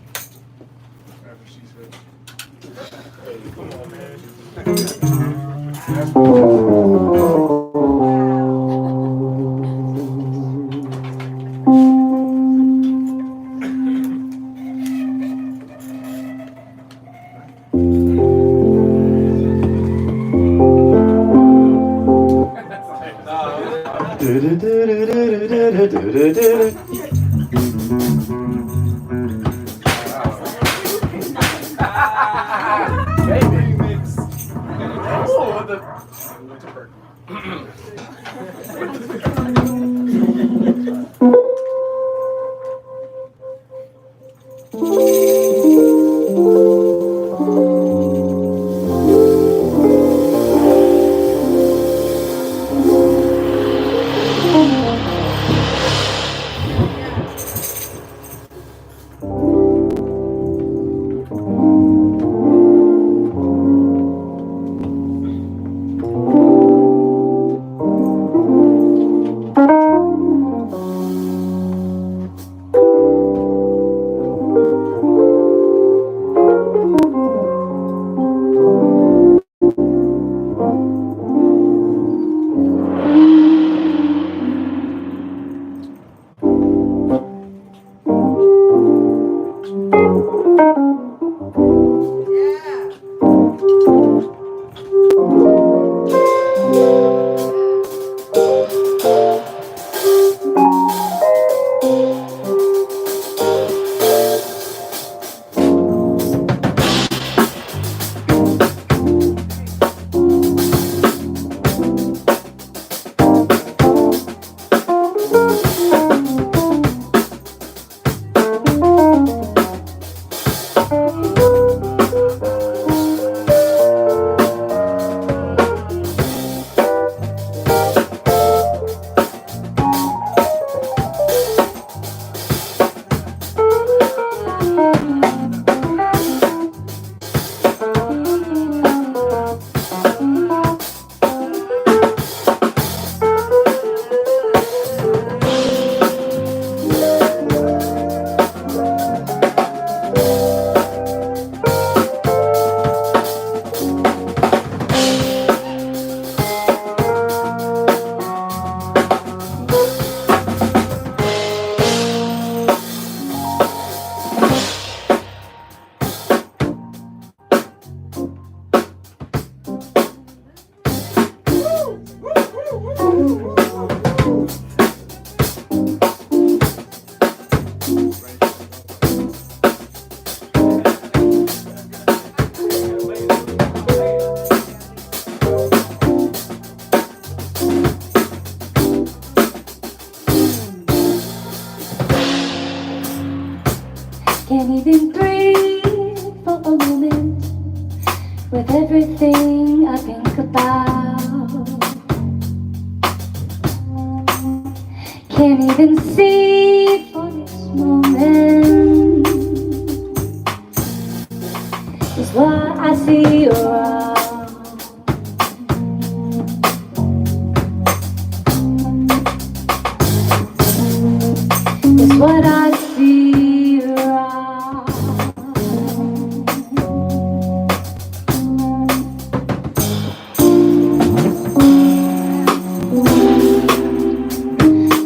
Can't even breathe for a moment with everything I think about. Can't even see for this moment is what I see around. Is what I see around.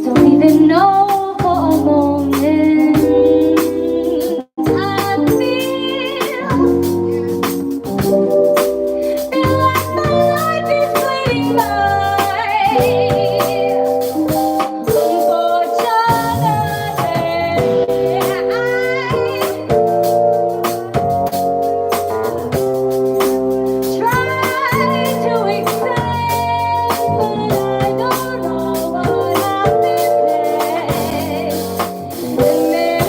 Don't even know for a moment I feel like my life is fleeting by for just a day. I try to explain, but I don't know what I'm feeling. And then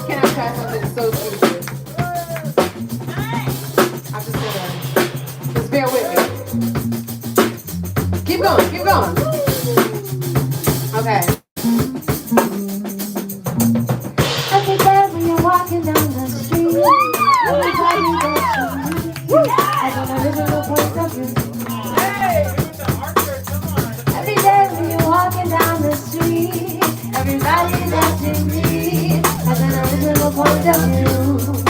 Can I try something so stupid? I'm just gonna, just bear with me. Keep going, keep going. Okay. every day when you're walking down the street, everybody that you meet has an original point of view. Every day when you're walking down the street, everybody that you meet has an original point of view.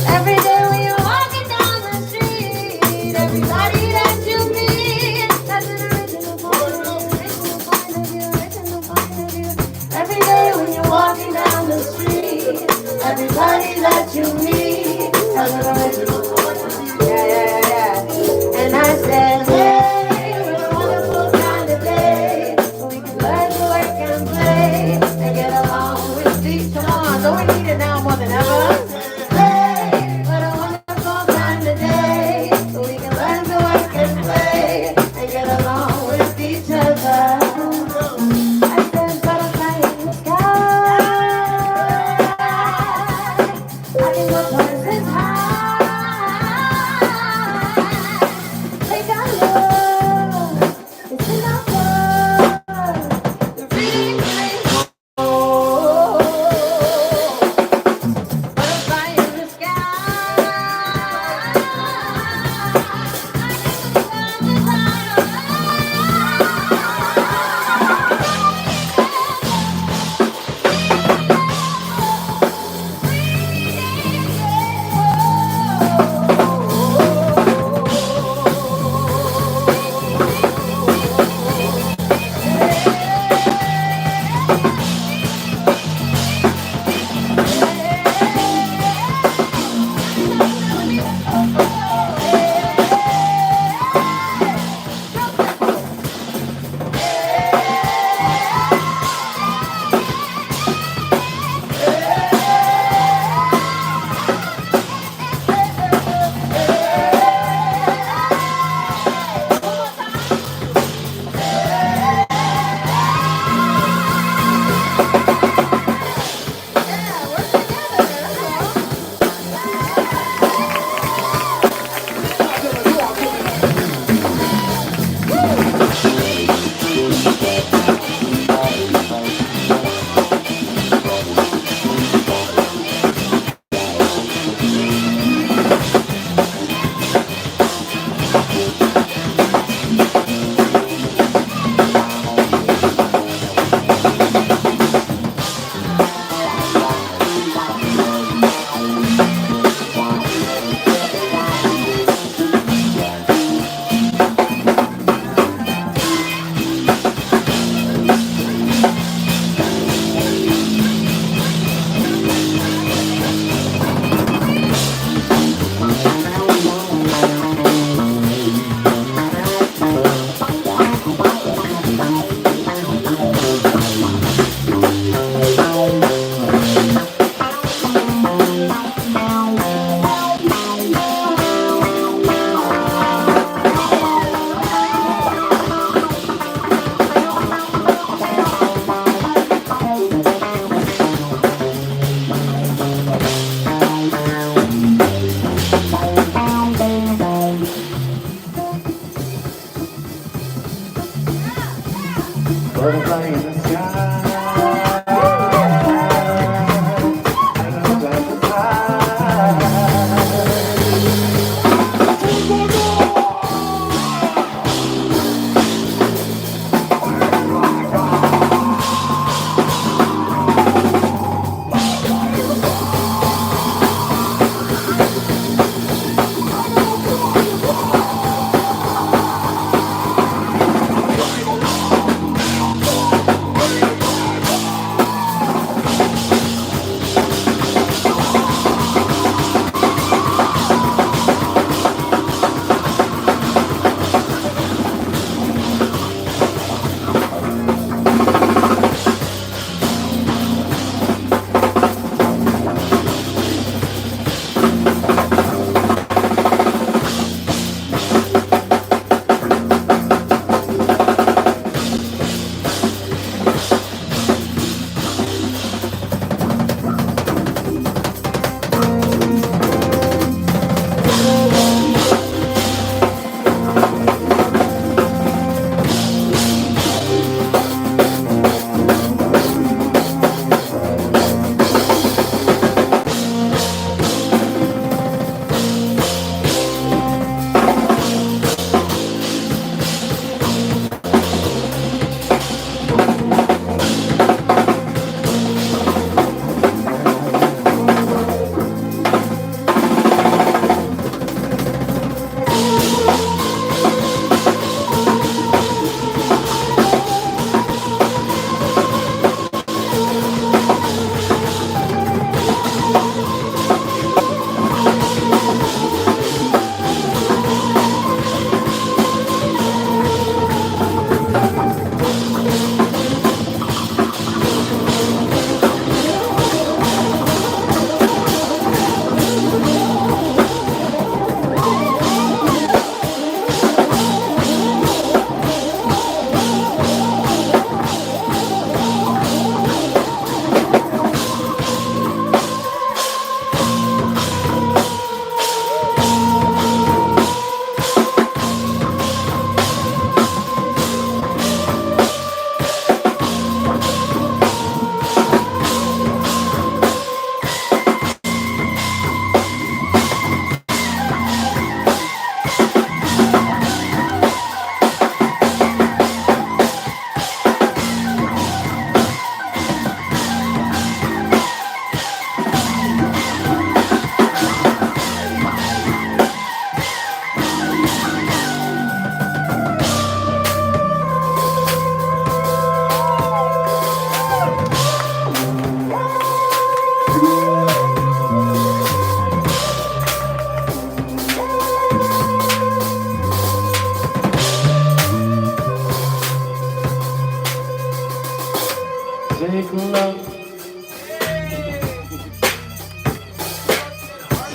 Every day when you're walking down the street, everybody that you meet has an original point of view. Every day when you're walking down the street, everybody that you meet has an original point of view. Yeah, yeah, yeah. And I said, hey, what a wonderful kind of day. We can learn to work and play and get along with each. Come on, don't we need it now more than ever? Hey, what a wonderful kind of day. We can learn to work and play and get along with each other. I said butterfly in the sky.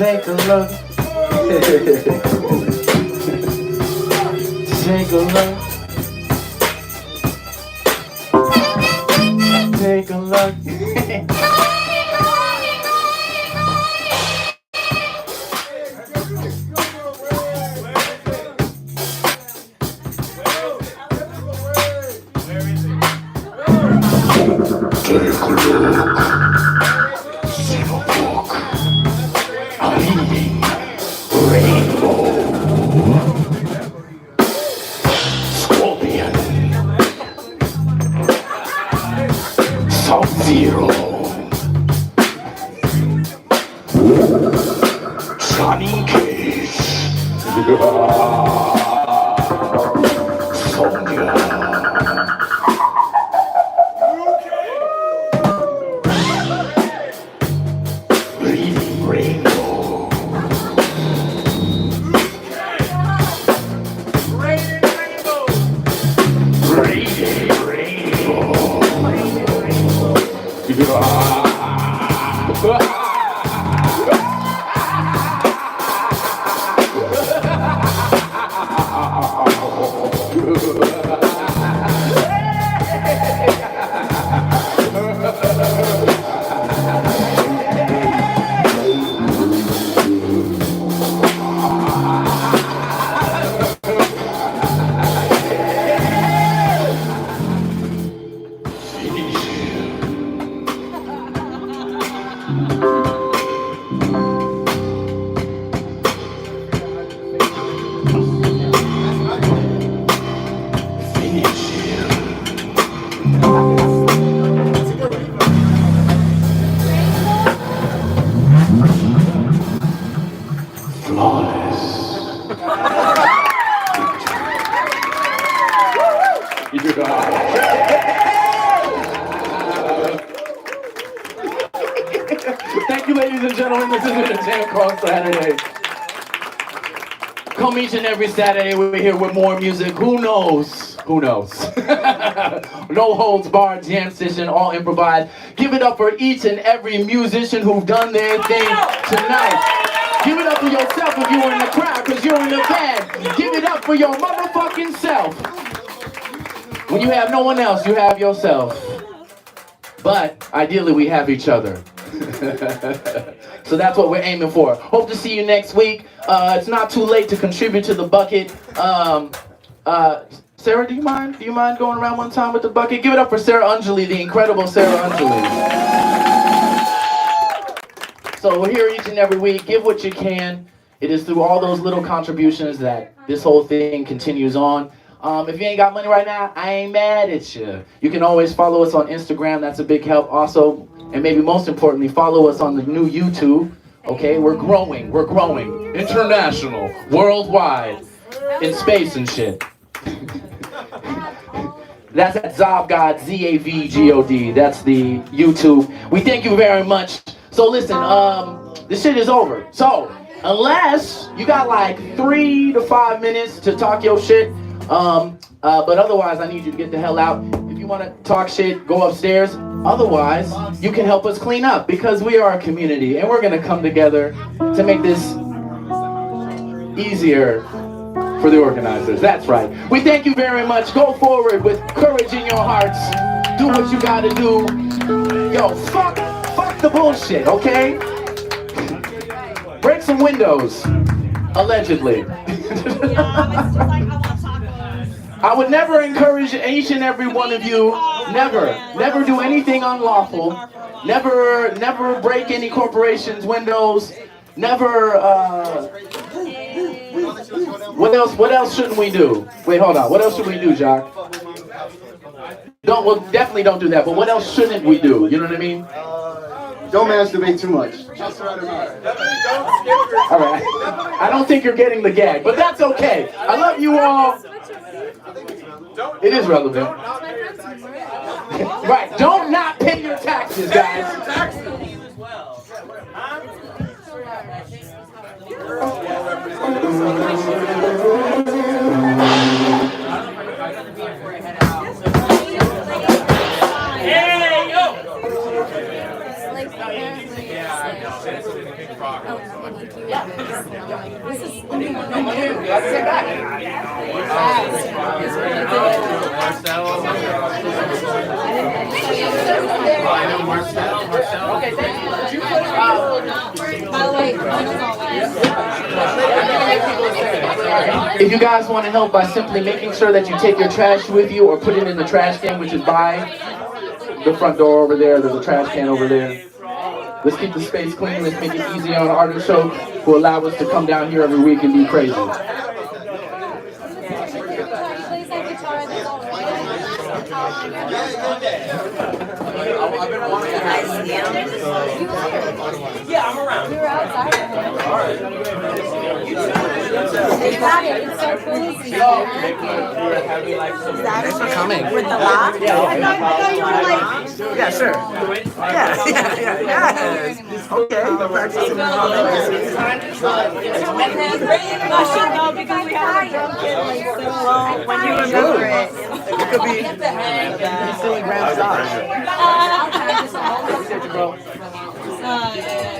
Take a look. Take a look. Take a look. Sub-Zero, Johnny Cage, Sonya, Reading Rainbow, Reading Rainbow. Thank you, ladies and gentlemen. This has been a Jam Cross Saturday. Come each and every Saturday, we're here with more music. Who knows? Who knows? No holds barred jam session, all improvised. Give it up for each and every musician who've done their thing tonight. Give it up for yourself if you're in the crowd, because you're in the band. Give it up for your motherfucking self. When you have no one else, you have yourself. But ideally, we have each other. So that's what we're aiming for. Hope to see you next week. It's not too late to contribute to the bucket. Sarah, do you mind? Do you mind going around one time with the bucket? Give it up for Sarah Anjali, the incredible Sarah Anjali. So we're here each and every week. Give what you can. It is through all those little contributions that this whole thing continues on. If you ain't got money right now, I ain't mad at you. You can always follow us on Instagram. That's a big help. Also, and maybe most importantly, follow us on the new YouTube. Okay, we're growing. We're growing. International, worldwide, in space and shit. That's at Zavgod, Z-A-V-G-O-D. That's the YouTube. We thank you very much. So listen, this shit is over. So, unless you got like 3 to 5 minutes to talk your shit, but otherwise I need you to get the hell out. If you want to talk shit, go upstairs. Otherwise, you can help us clean up, because we are a community and we're going to come together to make this easier for the organizers. That's right. We thank you very much. Go forward with courage in your hearts. Do what you got to do. Yo, fuck the bullshit, okay? Break some windows, allegedly. I would never encourage each and every one of you, never do anything unlawful, never break any corporation's windows, never, what else shouldn't we do? Wait, hold on, what else should we do, Jock? Well, definitely don't do that, but what else shouldn't we do? You know what I mean? Don't masturbate too much. All right, I don't think you're getting the gag, but that's okay. I love you all. It is relevant. Right, don't not pay your taxes, guys. Hey, yo! If you guys want to help by simply making sure that you take your trash with you or put it in the trash can, which is by the front door over there. There's a trash can over there. Let's keep the space clean. Let's make it easy on artist show who allow us to come down here every week and be crazy. Yeah, I'm around. We were outside. It's so cool to see you. Thanks for coming. With the laugh? Yeah. I thought you were like... Yeah, sure. Yes. Okay. Because we had a drum kit like so long. When you remember it. It could be silly grand style.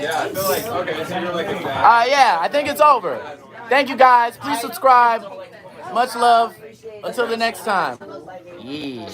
Yeah, I feel like, okay, so you're like a guy. Yeah, I think it's over. Thank you guys. Please subscribe. Much love. Until the next time. Yeah.